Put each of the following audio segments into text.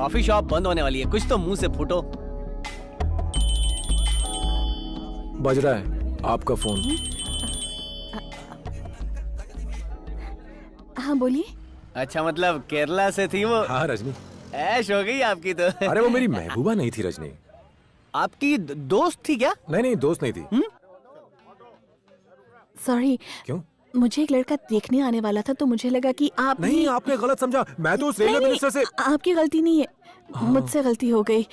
Coffee shop बंद होने वाली है, कुछ तो मुंह से फूटो। बज रहा है आपका फोन। हाँ बोलिए। अच्छा, मतलब केरला से थी वो? हाँ रजनी। ऐश हो गई आपकी तो। अरे वो मेरी महबूबा नहीं थी रजनी। आपकी दोस्त थी क्या? नहीं दोस्त नहीं थी। सॉरी, क्यों? मुझे एक लड़का देखने आने वाला था तो मुझे लगा कि आप नहीं, आपने गलत समझा। मैं तो उस रेलवे मिनिस्टर से। आपकी गलती नहीं है। मुझसे गलती हो गई।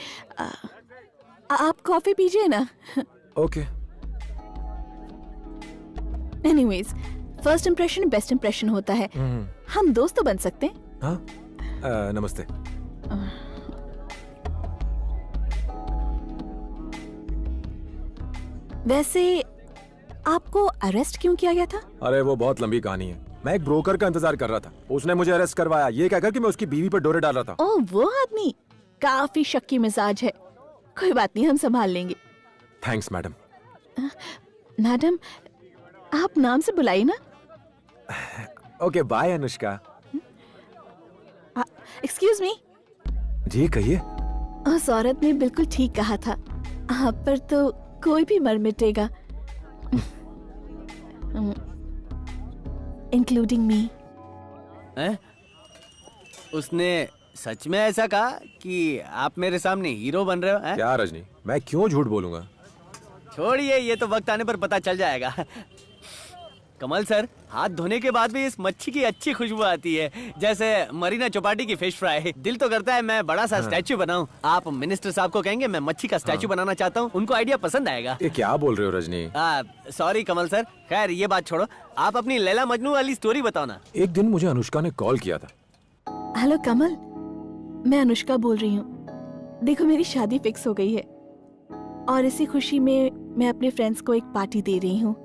आप कॉफी पीजिए ना। Okay. Anyways, first impression best impression होता है। हम दोस्त तो बन सकते हैं। हाँ नमस्ते। वैसे आपको अरेस्ट क्यों किया गया था? अरे वो बहुत लंबी कहानी है। मैं एक ब्रोकर का इंतजार कर रहा था, उसने मुझे अरेस्ट करवाया ये कहकर कि मैं उसकी बीवी पर डोरे डाल रहा था। ओह, वो आदमी काफी शक्की मिजाज है। कोई बात नहीं, हम संभाल लेंगे। Thanks madam. मैडम, आप नाम से बुलाइए ना। Okay bye Anushka. Excuse me. जी कहिए। उस औरत ने बिल्कुल ठीक कहा था, आप पर तो कोई भी मर मिटेगा, इंक्लूडिंग मी। उसने सच में ऐसा कहा कि आप मेरे सामने हीरो बन रहे हो? क्या रजनी, मैं क्यों झूठ बोलूंगा? छोड़िए, ये तो वक्त आने पर पता चल जाएगा। कमल सर, हाथ धोने के बाद भी इस मच्छी की अच्छी खुशबू आती है, जैसे मरीना चौपाटी की फिश फ्राई। दिल तो करता है मैं बड़ा सा स्टैचू बनाऊं। आप मिनिस्टर साहब को कहेंगे मैं मच्छी का स्टैचू बनाना चाहता हूं, उनको आइडिया पसंद आएगा। ये क्या बोल रहे हो रजनी? सॉरी कमल सर, खैर ये बात छोड़ो, आप अपनी लैला मजनू वाली स्टोरी बताओ ना। एक दिन मुझे अनुष्का ने कॉल किया था। हेलो कमल, मैं अनुष्का बोल रही हूँ। देखो, मेरी शादी फिक्स हो गई है और इसी खुशी में मैं अपने फ्रेंड्स को एक पार्टी दे रही हूँ।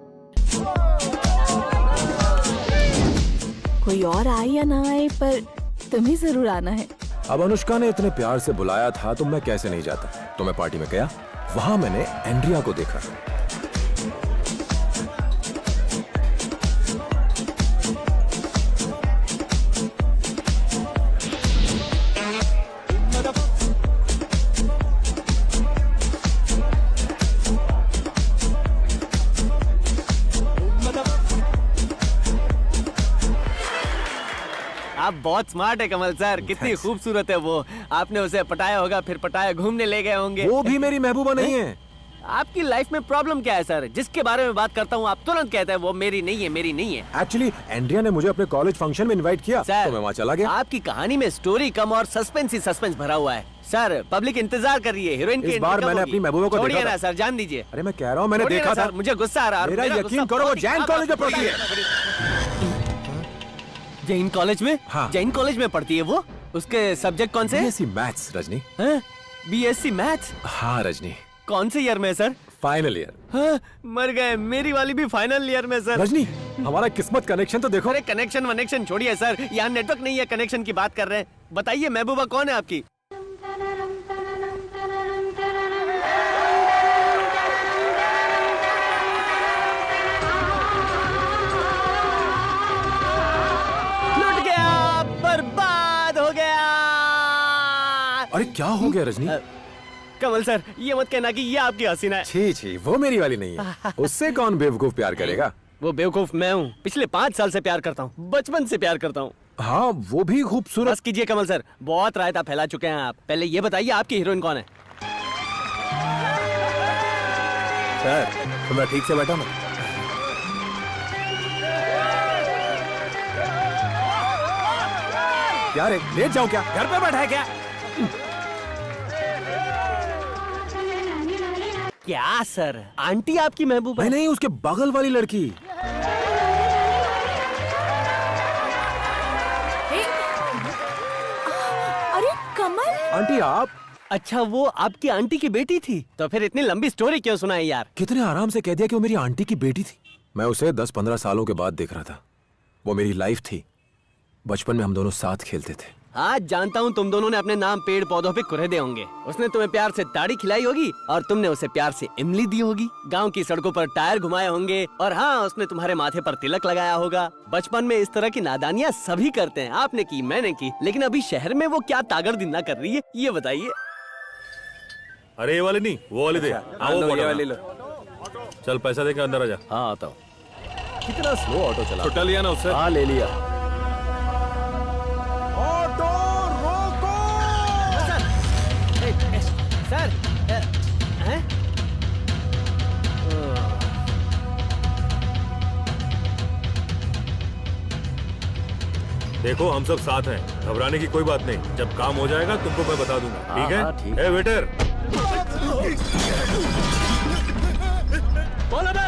कोई और आए या ना आए, पर तुम्हें जरूर आना है। अब अनुष्का ने इतने प्यार से बुलाया था तो मैं कैसे नहीं जाता। तो मैं पार्टी में गया, वहां मैंने एंड्रिया को देखा। आप बहुत स्मार्ट है कमल सर, कितनी खूबसूरत है वो। आपने उसे पटाया होगा, फिर पटाया घूमने ले गए होंगे। वो भी मेरी महबूबा नहीं है। आपकी लाइफ में प्रॉब्लम क्या है सर? जिसके बारे में बात करता हूँ आप तुरंत कहते हैं वो मेरी नहीं है, मेरी नहीं है। एक्चुअली एंड्रिया ने मुझे अपने कॉलेज फंक्शन में इनवाइट किया सर, तो मैं वहाँ चला गया। आपकी कहानी में स्टोरी कम और सस्पेंस ही सस्पेंस भरा हुआ है। सर, पब्लिक इंतजार कर रही है, हीरोइन की इस बार मैंने अपनी महबूबा को देखा था। ना सर, जान दीजिए। अरे मैं कह रहा हूँ मैंने देखा था। मुझे गुस्सा आ रहा है। मेरा यकीन करो, वो जैन कॉलेज में पढ़ती है। जैन कॉलेज में? हाँ। जैन कॉलेज में पढ़ती है वो? उसके सब्जेक्ट कौन से? BSc maths Rajni. BSc maths? हाँ रजनी। कौन से ईयर में सर? Final year. हाँ, मर गए, मेरी वाली भी फाइनल ईयर में सर। रजनी, हमारा किस्मत कनेक्शन तो देखो। अरे कनेक्शन वनेक्शन छोड़िए सर, यहाँ नेटवर्क नहीं है, कनेक्शन की बात कर रहे हैं। बताइए महबूबा कौन है आपकी? लुट गया, बर्बाद हो गया। अरे क्या हो गया रजनी? कमल सर, ये मत कहना कि ये आपकी हसीना है। छी छी, वो मेरी वाली नहीं है। उससे कौन बेवकूफ प्यार करेगा? वो बेवकूफ मैं हूँ। पिछले 5 साल से प्यार करता हूँ, बचपन से प्यार करता हूँ। हाँ, वो भी खूबसूरत। बस कीजिए कमल सर, बहुत रायता फैला चुके हैं आप। पहले ये बताइए आपकी हीरोइन कौन है? सर, थोड़ा ठीक से बैठा ना। क्या रे, लेट जाऊं क्या? घर पे बैठा है क्या? क्या सर, आंटी आपकी महबूबा? नहीं नहीं, उसके बगल वाली लड़की। अरे कमल, आंटी आप? अच्छा, वो आपकी आंटी की बेटी थी? तो फिर इतनी लंबी स्टोरी क्यों सुनाई यार? कितने आराम से कह दिया कि वो मेरी आंटी की बेटी थी। मैं उसे 10-15 सालों के बाद देख रहा था। वो मेरी लाइफ थी। बचपन में हम दोनों साथ खेलते थे। हाँ जानता हूँ तुम दोनों ने अपने नाम पेड़ पौधों पे कुरेदे होंगे। उसने तुम्हें प्यार से ताड़ी खिलाई होगी और तुमने उसे प्यार से इमली दी होगी। गांव की सड़कों पर टायर घुमाए होंगे और हाँ उसने तुम्हारे माथे पर तिलक लगाया होगा। बचपन में इस तरह की नादानियाँ सभी करते हैं, आपने की मैंने की, लेकिन अभी शहर में वो क्या तागड़दिन्ना कर रही है ये बताइए। अरे ये वाली नहीं, वो वाली दे। ये वाली लो। चल पैसा दे के अंदर आ जा। हाँ आता हूँ। कितना स्लो ऑटो चला। छुट्टा लिया ना उससे? हाँ ले लिया। ऑटो रोको। सर हैं? देखो हम सब साथ हैं, घबराने की कोई बात नहीं। जब काम हो जाएगा तुमको मैं बता दूंगा, ठीक हाँ, ठीक है? ए वेटर, बोलो बे।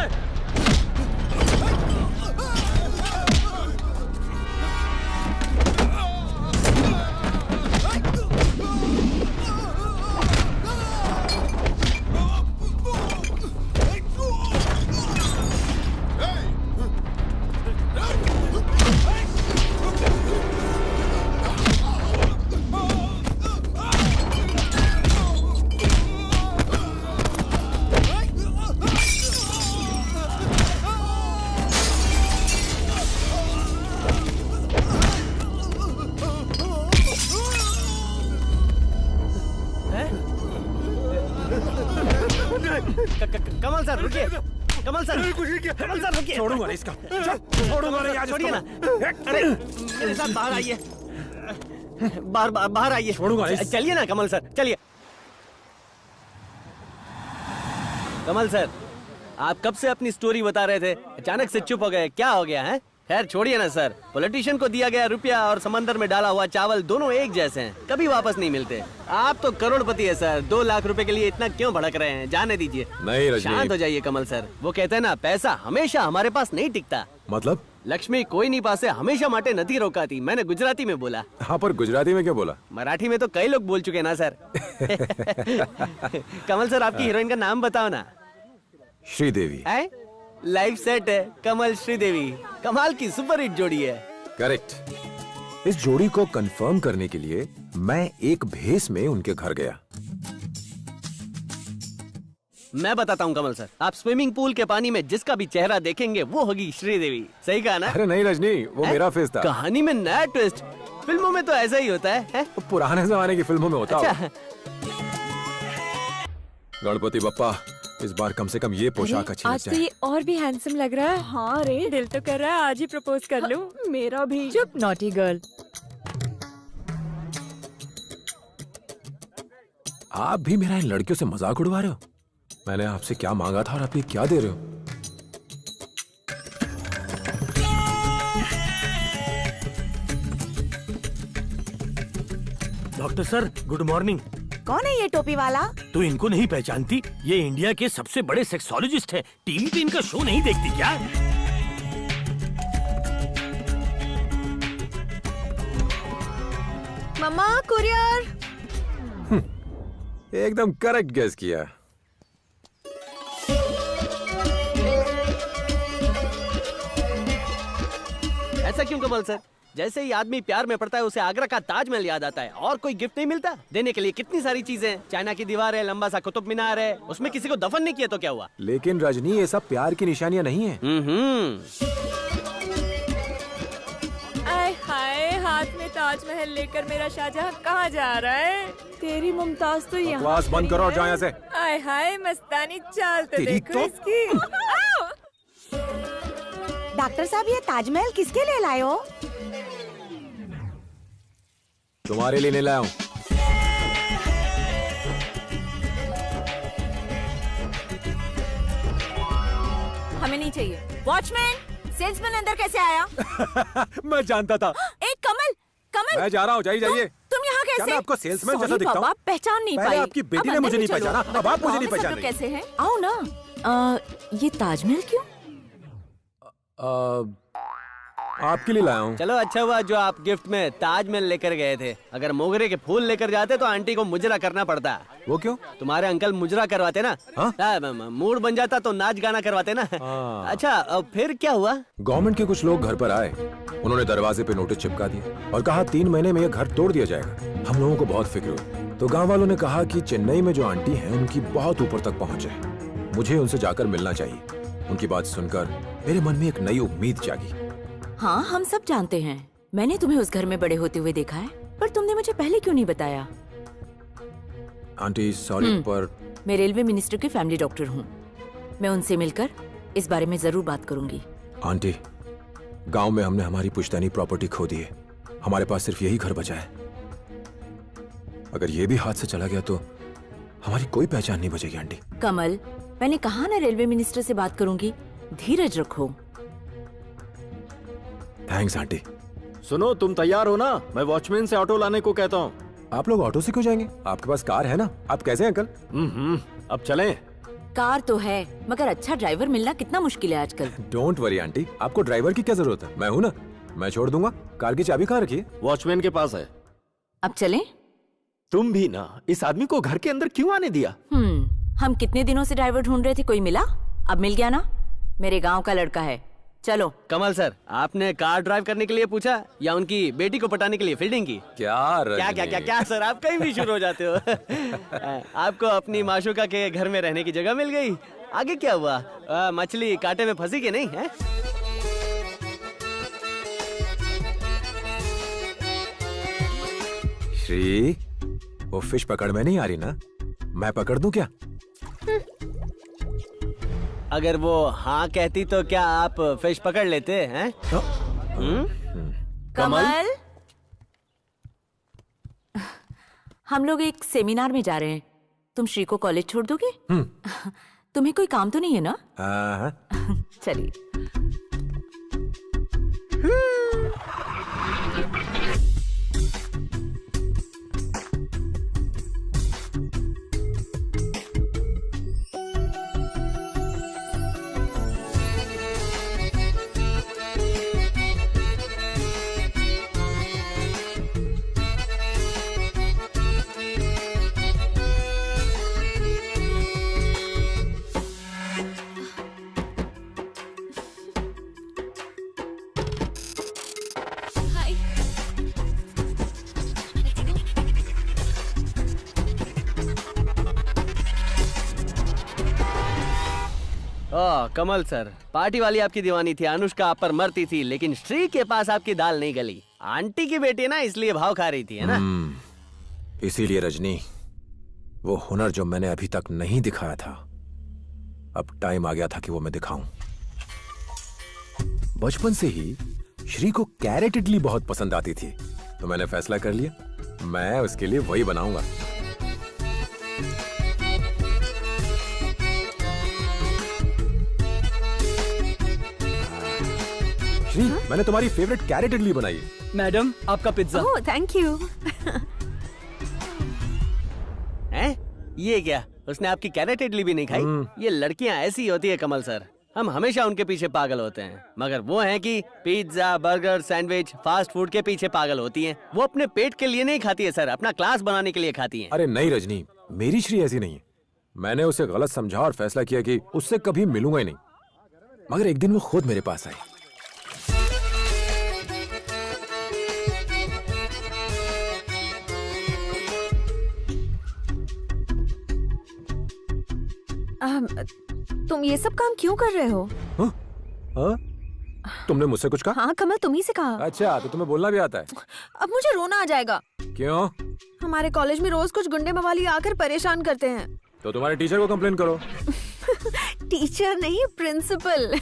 कमल सर रुकिए, कमल सर, कमल सर रुकिए। छोड़ूंगा नहीं इसका, छोड़ूंगा नहीं आज छोड़िए ना। अरे मेरे साथ बाहर आइए, बाहर आइए। छोड़ूंगा नहीं। चलिए ना कमल सर, चलिए। कमल सर, आप कब से अपनी स्टोरी बता रहे थे, अचानक से चुप हो गए, क्या हो गया है? खैर छोड़िए ना सर, पॉलिटिशियन को दिया गया रुपया और समंदर में डाला हुआ चावल दोनों एक जैसे हैं, कभी वापस नहीं मिलते। आप तो करोड़पति है सर, 2 लाख रुपए के लिए इतना क्यों भड़क रहे हैं? जाने दीजिए। नहीं रजनी। शांत हो जाइए कमल सर, वो कहते हैं ना पैसा हमेशा हमारे पास नहीं टिकता। मतलब? लक्ष्मी कोई नहीं पासे हमेशा माटे नदी रोकाती, मैंने गुजराती में बोला। हाँ पर गुजराती में क्या बोला? मराठी में तो कई लोग बोल चुके ना सर। कमल सर आपकी हीरोइन का नाम बताओ ना। श्रीदेवी। लाइफ सेट है, कमल श्रीदेवी, कमाल की सुपर हिट जोड़ी है। करेक्ट। इस जोड़ी को कंफर्म करने के लिए मैं एक भेस में उनके घर गया। मैं बताता हूँ कमल सर, आप स्विमिंग पूल के पानी में जिसका भी चेहरा देखेंगे वो होगी श्रीदेवी। सही कहा ना? अरे नहीं रजनी, वो मेरा फेस था। कहानी में नया ट्विस्ट, फिल्मों में तो ऐसा ही होता है? पुराने जमाने की फिल्मों में होता अच्छा। होगा। गणपति बप्पा, इस बार कम से कम ये पोशाक अच्छी लग आज तो जाए। ये और भी हैंडसम लग रहा है। हाँ रे, दिल तो कर रहा है आज ही प्रपोज कर लूं। मेरा भी। चुप नॉटी गर्ल। आप भी मेरा इन लड़कियों से मजाक उड़वा रहे हो? मैंने आपसे क्या मांगा था और आप ये क्या दे रहे हो? Doctor sir good morning. कौन है ये टोपी वाला? तो इनको नहीं पहचानती? ये इंडिया के सबसे बड़े सेक्सोलॉजिस्ट है। टीवी पे इनका शो नहीं देखती क्या? मम्मा कुरियर। एकदम करेक्ट गेस किया। ऐसा क्यों कमल सर? जैसे ही आदमी प्यार में पड़ता है उसे आगरा का ताजमहल याद आता है और कोई गिफ्ट नहीं मिलता? देने के लिए कितनी सारी चीजें हैं, चाइना की दीवार है, लंबा सा कुतुब मीनार है, उसमें किसी को दफन नहीं किया तो क्या हुआ? लेकिन रजनी ये सब प्यार की निशानियां नहीं है। आय हाय, हाथ में ताजमहल लेकर मेरा शाहजहां कहाँ जा रहा है? तेरी मुमताज तो यहाँ बकवास बंद करो और जाओ यहाँ से। आय हाय, मस्तानी चाल तो तेरी देखो तो- इसकी। डॉक्टर साहब ये ताजमहल किसके लिए लाए हो? तुम्हारे लिए नहीं लाया हूँ। हमें नहीं चाहिए। वॉचमैन, सेल्समैन अंदर कैसे आया? मैं जानता था। एक कमल, कमल। मैं जा रहा हूँ, जाइए जाइए। तुम यहाँ क्या कैसे? मैं आपको सेल्समैन Sorry जैसा दिखता हूँ? बाबा, पहचान नहीं पहले पाई। आपकी बेटी अब ने अंदर मुझे भी नहीं चलो। पहचाना, अब आप मुझे नहीं बताओ, सब पहचान लोग रही। कैसे हैं? आओ ना। ये ताजमहल क्यों? आपके लिए लाया हूँ। चलो अच्छा हुआ जो आप गिफ्ट में ताजमहल लेकर गए थे, अगर मोगरे के फूल लेकर जाते तो आंटी को मुजरा करना पड़ता। वो क्यों? तुम्हारे अंकल मुजरा करवाते ना। हाँ? मूड बन जाता तो नाच गाना करवाते ना। हाँ। अच्छा फिर क्या हुआ? गवर्नमेंट के कुछ लोग घर पर आए, उन्होंने दरवाजे पे नोटिस चिपका दिया और कहा 3 महीने में ये घर तोड़ दिया जाएगा। हम लोगों को बहुत फिक्र हुई, तो गांव वालों ने कहा कि चेन्नई में जो आंटी हैं उनकी बहुत ऊपर तक पहुंच है, मुझे उनसे जाकर मिलना चाहिए। उनकी बात सुनकर मेरे मन में एक नई उम्मीद जागी। हाँ, हम सब जानते हैं। मैंने तुम्हें उस घर में बड़े होते हुए देखा है, पर तुमने मुझे पहले क्यों नहीं बताया? आंटी सॉरी, पर मैं रेलवे मिनिस्टर की फैमिली डॉक्टर हूँ। मैं उनसे मिलकर इस बारे में जरूर बात करूंगी। आंटी, गांव में हमने हमारी पुश्तैनी प्रॉपर्टी खो दी है। हमारे पास सिर्फ यही घर बचा है। अगर ये भी हाथ से चला गया तो हमारी कोई पहचान नहीं बचेगी। आंटी कमल, मैंने कहा ना रेलवे मिनिस्टर से बात करूंगी। धीरज रखो। Thanks aunty. सुनो, तुम तैयार हो ना? मैं वॉचमैन से ऑटो लाने को कहता हूँ। आप लोग ऑटो से क्यों जाएंगे? आपके पास कार है ना। आप कैसे हैं अंकल? अब चलें। कार तो है, मगर अच्छा ड्राइवर मिलना कितना मुश्किल है आजकल। डोंट वरी आंटी, आपको ड्राइवर की क्या जरूरत है? मैं हूँ ना, मैं छोड़ दूंगा। कार की चाबी कहाँ रखी है? वॉचमैन के पास है। अब चलें? तुम भी ना, इस आदमी को घर के अंदर क्यों आने दिया? हम कितने दिनों से ड्राइवर ढूंढ रहे थे, कोई मिला? अब मिल गया ना। मेरे गांव का लड़का है। चलो। कमल सर, आपने कार ड्राइव करने के लिए पूछा या उनकी बेटी को पटाने के लिए फील्डिंग की? क्या क्या क्या क्या क्या सर, आप कहीं भी शुरू हो जाते हो। आपको अपनी माशूका के घर में रहने की जगह मिल गई। आगे क्या हुआ? मछली कांटे में फंसी कि नहीं है? श्री, वो फिश पकड़ में नहीं आ रही ना, मैं पकड़ दूं क्या? अगर वो हाँ कहती तो क्या आप फिश पकड़ लेते हैं? कमल, हम लोग एक सेमिनार में जा रहे हैं। तुम श्री को कॉलेज छोड़ दोगे? तुम्हें कोई काम तो नहीं है ना? हाँ। चलिए। ओह कमल सर, पार्टी वाली आपकी दीवानी थी, अनुष्का आप पर मरती थी, लेकिन श्री के पास आपकी दाल नहीं गली। आंटी की बेटी है ना, इसलिए भाव खा रही थी, है ना? इसीलिए रजनी, वो हुनर जो मैंने अभी तक नहीं दिखाया था, अब टाइम आ गया था कि वो मैं दिखाऊं। बचपन से ही श्री को कैरेट इडली बहुत पसंद आती थी, तो मैंने फैसला कर लिया, मैं उसके लिए वही बनाऊंगा। श्री, मैंने तुम्हारी फेवरेट कैरेट इडली बनाई है। मैडम, आपका पिज्जा। Oh thank you. हैं? ये क्या? उसने आपकी कैरेट इडली भी नहीं खाई? ये लड़कियां ऐसी होती है कमल सर, हम हमेशा उनके पीछे पागल होते हैं, मगर वो हैं कि pizza, burger, sandwich, fast food के पीछे पागल होती हैं। वो अपने पेट के लिए नहीं खाती है सर, अपना क्लास बनाने के लिए खाती हैं। अरे नहीं रजनी, मेरी श्री ऐसी नहीं है। मैंने उसे गलत समझा और फैसला किया कि उससे कभी मिलूंगा ही नहीं, मगर एक दिन वो खुद मेरे पास आई। तुम ये सब काम क्यों कर रहे हो? हाँ? तुमने मुझसे कुछ कहा? हाँ कमल, तुम ही से कहा। अच्छा, तो तुम्हें बोलना भी आता है? अब मुझे रोना आ जाएगा। क्यों? हमारे कॉलेज में रोज कुछ गुंडे मवाली आकर परेशान करते हैं। तो तुम्हारे टीचर को कंप्लेन करो। टीचर नहीं, प्रिंसिपल।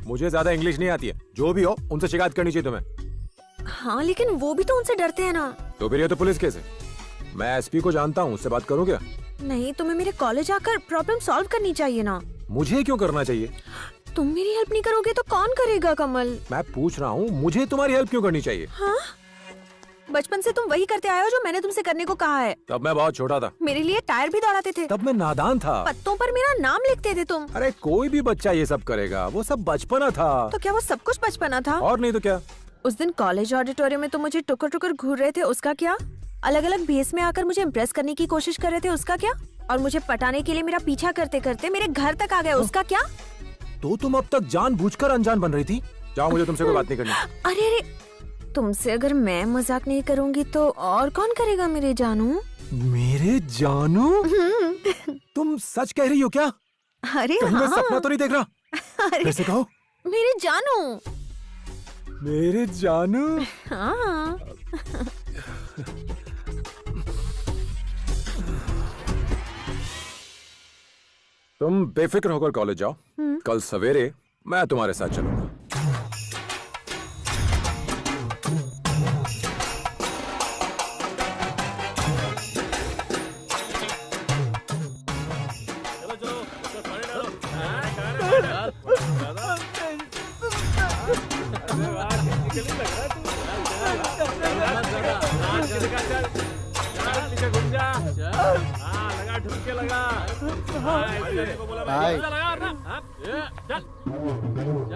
मुझे ज्यादा इंग्लिश नहीं आती है, जो भी हो उनसे शिकायत करनी चाहिए तुम्हें। हाँ लेकिन वो भी तो उनसे डरते हैं ना। तो फिर ये तो पुलिस केस है। मैं एसपी को जानता हूँ, उससे बात करूँ क्या? नहीं, तुम्हें मेरे कॉलेज आकर प्रॉब्लम सॉल्व करनी चाहिए ना। मुझे क्यों करना चाहिए? तुम मेरी हेल्प नहीं करोगे तो कौन करेगा कमल? मैं पूछ रहा हूँ, मुझे तुम्हारी हेल्प क्यों करनी चाहिए? हाँ, बचपन से तुम वही करते आए हो जो मैंने तुमसे करने को कहा है। तब मैं बहुत छोटा था। मेरे लिए टायर भी दौड़ाते थे। तब मैं नादान था। पत्तों पर मेरा नाम लिखते थे तुम। अरे कोई भी बच्चा ये सब करेगा, वो सब बचपना था। तो क्या वो सब कुछ बचपना था? और नहीं तो क्या। उस दिन कॉलेज ऑडिटोरियम में तुम मुझे टुकर टुकर घूर रहे थे, उसका क्या? अलग अलग भेस में आकर मुझे इम्प्रेस करने की कोशिश कर रहे थे, उसका क्या? और मुझे पटाने के लिए मेरा पीछा करते करते मेरे घर तक आ गए, उसका क्या? तो तुम अब तक जानबूझकर अनजान बन रही थी। जाओ, मुझे तुमसे कोई बात नहीं करनी। अरे अरे, तुमसे अगर मैं मजाक नहीं करूंगी तो और कौन करेगा मेरे जानू? मेरे जानू? तुम सच कह रही हो क्या? अरे कहीं मैं हाँ। सपना तो नहीं देख रहा? अरे कैसे कहो? मेरे जानू। मेरे जानू? हाँ। तुम बेफिक्र होकर कॉलेज जाओ। कल सवेरे मैं तुम्हारे साथ चलूंगा।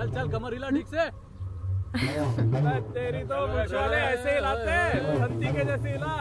चल कमर हिला ठीक से। तेरी तो मुझवाले ऐसे हिलाते हैं, बसंती के जैसे हिला।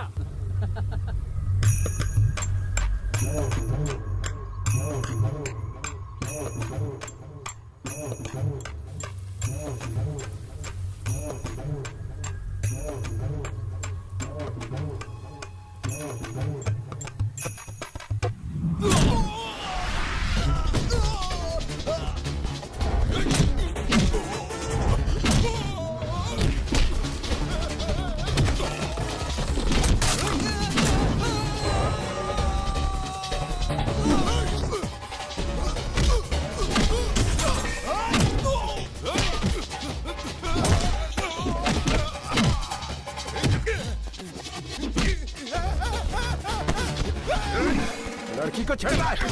लड़की को छेड़ा है।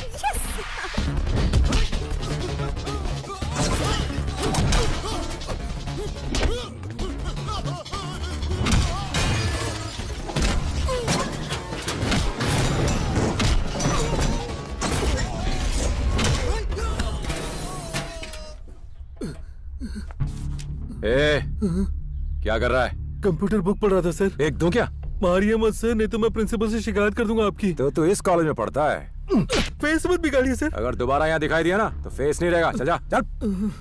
ए, क्या कर रहा है? कंप्यूटर बुक पढ़ रहा था सर। एक दूं क्या? मारिए मत सर, नहीं तो मैं प्रिंसिपल से शिकायत कर दूंगा आपकी। तो तू इस कॉलेज में पढ़ता है? फेस मत बिगाड़िए सर। अगर दोबारा यहाँ दिखाई दिया ना तो फेस नहीं रहेगा। चल जा, चल।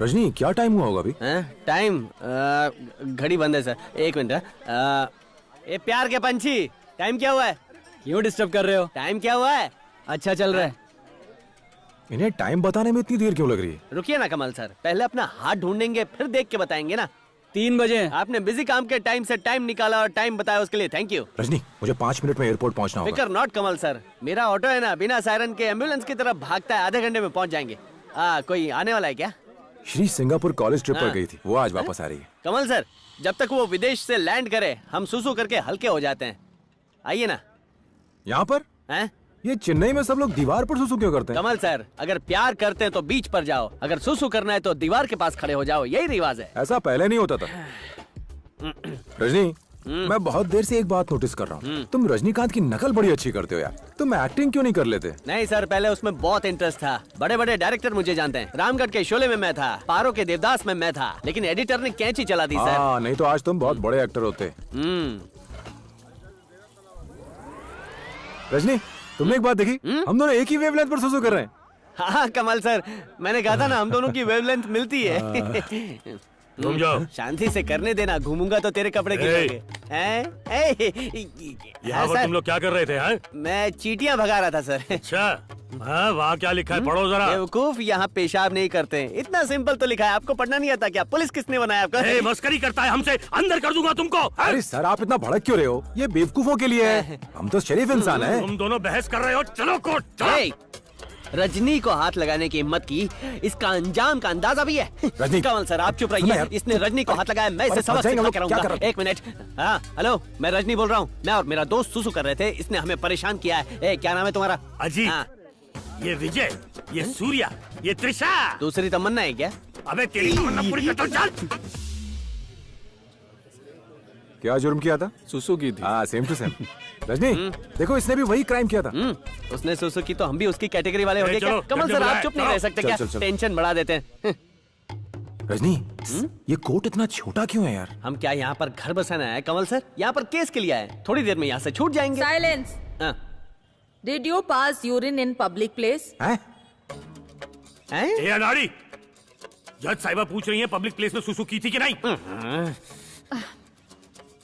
रजनी, क्या टाइम हुआ होगा अभी? टाइम घड़ी बंद है सर, 1 मिनट। ये प्यार के पंछी, टाइम क्या हुआ है? क्यों डिस्टर्ब कर रहे हो? टाइम क्या हुआ है? अच्छा चल रहा है। इन्हें टाइम बताने में इतनी देर क्यों लग रही है? रुकिए ना कमल सर, पहले अपना हाथ ढूंढेंगे फिर देख के बताएंगे ना। 3 बजे। आपने बिजी काम के टाइम से टाइम निकाला और टाइम बताया, उसके लिए थैंक यू। रजनी, मुझे 5 मिनट में एयरपोर्ट पहुंचना होगा। फिकर नॉट कमल सर, मेरा ऑटो है ना, बिना सायरन के एम्बुलेंस की तरफ भागता है, आधे घंटे में पहुंच जाएंगे। कोई आने वाला है क्या? श्री सिंगापुर कॉलेज ट्रिप पर हाँ। गई थी, वो आज वापस आ रही है। कमल सर, जब तक वो विदेश से लैंड करे हम सुसु करके हल्के हो जाते हैं। आइए ना। यहाँ पर? हैं? ये चेन्नई में सब लोग दीवार पर सुसु क्यों करते हैं? कमल सर, अगर प्यार करते हैं तो बीच पर जाओ, अगर सुसु करना है तो दीवार के पास खड़े हो जाओ, यही रिवाज है। ऐसा पहले नहीं होता था। रजनी, मैं बहुत देर से एक बात नोटिस कर रहा हूँ, तुम रजनीकांत की नकल बड़ी अच्छी करते हो यार। तुम एक्टिंग क्यों नहीं कर लेते? नहीं सर, पहले उसमें बहुत इंटरेस्ट था। बड़े बड़े डायरेक्टर मुझे जानते हैं। रामगढ़ के शोले में मैं था, पारो के देवदास में मैं था, लेकिन एडिटर ने कैंची चला दी सर। हाँ, नहीं तो आज तुम बहुत बड़े एक्टर होते। रजनी, तुमने एक बात देखी? हम दोनों एक ही वेवलेंथ पर सुसु कर रहे हैं। हाँ कमल सर, मैंने कहा था ना हम दोनों की वेवलेंथ मिलती है। तुम जाओ। शांति से करने देना, घूमूंगा तो तेरे कपड़े गिरेंगे। यहाँ पर तुम लोग क्या कर रहे थे? हैं? मैं चींटियां भगा रहा था सर। अच्छा, हाँ, वहाँ क्या लिखा है? पढ़ो जरा। बेवकूफ, यहाँ पेशाब नहीं करते। इतना सिंपल तो लिखा है, आपको पढ़ना नहीं आता क्या? पुलिस किसने बनाया आपको? ए, मस्करी करता है हमसे, अंदर कर दूंगा तुमको। हैं? अरे सर, आप इतना भड़क क्यों रहे हो? ये बेवकूफों के लिए है, हम तो शरीफ इंसान हैं। तुम दोनों बहस कर रहे हो, चलो कोर्ट चलो। ए, रजनी को हाथ लगाने की हिम्मत की, इसका अंजाम का अंदाजा भी है। रजनी, कमल सर आप चुप सुनो रहिए, यार। इसने रजनी को हाथ लगाया, मैं इसे अरे, सबक जाएंगे सिखा लोग, के क्या रहूंगा। कर रहे हो? 1 मिनट। हाँ हेलो, मैं रजनी बोल रहा हूँ। मैं और मेरा दोस्त सुसु कर रहे थे, इसने हमें परेशान किया है। ए, क्या नाम है तुम्हारा? अजीत, हाँ, ये विजय, ये सूर्या, ये त्रिशा। दूसरी तमन्ना है क्या? अबे तेरी तमन्ना पूरी कर दो, चल। क्या जुर्म किया था? सुसु की थी। हाँ, सेम टू सेम। रजनी, देखो इसने भी वही क्राइम किया था। उसने सुसु की तो हम भी उसकी कैटेगरी वाले हो ए, गए क्या? चलो, कमल जल्दी सर आप बुलाए, चुप नहीं चलो। रह सकते चल, क्या? चल, चल। टेंशन बढ़ा देते हैं। रजनी, ये कोट इतना छोटा क्यों है यार? हम क्या यहाँ पर घर बसाना है कमल सर? यहाँ पर केस के लिए आए, थोड़ी देर में यहाँ से छूट जाएंगे। साइलेंस। हाँ। Did you pass urine in public place? हैं? हैं? ए अनाड़ी, जज साहिबा पूछ रही हैं पब्लिक प्लेस में सुसु की थी कि नहीं?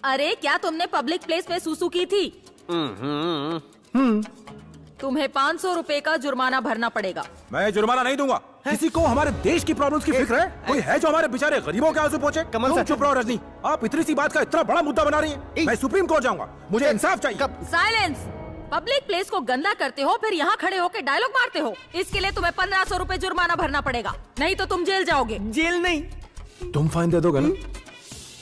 अरे क्या तुमने पब्लिक प्लेस में सुसु की थी? तुम्हें 500 रुपए का जुर्माना भरना पड़ेगा। मैं जुर्माना नहीं दूंगा। किसी को हमारे देश की प्रॉब्लम्स की फिक्र है? कोई है जो हमारे बेचारे गरीबों के आंसू पोंछे? कमल तुम सर- चुप रहो रजनी। आप इतनी सी बात का इतना बड़ा मुद्दा बना रही हैं। मैं सुप्रीम कोर्ट जाऊंगा, मुझे इंसाफ चाहिए। साइलेंस। पब्लिक प्लेस को गंदा करते हो, फिर यहाँ खड़े होकर डायलॉग मारते हो। इसके लिए तुम्हें 1500 रुपए जुर्माना भरना पड़ेगा, नहीं तो तुम जेल जाओगे। जेल नहीं। तुम फाइन दे दोगे ना?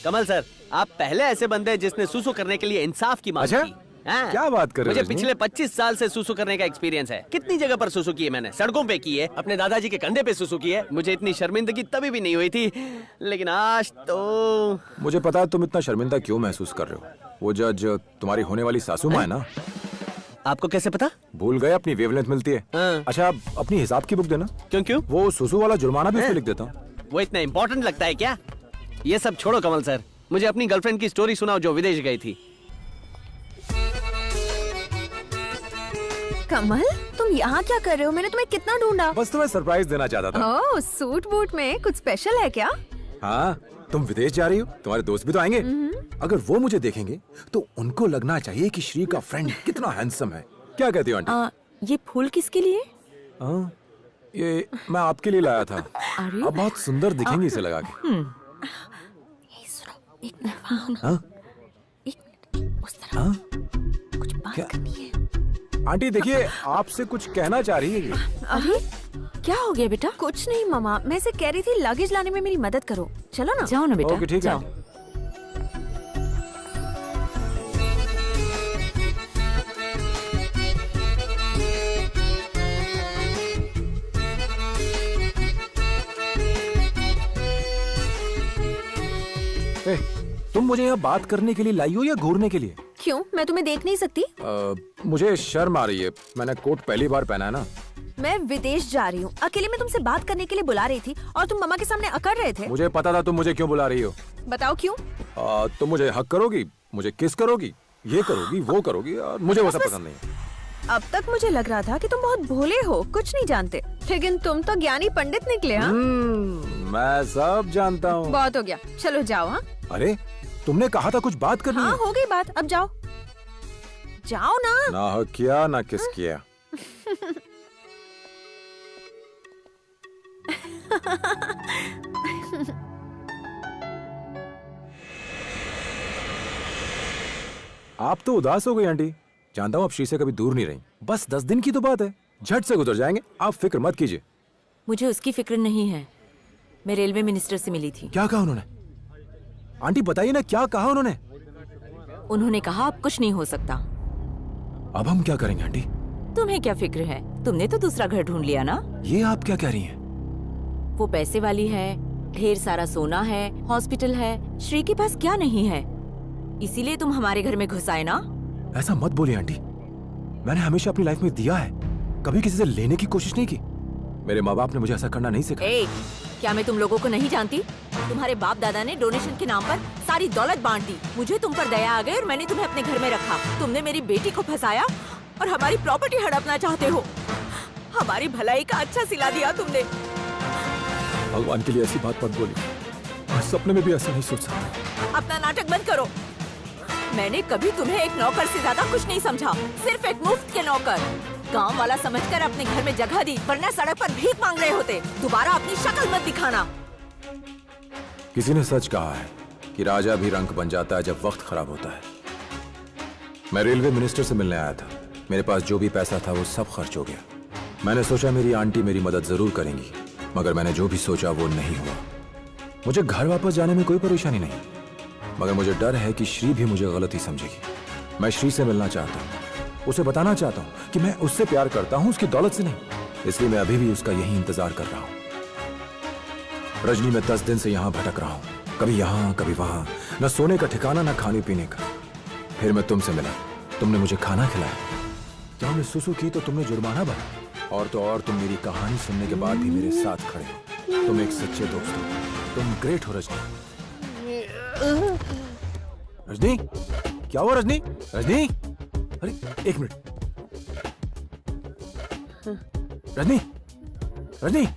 कमल सर, आप पहले ऐसे बंदे जिसने सुसु करने के लिए इंसाफ की मांग अच्छा? की। हाँ। क्या बात कर रहे हो मुझे रजनी? पिछले 25 साल से सुसु करने का एक्सपीरियंस है। कितनी जगह पर सुसु की है मैंने, सड़कों पे की है, अपने दादाजी के कंधे पे सुसु की है। मुझे इतनी शर्मिंदगी तभी भी नहीं हुई थी, लेकिन आज तो मुझे पता है तुम इतना शर्मिंदा क्यों महसूस कर रहे हो। वो जज तुम्हारी होने वाली सासू माँ है ना? आपको कैसे पता? भूल गए अपनी वेवलेंथ मिलती है। हाँ। अच्छा, अपनी हिसाब की बुक देना। क्यों क्यों? वो सुसु वाला जुर्माना भी उसमें लिख देता हूँ। वो इतना इम्पोर्टेंट लगता है क्या? ये सब छोड़ो कमल सर, मुझे अपनी गर्लफ्रेंड की स्टोरी सुनाओ जो विदेश गई थी। कमल, तुम यहाँ क्या कर रहे हो? मैंने तुम्हें कितना ढूंढा। बस तुम्हें सरप्राइज देना चाहता था। ओह, सूट बूट में कुछ स्पेशल है क्या? हाँ, तुम विदेश जा रही हो, तुम्हारे दोस्त भी तो आएंगे। अगर वो मुझे देखेंगे तो उनको लगना चाहिए कि श्री का फ्रेंड कितना हैंडसम है। क्या कहती हो आंटी? ये फूल किसके लिए? हाँ, ये मैं आपके लिए लाया था। अरे अब बहुत सुंदर दिखेंगी इसे लगा के। एक मिनट, हाँ? एक मिनट, उस तरफ हाँ? कुछ बात क्या? करनी है। आंटी देखिए, आपसे कुछ कहना चाह रही है ये। अरे क्या हो गया बेटा? कुछ नहीं मामा, मैं इसे कह रही थी लगेज लाने में मेरी मदद करो। चलो ना। जाओ ना बेटा। ओके, ठीक है। जाओ। ए, तुम मुझे यहाँ बात करने के लिए लाई हो या घूरने के लिए? क्यों, मैं तुम्हें देख नहीं सकती? मुझे शर्म आ रही है। मैंने कोट पहली बार पहना है ना। मैं विदेश जा रही हूँ, अकेले में तुमसे बात करने के लिए बुला रही थी और तुम मम्मा के सामने अकड़ रहे थे। मुझे पता था तुम मुझे क्यों बुला रही हो। बताओ क्यों? तुम मुझे हक करोगी, मुझे किस करोगी, ये करोगी, वो करोगी, और मुझे वो सब बस। पसंद नहीं है। अब तक मुझे लग रहा था कि तुम बहुत भोले हो, कुछ नहीं जानते, लेकिन तुम तो ज्ञानी पंडित निकले। हाँ, मैं सब जानता हूँ। बहुत हो गया, चलो जाओ। हाँ अरे, तुमने कहा था कुछ बात करनी हाँ, है। हो गई बात, अब जाओ। जाओ ना। ना हक किया ना किस किया। आप तो उदास हो गई आंटी। जानता हूँ आप श्री से कभी दूर नहीं रही। बस 10 दिन की तो बात है, झट से गुजर जाएंगे, आप फिक्र मत कीजिए। मुझे उसकी फिक्र नहीं है। मैं रेलवे मिनिस्टर से मिली थी। क्या कहा उन्होंने? आंटी बताइए ना, क्या कहा उन्होंने? उन्होंने कहा अब कुछ नहीं हो सकता। अब हम क्या करेंगे आंटी? तुम्हें क्या फिक्र है? तुमने तो दूसरा घर ढूंढ लिया ना। ये आप क्या कह रही हैं? वो पैसे वाली है, ढेर सारा सोना है, हॉस्पिटल है। श्री के पास क्या नहीं है? इसीलिए तुम हमारे घर में घुस आए ना। ऐसा मत बोलिए आंटी। मैंने हमेशा अपनी लाइफ में दिया है, कभी किसी से लेने की कोशिश नहीं की। मेरे माँ बाप ने मुझे ऐसा करना नहीं सिखाया। ए, क्या मैं तुम लोगों को नहीं जानती? तुम्हारे बाप दादा ने डोनेशन के नाम पर सारी दौलत बांट दी। मुझे तुम पर दया आ गई और मैंने तुम्हें अपने घर में रखा। तुमने मेरी बेटी को फंसाया और हमारी प्रॉपर्टी हड़पना चाहते हो। हमारी भलाई का अच्छा सिला दिया तुमने। भगवान के लिए ऐसी बात मत बोली। मैं सपने में भी ऐसा नहीं सोच सकता। अपना नाटक बंद करो। मैंने कभी तुम्हें एक नौकर से ज्यादा कुछ नहीं समझा, सिर्फ एक मुफ्त के नौकर। गांव वाला समझकर अपने घर में जगह दी, वरना सड़क पर भीख मांग रहे होते। दोबारा अपनी शक्ल मत दिखाना। किसी ने सच कहा है कि राजा भी रंक बन जाता है जब वक्त खराब होता है। मैं रेलवे मिनिस्टर से मिलने आया था। मेरे पास जो भी पैसा था वो सब खर्च हो गया। मैंने सोचा मेरी आंटी मेरी मदद जरूर करेंगी, मगर मैंने जो भी सोचा वो नहीं हुआ। मुझे घर वापस जाने में कोई परेशानी नहीं, मगर मुझे डर है कि श्री भी मुझे गलत ही समझेगी। मैं श्री से मिलना चाहता हूँ, उसे बताना चाहता हूँ कि मैं उससे प्यार करता हूँ, उसकी दौलत से नहीं। इसलिए मैं अभी भी उसका यही इंतजार कर रहा हूँ। रजनी, मैं 10 दिन से यहाँ भटक रहा हूँ, कभी यहाँ कभी वहाँ, न सोने का ठिकाना न खाने पीने का। फिर मैं तुमसे मिला, तुमने मुझे खाना खिलाया। जब हमने सुसु की तो तुमने जुर्माना भरा, और तो और तुम मेरी कहानी सुनने के बाद भी मेरे साथ खड़े हो। तुम एक सच्चे दोस्त हो, तुम ग्रेट हो रजनी। रजनी, क्या हुआ रजनी? रजनी, अरे एक मिनट। रजनी, रजनी,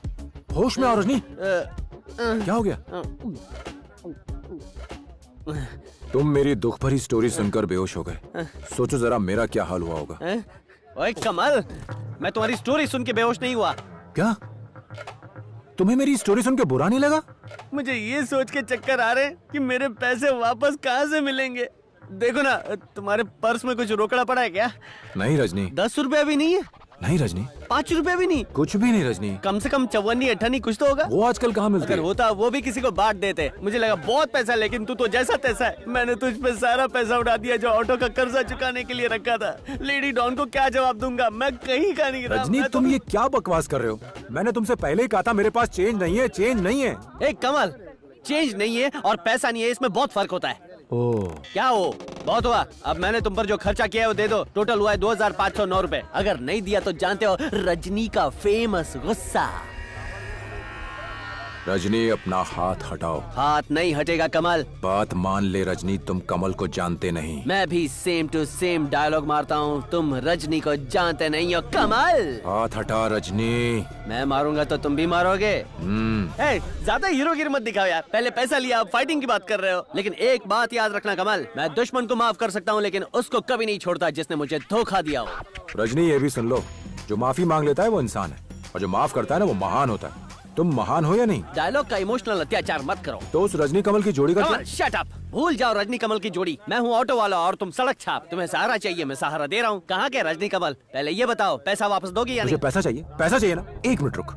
होश में आओ रजनी। क्या हो गया? तुम मेरी दुख भरी स्टोरी सुनकर बेहोश हो गए। सोचो जरा मेरा क्या हाल हुआ होगा। ओए कमल, मैं तुम्हारी स्टोरी सुन के बेहोश नहीं हुआ। क्या तुम्हें मेरी स्टोरी सुन के बुरा नहीं लगा? मुझे ये सोच के चक्कर आ रहे हैं कि मेरे पैसे वापस कहाँ से मिलेंगे। देखो ना, तुम्हारे पर्स में कुछ रोकड़ा पड़ा है क्या? नहीं रजनी, 10 रुपया भी नहीं है? नहीं रजनी, 5 रुपया भी नहीं? कुछ भी नहीं रजनी। कम से कम 54 अट्ठानी कुछ तो होगा। वो आजकल कहाँ मिलती अगर है? होता वो भी किसी को बांट देते। मुझे लगा बहुत पैसा, लेकिन तू तो जैसा तैसा है। मैंने तुझ पे सारा पैसा उड़ा दिया जो ऑटो का कर्जा चुकाने के लिए रखा था। लेडी डॉन को क्या जवाब दूंगा? मैं कहीं का नहीं रहा। रजनी, मैं तुम ये क्या बकवास कर रहे हो? मैंने तुमसे पहले ही कहा था मेरे पास चेंज नहीं है, चेंज नहीं है। ए कमल, चेंज नहीं है और पैसा नहीं है, इसमें बहुत फर्क होता है। ओह, क्या हो, बहुत हुआ। अब मैंने तुम पर जो खर्चा किया है वो दे दो। टोटल हुआ है 2509 रुपए। अगर नहीं दिया तो जानते हो रजनी का फेमस गुस्सा। रजनी अपना हाथ हटाओ। हाथ नहीं हटेगा कमल। बात मान ले रजनी, तुम कमल को जानते नहीं। मैं भी सेम टू सेम डायलॉग मारता हूँ। तुम रजनी को जानते नहीं हो कमल। हाथ हटा रजनी। मैं मारूंगा तो तुम भी मारोगे। ज्यादा हीरोगिरी मत दिखाओ यार। पहले पैसा लिया, अब फाइटिंग की बात कर रहे हो। लेकिन एक बात याद रखना कमल, मैं दुश्मन को माफ कर सकता हूँ लेकिन उसको कभी नहीं छोड़ता जिसने मुझे धोखा दिया हो। रजनी, ये भी सुन लो, जो माफी मांग लेता है वो इंसान है और जो माफ करता है ना वो महान होता है। तुम महान हो या नहीं? डायलॉग का इमोशनल अत्याचार मत करो। तो उस रजनी कमल की जोड़ी का क्या? Shut up. भूल जाओ रजनी कमल की जोड़ी। मैं हूँ ऑटो वाला और तुम सड़क छाप। तुम्हें सहारा चाहिए, मैं सहारा दे रहा हूँ। कहाँ के रजनी कमल? पहले ये बताओ, पैसा वापस दोगी या मुझे नहीं? पैसा चाहिए, पैसा चाहिए ना। एक मिनट रुक।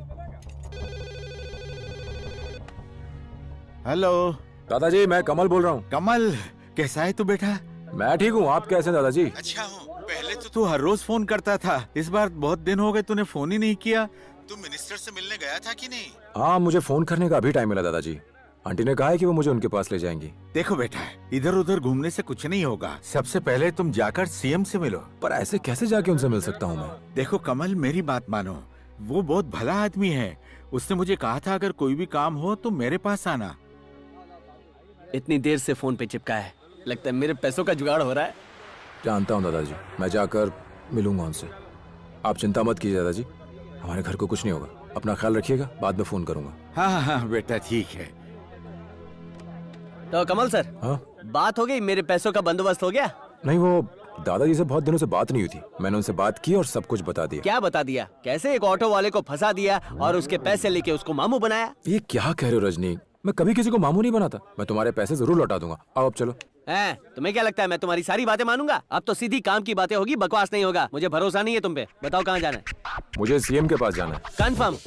हेलो दादाजी, मैं कमल बोल रहा हूँ। कमल, कैसा है तू बेटा? मैं ठीक हूँ, आप कैसे हैं दादाजी? अच्छा हूँ। पहले तो तू हर रोज फोन करता था, इस बार बहुत दिन हो गए तूने फोन ही नहीं किया। तू मिनिस्टर से मिलने गया था कि नहीं? हाँ, मुझे फोन करने का अभी टाइम मिला दादाजी। आंटी ने कहा है कि वो मुझे उनके पास ले जाएंगी। देखो बेटा, इधर उधर घूमने से कुछ नहीं होगा। सबसे पहले तुम जाकर सीएम से मिलो। पर ऐसे कैसे जाके उनसे मिल सकता हूँ मैं? देखो कमल, मेरी बात मानो, वो बहुत भला आदमी है। उसने मुझे कहा था अगर कोई भी काम हो तो मेरे पास आना। इतनी देर से फोन पे चिपका है, लगता है मेरे पैसों का जुगाड़ हो रहा है। जानता हूँ दादाजी, मैं जाकर मिलूंगा उनसे। आप चिंता मत कीजिए दादाजी, हमारे घर को कुछ नहीं होगा। अपना ख्याल रखिएगा, बाद में फोन करूंगा। हाँ हाँ बेटा, ठीक है। तो कमल सर, हाँ? बात हो गई, मेरे पैसों का बंदोबस्त हो गया? नहीं, वो दादाजी से बहुत दिनों से बात नहीं हुई थी। मैंने उनसे बात की और सब कुछ बता दिया। क्या बता दिया? कैसे एक ऑटो वाले को फंसा दिया और उसके पैसे लेके उसको मामू बनाया? ये क्या कह रहे हो रजनी? मैं कभी किसी को मामू नहीं बनाता। मैं तुम्हारे पैसे जरूर लौटा दूंगा। आओ अब चलो। तुम्हें क्या लगता है मैं तुम्हारी सारी बातें मानूंगा? अब तो सीधी काम की बातें होगी, बकवास नहीं होगा। मुझे भरोसा नहीं है तुम पे। बताओ कहाँ जाना है? मुझे सीएम के पास जाना है। कंफर्म?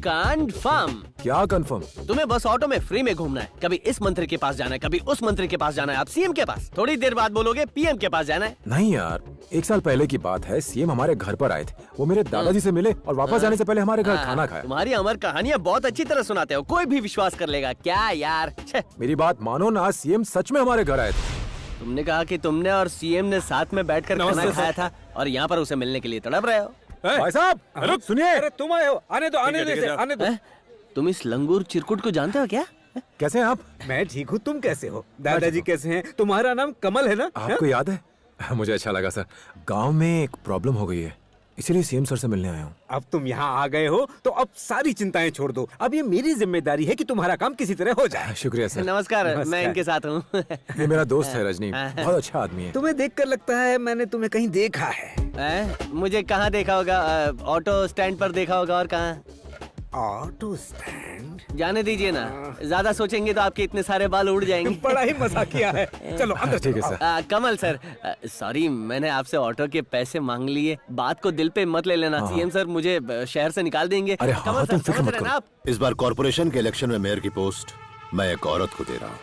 कंफर्म? क्या कंफर्म? तुम्हें बस ऑटो में फ्री में घूमना है। कभी इस मंत्री के पास जाना है, कभी उस मंत्री के पास जाना है। अब सीएम के पास। थोड़ी देर बाद बोलोगे पीएम के पास जाना है। नहीं यार, 1 साल पहले की बात है। सीएम हमारे घर पर आए थे। वो मेरे दादाजी से मिले और वापस जाने से पहले हमारे घर खाना खाया। तुम्हारी अमर कहानियां बहुत अच्छी तरह सुनाते हो, कोई भी विश्वास कर लेगा क्या यार? मेरी बात मानो ना, सीएम सच में हमारे घर आए थे। तुमने कहा कि तुमने और सीएम ने साथ में बैठकर खाना खाया था और यहाँ पर उसे मिलने के लिए तड़प रहे हो। भाई साहब सुनिए। अरे तुम आए हो, आने दो, आने दो, आने दो। तुम इस लंगूर चिरकुट को जानते हो क्या? कैसे हैं आप? मैं ठीक हूँ, तुम कैसे हो? दादाजी कैसे हैं? तुम्हारा नाम कमल है ना? आपको याद है? मुझे अच्छा लगा सर। गांव में एक प्रॉब्लम हो गई है, इसीलिए सीएम सर से मिलने आया हूँ। अब तुम यहाँ आ गए हो तो अब सारी चिंताएं छोड़ दो। अब ये मेरी जिम्मेदारी है कि तुम्हारा काम किसी तरह हो जाए। शुक्रिया सर। नमस्कार, मैं इनके साथ हूँ। ये मेरा दोस्त है रजनी, बहुत अच्छा आदमी है। तुम्हें देखकर लगता है मैंने तुम्हें कहीं देखा है। मुझे कहाँ देखा होगा? ऑटो स्टैंड पर देखा होगा, और कहाँ? Auto stand? जाने दीजिए ना, ज्यादा सोचेंगे तो आपके इतने सारे बाल उड़ जाएंगे। बड़ा ही मजाकिया है। चलो अंदर ठीक है चलो। सर। कमल सर, सॉरी, मैंने आपसे ऑटो के पैसे मांग लिए। बात को दिल पे मत ले लेना। सीएम सर मुझे शहर से निकाल देंगे। अरे हाँ, कमल तुम सर, फिक्र समझ मत रहे हैं करो। ना आप? इस बार कॉर्पोरेशन के इलेक्शन में मेयर की पोस्ट मैं एक औरत को दे रहा हूँ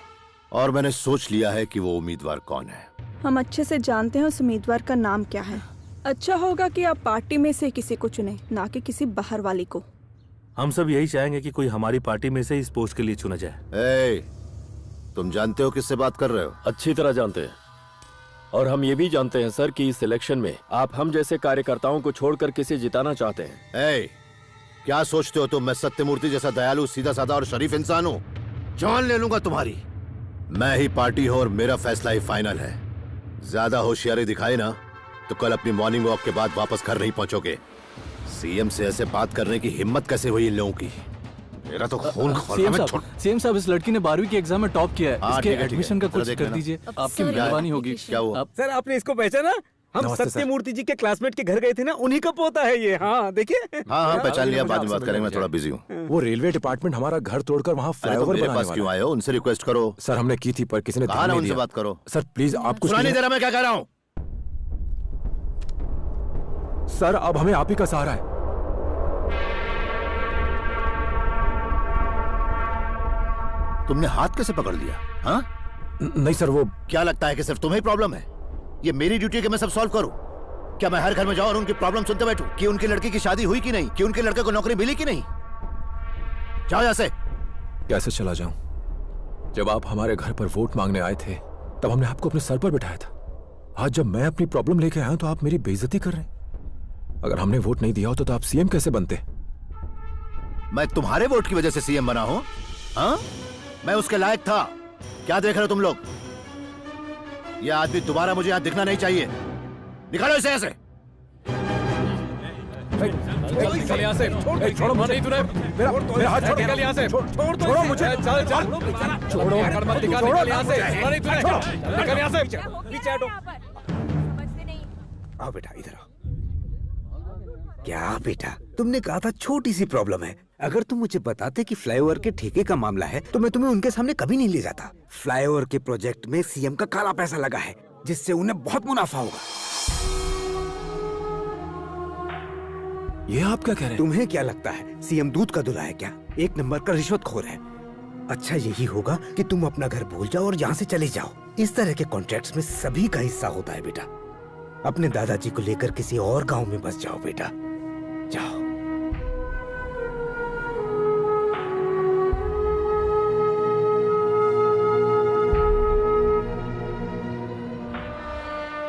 और मैंने सोच लिया है कि वो उम्मीदवार कौन है। हम अच्छे से जानते हैं उस उम्मीदवार का नाम क्या है। अच्छा होगा कि आप पार्टी में से किसी को चुने, ना कि किसी बाहर वाली को। हम सब यही चाहेंगे कि कोई हमारी पार्टी में से इस पोस्ट के लिए चुना जाए। तुम जानते हो किससे बात कर रहे हो? अच्छी तरह जानते हैं, और हम ये भी जानते हैं सर कि इस इलेक्शन में आप हम जैसे कार्यकर्ताओं को छोड़कर किसे जिताना चाहते हैं। क्या सोचते हो तुम मैं सत्यमूर्ति जैसा दयालु सीधा साधा और शरीफ इंसान हूँ? जान ले लूंगा तुम्हारी। मैं ही पार्टी हूँ और मेरा फैसला ही फाइनल है। ज्यादा होशियारी दिखाई ना तो कल अपनी मॉर्निंग वॉक के बाद वापस घर नहीं पहुंचोगे। सीएम से ऐसे बात करने की हिम्मत कैसे हुई इन लोगों की? मेरा तो खून खौलता है। सीएम साहब, इस लड़की ने 12वीं के एग्जाम में टॉप किया है। हाँ, इसके ठीक है, ठीक है। एडमिशन का जरा कुछ देख कर लेना। दीजिए, आपकी सर, मेहरबानी होगी। क्या हुआ? सर आपने इसको पहचाना? हम नमस्ते, सर। सत्यमूर्ति जी के क्लासमेट के घर गए थे ना, उन्हीं का पोता है ये। हाँ देखिए। हाँ पहचान लिया, बाद में बात करेंगे, मैं थोड़ा बिजी हूँ। वो रेलवे डिपार्टमेंट हमारा घर तोड़कर वहाँ अरे तो फ्लाईओवर मेरे बनाने पास क्यों वाला आए हो? उनसे रिक्वेस्ट करो। है। सर हमने की थी पर किसी ने कहा ध्यान ना नहीं उनसे दिया। बात करो। सर प्लीज आप कुछ सुना नहीं कीजिए। दे रहा मैं क्या कह रहा हूँ? सर अब हमें आप ही का सहारा है। तुमने हाथ कैसे पकड़ लिया? हाँ नहीं सर, वो क्या लगता है कि सिर्फ तुम्हें ही प्रॉब्लम है? ये मेरी ड्यूटी है कि मैं सब सॉल्व करूं। क्या मैं हर घर में जाऊं और उनकी प्रॉब्लम सुनते बैठूं कि उनकी लड़की की शादी हुई कि नहीं, कि उनके लड़के को नौकरी मिली कि नहीं? जाओ यहाँ से। कैसे चला जाऊं? जब आप हमारे घर पर वोट मांगने आए थे तब हमने आपको अपने सर पर बिठाया था। आज जब मैं अपनी प्रॉब्लम लेके आया हूं तो आप मेरी बेइज्जती कर रहे हैं। अगर हमने वोट नहीं दिया होता तो आप सीएम कैसे बनते? मैं तुम्हारे वोट की वजह से सीएम बना हूं? हाँ, मैं उसके लायक था। क्या देख रहे हो तुम लोग? यह आदमी दोबारा मुझे यहाँ दिखना नहीं चाहिए। निकालो इसे ऐसे। निकल यहाँ से। छोड़ो मुझे। मेरा हाथ छोड़। निकल यहाँ से। छोड़ो मुझे। चल छोड़ो। मत निकल यहाँ से। निकल यहाँ से। पीछे हटो। आओ बेटा इधर आओ। क्या बेटा, तुमने कहा था छोटी सी प्रॉब्लम है। अगर तुम मुझे बताते कि फ्लाईओवर के ठेके का मामला है तो मैं तुम्हें उनके सामने कभी नहीं ले जाता। फ्लाईओवर के प्रोजेक्ट में सीएम का काला पैसा लगा है जिससे उन्हें बहुत मुनाफा होगा। ये आप क्या कह रहे हैं? तुम्हें क्या लगता है सीएम दूध का दूल्हा है क्या? एक नंबर का रिश्वतखोर है। अच्छा यही होगा कि तुम अपना घर भूल जाओ और यहाँ से चले जाओ। इस तरह के कॉन्ट्रैक्ट्स में सभी का हिस्सा होता है बेटा। अपने दादाजी को लेकर किसी और गांव में बस जाओ बेटा, जाओ।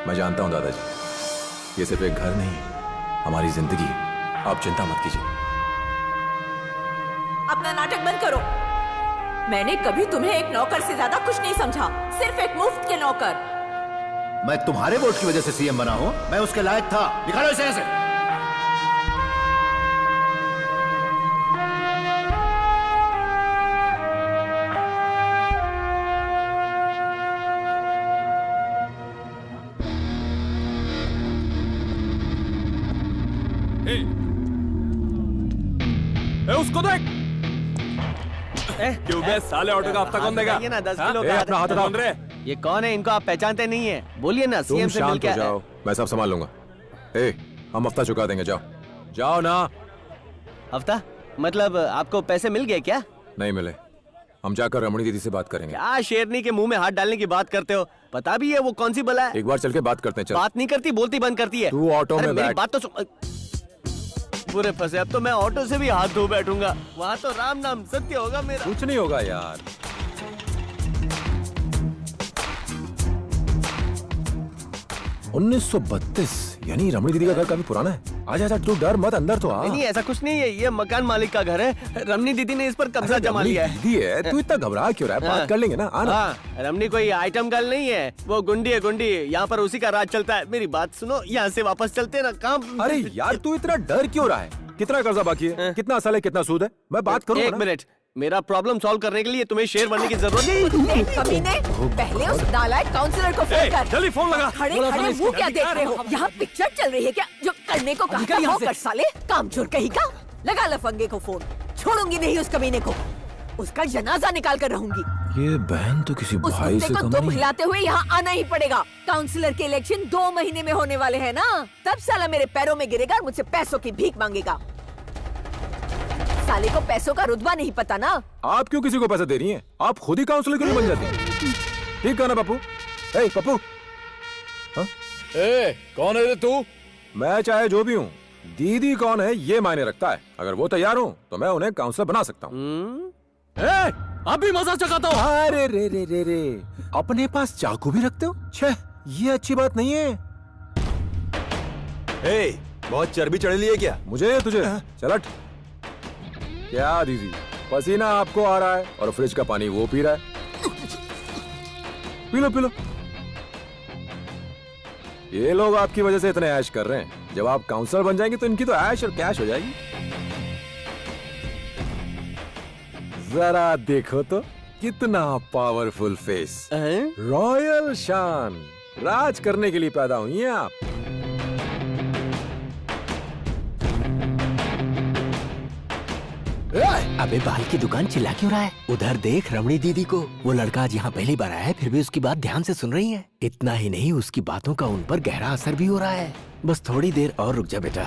मैं जानता हूं दादाजी, ये सिर्फ एक घर नहीं है, हमारी जिंदगी है। आप चिंता मत कीजिए। अपना नाटक बंद करो। मैंने कभी तुम्हें एक नौकर से ज्यादा कुछ नहीं समझा, सिर्फ एक मुफ्त के नौकर। मैं तुम्हारे वोट की वजह से सीएम बना हूं, मैं उसके लायक था। निकालो इसे ऐसे। उसको देख। क्यों बे साले ऑटो का हफ्ता कौन देगा? ये ना 10 हाँ? किलो ए, का अपना हाथ हटाओ। ये कौन है? इनको आप पहचानते नहीं है? बोलिए ना, तुम सीएम से शांत मिलके हो जाओ, मैं सब संभाल लूंगा। ए, हम हफ्ता चुका देंगे, जाओ जाओ ना। हफ्ता मतलब आपको पैसे मिल गए क्या? नहीं मिले, हम जाकर रमणी दीदी से बात करेंगे। क्या शेरनी के मुंह में हाथ डालने की बात करते हो? पता भी है वो कौन सी बला है? एक बार चल के बात करते हैं, चल। बात नहीं करती, बोलती बंद करती है। तू ऑटो अरे में मेरी बैठ। बात तो सुन। पूरे फंसे, अब तो मैं ऑटो से भी हाथ धो बैठूंगा। वहाँ तो राम नाम सत्य होगा मेरा। कुछ नहीं होगा यार। 1932 यानी रमणी दीदी का घर काफी पुराना है। आजा आजा, तू डर मत, अंदर तो आ। नहीं ऐसा कुछ नहीं है, ये मकान मालिक का घर है। रमनी दीदी ने इस पर कब्जा जमा लिया है। दीदी है, तू इतना घबरा क्यों रहा है? बात कर लेंगे ना, आना। हाँ, रमनी कोई आइटम गर्ल नहीं है, वो गुंडी है गुंडी। यहाँ पर उसी का राज चलता है। मेरी बात सुनो, यहाँ से वापस चलते हैं ना। काम। अरे यार तू इतना डर क्यों रहा है? कितना कर्जा बाकी है? कितना असल है, कितना सूद है? मैं बात करूँ एक मिनट, मेरा प्रॉब्लम सॉल्व करने के लिए तुम्हें शेर बनने की जरूरत नहीं। कमीने, पहले उस नालायक काउंसलर को फोन कर। जल्दी फोन लगा। खड़े खड़े मुंह क्या देख रहे हो? यहाँ पिक्चर चल रही है क्या? जो करने को कहा था वो कर साले, कामचोर कहीं का। लगा लफंगे को फोन, छोड़ूंगी नहीं उस कमीने को। उसका जनाजा निकाल कर रहूंगी। ये बहन तो किसी उस भाई कुत्ते से को कम दुम नहीं। हिलाते हुए यहाँ आना ही पड़ेगा। काउंसलर के इलेक्शन 2 महीने में होने वाले हैं ना, तब साला मेरे पैरों में गिरेगा और मुझसे पैसों की भीख मांगेगा। साले को पैसों का रुतबा नहीं पता ना। आप क्यों किसी को पैसा दे रही हैं? आप खुद ही काउंसलर क्यों नहीं बन जाती? ठीक कहा ना पप्पू? ए पप्पू, कौन है तू? मैं चाहे जो भी हूँ, दीदी कौन है ये मायने रखता है। अगर वो तैयार हो तो मैं उन्हें काउंसलर बना सकता हूँ। अभी मजा चकाता हूँ। अरे रे रे रे रे, अपने पास चाकू भी रखते हो? छह, ये अच्छी बात नहीं है। बहुत चर्बी चढ़ ली है क्या? मुझे तुझे चल हट। क्या दीदी, पसीना आपको आ रहा है और फ्रिज का पानी वो पी रहा है। P low P low. ये लोग आपकी वजह से इतने ऐश कर रहे हैं, जब आप काउंसलर बन जाएंगे तो इनकी तो ऐश और कैश हो जाएगी। जरा देखो तो कितना पावरफुल फेस, रॉयल शान, राज करने के लिए पैदा हुई हैं आप। अबे बाल की दुकान चिल्ला क्यों रहा है? उधर देख रमणी दीदी को, वो लड़का आज यहाँ पहली बार आया है, फिर भी उसकी बात ध्यान से सुन रही है। इतना ही नहीं, उसकी बातों का उन पर गहरा असर भी हो रहा है। बस थोड़ी देर और रुक जा बेटा,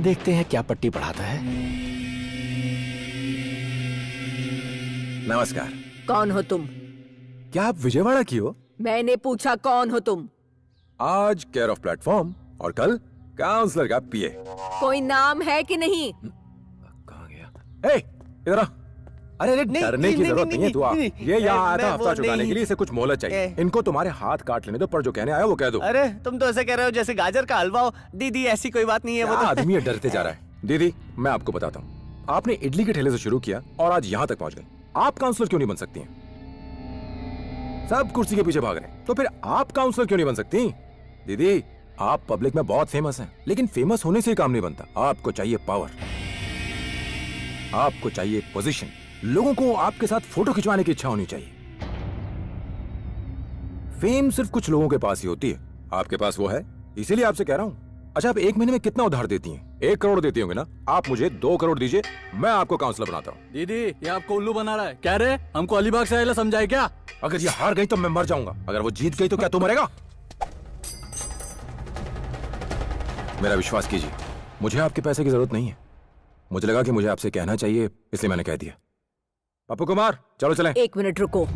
देखते हैं क्या पट्टी पढ़ाता है। नमस्कार। कौन हो तुम? क्या आप विजयवाड़ा की हो? मैंने पूछा कौन हो तुम? आज केयर ऑफ प्लेटफॉर्म और कल काउंसलर का पीए। कोई नाम है कि नहीं? ए, इधर आ। अरे डरने की जरूरत नहीं है, तू आ। ये यहाँ आया था हफ्ता चुकाने के लिए, इसे कुछ मोहलत चाहिए। इनको तुम्हारे हाथ काट लेने दो, पर जो कहने आया वो कह दो। अरे तुम तो ऐसे कह रहे हो जैसे गाजर का हलवा हो। दीदी ऐसी कोई बात नहीं है। वो तो आदमी डरते जा रहा है। दीदी मैं आपको बताता हूँ, आपने इडली के ठेले से शुरू किया और आज यहाँ तक पहुँच गए। आप काउंसलर क्यों नहीं बन सकती हैं? सब कुर्सी के पीछे भाग रहे हैं, तो फिर आप काउंसलर क्यों नहीं बन सकती? दीदी आप पब्लिक में बहुत फेमस हैं, लेकिन फेमस होने से ही काम नहीं बनता। आपको चाहिए पावर, आपको चाहिए पोजीशन, लोगों को आपके साथ फोटो खिंचवाने की इच्छा होनी चाहिए। फेम सिर्फ कुछ लोगों के पास ही होती है, आपके पास वो है, इसीलिए आपसे कह रहा हूं। अच्छा आप एक महीने में कितना उधार देती हैं? 1 करोड़ देती होंगे ना? आप मुझे 2 करोड़ दीजिए, मैं आपको काउंसलर बनाता हूँ। दीदी ये आपको उल्लू बना रहा है, कह रहे हमको अलीबाग से आइला समझाए क्या? अगर ये हार गई तो मैं मर जाऊंगा, अगर वो जीत गई तो क्या तू मरेगा? मेरा विश्वास कीजिए, मुझे आपके पैसे की जरूरत नहीं है। मुझे लगा कि मुझे आपसे कहना चाहिए, इसलिए मैंने कह दिया। पप्पू कुमार चलो चलें। 1 मिनट रुको।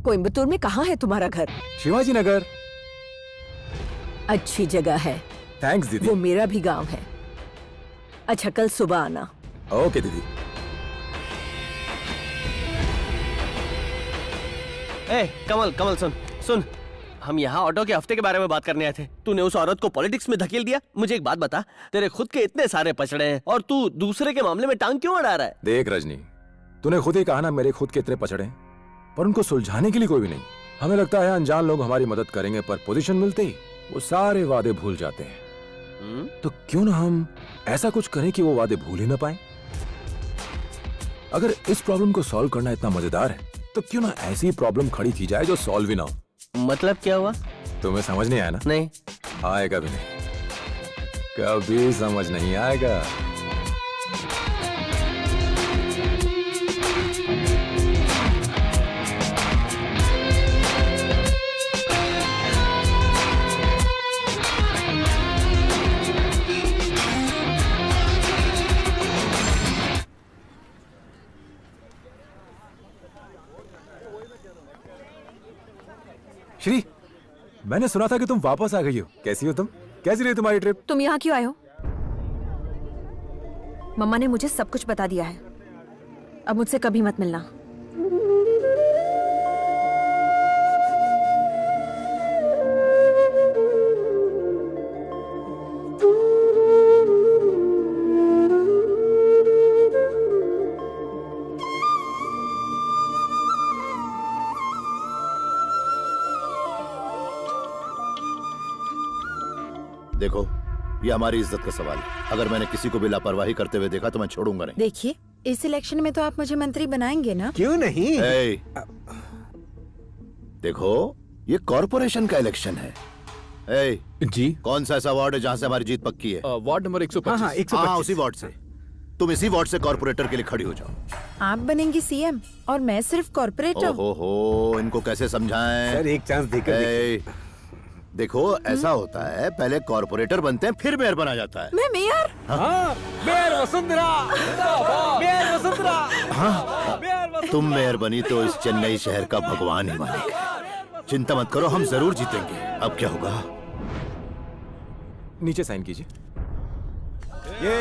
कोयम्बतूर में कहाँ है तुम्हारा घर? शिवाजी नगर। अच्छी जगह है। थैंक्स दीदी। वो मेरा भी गांव है। अच्छा कल सुबह आना। ओके दीदी। ए कमल कमल सुन सुन, हम यहाँ ऑटो के हफ्ते के बारे में बात करने आए थे। तूने उस औरत को पॉलिटिक्स में धकेल दिया। मुझे एक बात बता, तेरे खुद के इतने सारे पचड़े हैं और तू दूसरे के मामले में टांग क्यों अड़ा रहा है? देख रजनी, तूने खुद ही कहा ना मेरे खुद के इतने पचड़े हैं, पर उनको सुलझाने के लिए कोई भी नहीं। हमें लगता है अनजान लोग हमारी मदद करेंगे, पर पोजीशन मिलते ही वो सारे वादे भूल जाते हैं। तो क्यों ना हम ऐसा कुछ करें कि वो वादे भूल ही ना पाए। अगर इस प्रॉब्लम को सॉल्व करना इतना मजेदार है, तो क्यों ना ऐसी प्रॉब्लम खड़ी की जाए जो सॉल्व ही ना हो। मतलब क्या हुआ? तुम्हें समझ नहीं आया ना? नहीं आएगा भी नहीं, कभी समझ नहीं आएगा। श्री, मैंने सुना था कि तुम वापस आ गई हो। कैसी हो तुम? कैसी रही तुम्हारी ट्रिप? तुम यहाँ क्यों आए हो? मम्मा ने मुझे सब कुछ बता दिया है, अब मुझसे कभी मत मिलना। देखो ये हमारी इज्जत का सवाल है। अगर मैंने किसी को भी लापरवाही करते हुए देखा तो मैं छोड़ूंगा नहीं। देखिए इस इलेक्शन में तो आप मुझे मंत्री बनाएंगे ना? क्यों नहीं? देखो ये कॉर्पोरेशन का इलेक्शन है। जी कौन सा ऐसा वार्ड है जहाँ से हमारी जीत पक्की है? Ward number 125। हाँ, 125। हाँ उसी वार्ड से। तुम इसी वार्ड से कॉर्पोरेटर के लिए खड़ी हो जाओ। आप बनेंगी सीएम और मैं सिर्फ कॉर्पोरेटर। ओहो, इनको कैसे समझाएं? सर एक चांस देकर देखो ऐसा होता है, पहले कॉर्पोरेटर बनते हैं फिर मेयर बना जाता है। मैं मेयर? हाँ मेयर वसुंधरा, मेयर वसुंधरा। हाँ तुम मेयर बनी तो इस चेन्नई शहर का भगवान ही मालिक है। चिंता मत करो, हम जरूर जीतेंगे। अब क्या होगा? नीचे साइन कीजिए। ये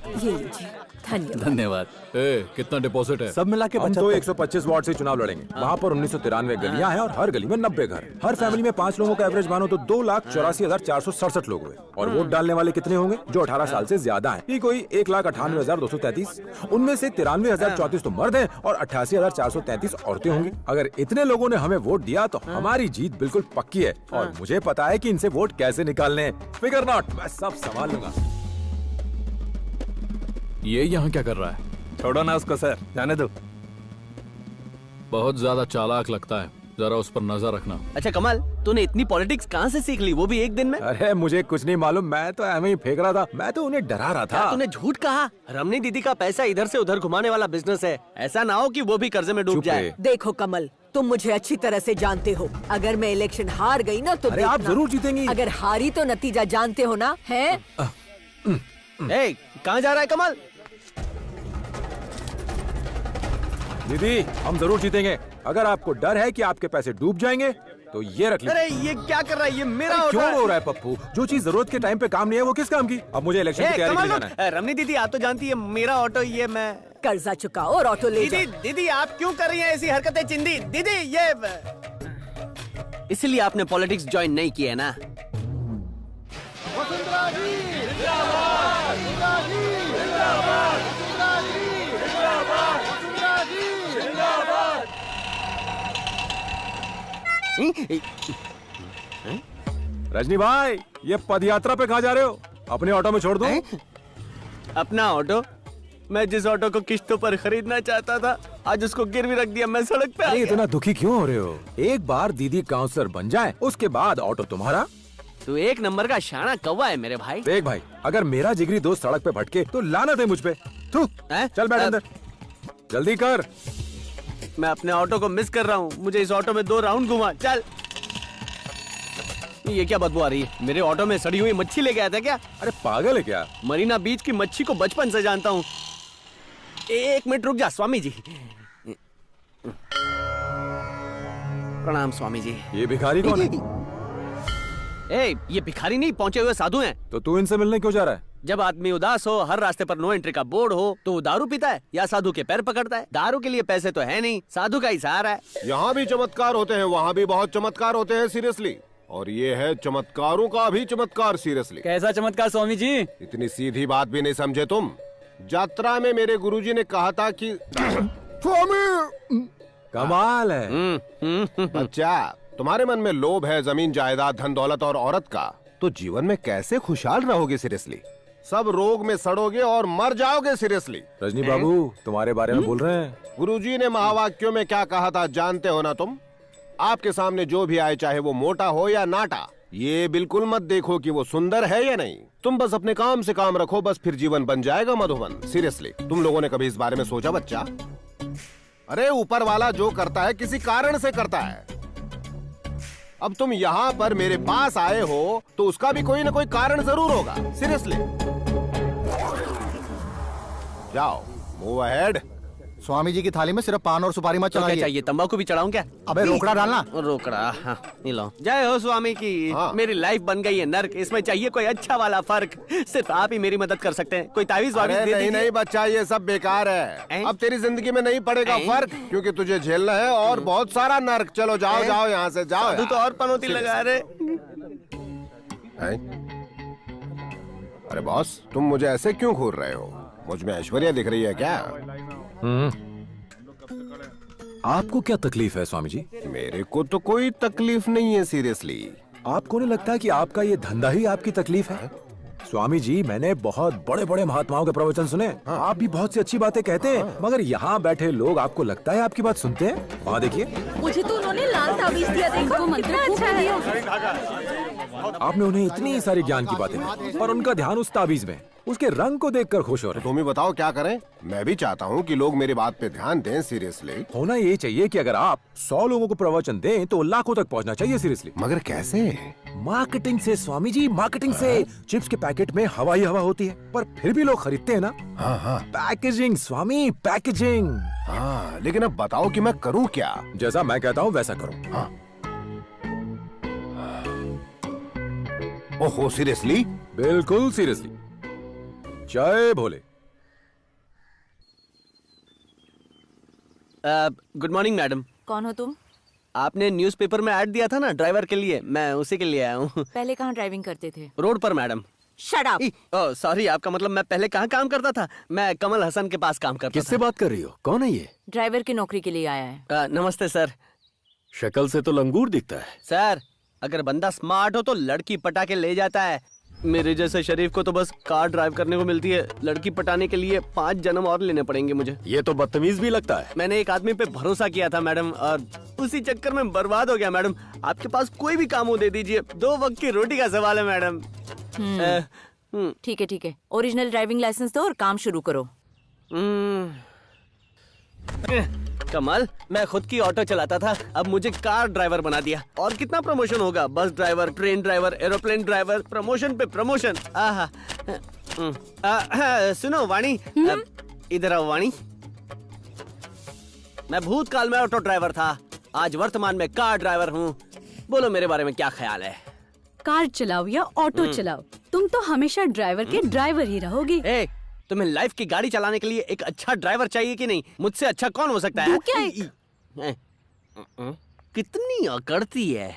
लीजिए। धन्यवाद। धन्यवाद। ए, कितना डिपॉजिट है? सब मिला के हम तो 125 वार्ड से चुनाव लड़ेंगे। वहाँ पर 1993 गलियां हैं और हर गली में 90 घर। हर फैमिली में 5 लोगों का एवरेज मानो तो 2,84,467 लोग हुए। और वोट डालने वाले कितने होंगे जो 18 साल से ज्यादा हैं? ये कोई 1,98,233। उनमें से 93,034 तो मर्द हैं और 88,433 औरतें होंगी। अगर इतने लोगों ने हमें वोट दिया तो हमारी जीत बिल्कुल पक्की है। और मुझे पता है कि इनसे वोट कैसे निकालने हैं। फिकर नॉट, मैं सब संभाल लूंगा। ये यहाँ क्या कर रहा है? छोड़ो ना उसको सर, जाने दो। बहुत ज्यादा चालाक लगता है, जरा उस पर नजर रखना। अच्छा कमल, तूने इतनी पॉलिटिक्स कहाँ से सीख ली, वो भी एक दिन में? अरे मुझे कुछ नहीं मालूम, मैं तो ऐਵੇਂ ही फेंक रहा था। मैं तो उन्हें डरा रहा था। तूने झूठ कहा। रमनी दीदी का पैसा इधर से उधर घुमाने वाला बिजनेस है। ऐसा ना हो कि वो भी कर्जे में डूब जाए। देखो कमल, तुम मुझे अच्छी तरह से जानते हो। अगर मैं इलेक्शन हार गई ना तो अरे आप जरूर जीतेंगी। अगर हारी तो नतीजा जानते हो ना, है? कहाँ जा रहा है कमल? दीदी हम जरूर जीतेंगे। अगर आपको डर है कि आपके पैसे डूब जाएंगे तो ये रख लीजिए। अरे ये क्या कर रहा है? ये मेरा क्यों रो रहा है पप्पू? जो चीज जरूरत के टाइम पे काम नहीं है वो किस काम की? अब मुझे इलेक्शन की तैयारी के लिए जाना है। रमनी दीदी आप तो जानती है मेरा ऑटो, ये मैं कर्जा चुकाओ और ऑटो ले दीदी। दीदी आप क्यों कर रही हैं ऐसी हरकतें चिंदी? दीदी ये इसलिए आपने पॉलिटिक्स ज्वाइन नहीं किया है ना? रजनी भाई, ये पदयात्रा पे कहाँ जा रहे हो? अपने ऑटो में छोड़ दो। अपना ऑटो? मैं जिस ऑटो को किश्तों पर खरीदना चाहता था, आज उसको गिरवी रख दिया। मैं सड़क पे आ गया। इतना दुखी क्यों हो रहे हो? एक बार दीदी काउंसलर बन जाए, उसके बाद ऑटो तुम्हारा। तू एक नंबर का शाना कौवा है मेरे भाई। देख भाई, अगर मेरा जिगरी दोस्त सड़क पे भटके तो लानत है मुझ पे। तू चल बैठ अंदर, जल्दी कर। मैं अपने ऑटो को मिस कर रहा हूँ। मुझे इस ऑटो में 2 राउंड घुमा। चल। ये क्या बदबू आ रही है? मेरे ऑटो में सड़ी हुई मच्छी लेके आया था क्या? अरे पागल है क्या? मरीना बीच की मच्छी को बचपन से जानता हूँ। एक मिनट रुक जा स्वामी जी। प्रणाम स्वामी जी। ये भिखारी कौन है? ये भिखारी नहीं, पहुंचे हुए साधु हैं। तो तू इनसे मिलने क्यों जा रहा है? जब आदमी उदास हो, हर रास्ते पर नो एंट्री का बोर्ड हो, तो वो दारू पीता है या साधु के पैर पकड़ता है। दारू के लिए पैसे तो है नहीं, साधु का ही सहारा है। यहाँ भी चमत्कार होते हैं, वहाँ भी बहुत चमत्कार होते हैं सीरियसली। और ये है चमत्कारों का भी चमत्कार सीरियसली। कैसा चमत्कार स्वामी जी? इतनी सीधी बात भी नहीं समझे तुम। यात्रा में मेरे गुरुजी ने कहा था कि स्वामी कमाल है। बच्चा, तुम्हारे मन में लोभ है जमीन जायदाद धन दौलत और औरत का, तो जीवन में कैसे खुशहाल रहोगे सीरियसली? सब रोग में सड़ोगे और मर जाओगे सीरियसली। रजनी बाबू तुम्हारे बारे में बोल रहे हैं। गुरुजी ने महावाक्यों में क्या कहा था जानते हो ना तुम? आपके सामने जो भी आए, चाहे वो मोटा हो या नाटा, ये बिल्कुल मत देखो कि वो सुंदर है या नहीं। तुम बस अपने काम से काम रखो, बस फिर जीवन बन जाएगा मधुबन। सीरियसली, तुम लोगों ने कभी इस बारे में सोचा बच्चा? अरे ऊपर वाला जो करता है किसी कारण से करता है। अब तुम यहाँ पर मेरे पास आए हो तो उसका भी कोई ना कोई कारण जरूर होगा। सीरियसली, जाओ, मूव अहेड। स्वामी जी की थाली में सिर्फ पान और सुपारी मत तो क्या चढ़ाइए। चाहिए? तंबाकू भी चढ़ाऊं क्या? अबे रोकड़ा डालना। रोकड़ा, हाँ, ये लो। जय हो स्वामी की। मेरी लाइफ बन गई है नर्क। इसमें चाहिए कोई अच्छा वाला फर्क। सिर्फ आप ही मेरी मदद कर सकते हैं। कोई तावीज वावीज दे दीजिए। नहीं बच्चा, ये सब बेकार है। अब तेरी जिंदगी में नहीं पड़ेगा फर्क, क्योंकि तुझे झेलना है और बहुत सारा नर्क। चलो जाओ जाओ यहाँ से जाओ। तू तो और पनौती लगा रहे। अरे बॉस, तुम मुझे ऐसे क्यों घूर रहे हो? मुझ में ऐश्वर्या दिख रही है क्या? आपको क्या तकलीफ है स्वामी जी? मेरे को तो कोई तकलीफ नहीं है सीरियसली। आपको नहीं लगता कि आपका ये धंधा ही आपकी तकलीफ है? स्वामी जी, मैंने बहुत बड़े बड़े महात्माओं के प्रवचन सुने। आप भी बहुत सी अच्छी बातें कहते हैं, मगर यहाँ बैठे लोग, आपको लगता है आपकी बात सुनते हैं? वहाँ देखिए, मुझे तो उन्होंने लाल ताबीज दिया। देखो कितना अच्छा है। आपने उन्हें इतनी सारी ज्ञान की बातें दी, पर उनका ध्यान उस ताबीज में, उसके रंग को देखकर खुश हो रहे। तुम ही बताओ क्या करें? मैं भी चाहता हूँ कि लोग मेरी बात पे ध्यान दें। सीरियसली, होना ये चाहिए कि अगर आप 100 लोगों को प्रवचन दें तो लाखों तक पहुँचना चाहिए। सीरियसली, मगर कैसे? मार्केटिंग से स्वामी जी, मार्केटिंग से। चिप्स के पैकेट में हवा ही हवा होती है, पर फिर भी लोग खरीदते हैं ना। हाँ। पैकेजिंग स्वामी, पैकेजिंग। हाँ, लेकिन अब बताओ कि मैं करूँ क्या? जैसा मैं कहता हूँ वैसा करो। हाँ। ओहो, सीरियसली? बिल्कुल सीरियसली। जय भोले। Good morning madam. कौन हो तुम? आपने न्यूज़पेपर में ऐड दिया था ना ड्राइवर के लिए, मैं उसी के लिए आया हूँ। पहले कहाँ ड्राइविंग करते थे? रोड पर madam. Shut up. Oh sorry, आपका मतलब मैं पहले कहाँ काम करता था? मैं कमल हसन के पास काम करता किससे बात कर रही हो? कौन है ये? ड्राइवर की नौकरी के लिए आया है। था। नमस्ते सर। शक्ल से तो लंगूर दिखता है। सर अगर बंदा स्मार्ट हो तो लड़की पटा के ले जाता है। मेरे जैसे शरीफ को तो बस कार ड्राइव करने को मिलती है, लड़की पटाने के लिए 5 जन्म और लेने पड़ेंगे मुझे। ये तो बदतमीज भी लगता है। मैंने एक आदमी पे भरोसा किया था मैडम, और उसी चक्कर में बर्बाद हो गया मैडम। आपके पास कोई भी काम हो दे दीजिए, 2 वक्त की रोटी का सवाल है मैडम। ठीक है, ओरिजिनल ड्राइविंग लाइसेंस दो और काम शुरू करो। कमाल, मैं खुद की ऑटो चलाता था, अब मुझे कार ड्राइवर बना दिया। और कितना प्रमोशन होगा? Bus driver, train driver, aeroplane driver, promotion पे प्रमोशन। आहा। सुनो वाणी, इधर आओ वाणी। मैं भूतकाल में ऑटो ड्राइवर था, आज वर्तमान में कार ड्राइवर हूँ। बोलो मेरे बारे में क्या ख्याल है? कार चलाओ या ऑटो चलाओ, तुम तो हमेशा ड्राइवर के ड्राइवर ही रहोगे। तुम्हें लाइफ की गाड़ी चलाने के लिए एक अच्छा ड्राइवर चाहिए कि नहीं? मुझसे अच्छा कौन हो सकता है? कितनी अकड़ती है।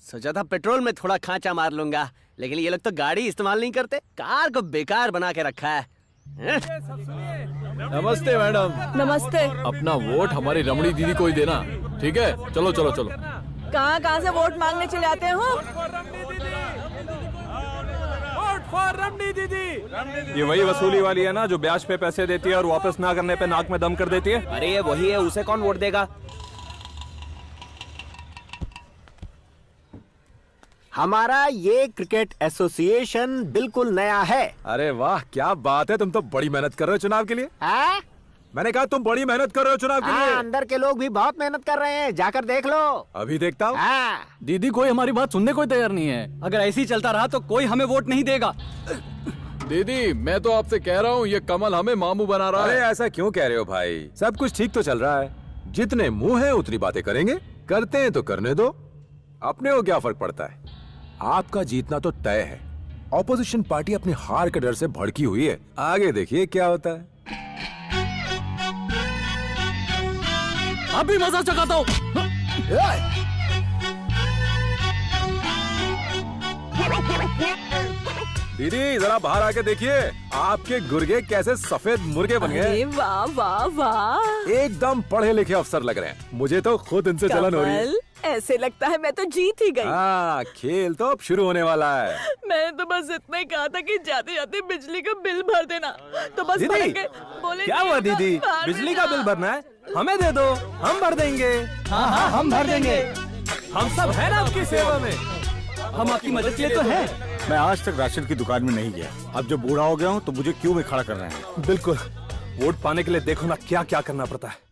सोचा था पेट्रोल में थोड़ा खांचा मार लूंगा, लेकिन ये लोग तो गाड़ी इस्तेमाल नहीं करते, कार को बेकार बना के रखा है। नमस्ते मैडम। नमस्ते। अपना वोट हमारी रमणी दीदी को ही देना, ठीक है? चलो चलो चलो। कहाँ से वोट मांगने चले आते हो? ये वही वसूली वाली है ना जो ब्याज पे पैसे देती है और वापस ना करने पे नाक में दम कर देती है? अरे ये वही है, उसे कौन वोट देगा? हमारा ये क्रिकेट एसोसिएशन बिल्कुल नया है। अरे वाह, क्या बात है, तुम तो बड़ी मेहनत कर रहे हो चुनाव के लिए। मैंने कहा तुम बड़ी मेहनत कर रहे हो चुनाव के लिए। अंदर के लोग भी बहुत मेहनत कर रहे हैं, जाकर देख लो। अभी देखता हूँ। दीदी कोई हमारी बात सुनने को तैयार नहीं है। अगर ऐसे ही चलता रहा तो कोई हमें वोट नहीं देगा। दीदी मैं तो आपसे कह रहा हूँ, ये कमल हमें मामू बना रहा है। अरे ऐसा क्यों कह रहे हो भाई? सब कुछ ठीक तो चल रहा है। जितने मुंह हैं उतनी बातें करेंगे, करते हैं तो करने दो, अपने को क्या फर्क पड़ता है। आपका जीतना तो तय है। ऑपोजिशन पार्टी अपनी हार के डर से भड़की हुई है, आगे देखिए क्या होता है। अभी मजा चखाता हूँ। दीदी जरा बाहर आके देखिए, आपके गुर्गे कैसे सफेद मुर्गे बन गए। वाह वाह वाह, एकदम पढ़े लिखे अफसर लग रहे हैं। मुझे तो खुद इनसे जलन हो रही है। ऐसे लगता है मैं तो जीत ही गई। हाँ, खेल तो अब शुरू होने वाला है। मैंने तो बस इतना ही कहा था कि जाते जाते बिजली का बिल भर देना, तो बस दीदी, बोले क्या हुआ दीदी? बिजली का बिल भरना है? हमें दे दो, हम भर देंगे। हाँ हम भर देंगे। हम सब है ना आपकी सेवा में, हम आपकी मदद के लिए तो हैं। मैं आज तक राशन की दुकान में नहीं गया, अब जब बूढ़ा हो गया हूँ तो मुझे क्यों में खड़ा कर रहे हैं? बिल्कुल, वोट पाने के लिए देखो ना क्या क्या करना पड़ता है।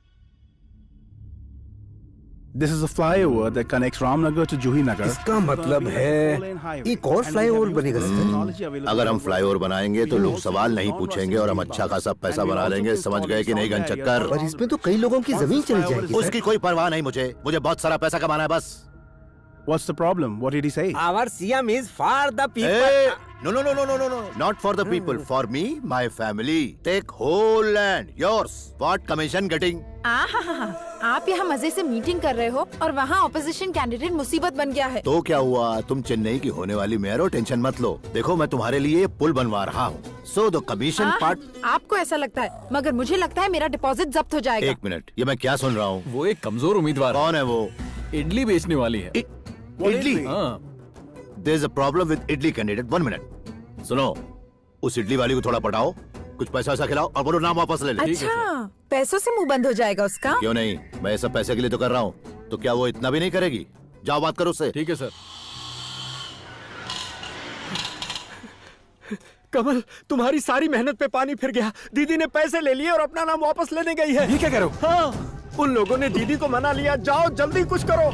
This is a flyover that connects Ramnagar to Juhi Nagar. इसका मतलब है एक और फ्लाईओवर बनेगा सर। अगर हम फ्लाईओवर बनाएंगे तो लोग सवाल नहीं पूछेंगे और हम अच्छा खासा पैसा बना लेंगे। समझ गए कि नहीं गनचक्कर? पर इसमें तो कई लोगों की जमीन चली जाएगी। उसकी कोई परवाह नहीं मुझे बहुत सारा पैसा कमाना है बस। What's the problem? What did he say? Our CM is for the people. No. Not for the people. For me, my family. Take whole land. Yours. What commission getting? आप यहाँ मजे से मीटिंग कर रहे हो और वहाँ ऑपोजिशन कैंडिडेट मुसीबत बन गया है। तो क्या हुआ? तुम चेन्नई की होने वाली मेयर हो, टेंशन मत लो। देखो मैं तुम्हारे लिए पुल बनवा रहा हूँ। So the commission part. आपको ऐसा लगता है, मगर मुझे लगता है मेरा डिपॉजिट जब्त हो जाएगा। 1 मिनट, ये मैं क्या सुन रहा हूँ? वो एक कमजोर उम्मीदवार। कौन है वो? इडली बेचने वाली है। इडली? हाँ। There's a problem with idli candidate. 1 minute सुनो, उस इडली वाली को थोड़ा पटाओ, कुछ पैसा वैसा खिलाओ और बोलो नाम वापस ले ले। अच्छा, पैसों से मुंह बंद हो जाएगा उसका? क्यों नहीं, मैं ये सब पैसे के लिए तो कर रहा हूँ, तो क्या वो इतना भी नहीं करेगी? जाओ बात करो उससे। ठीक है सर। कमल, तुम्हारी सारी मेहनत पे पानी फिर गया। दीदी ने पैसे ले लिए और अपना नाम वापस लेने गई है। ये क्या कह रहे हो? हाँ, उन लोगों ने दीदी को मना लिया। जाओ जल्दी कुछ करो।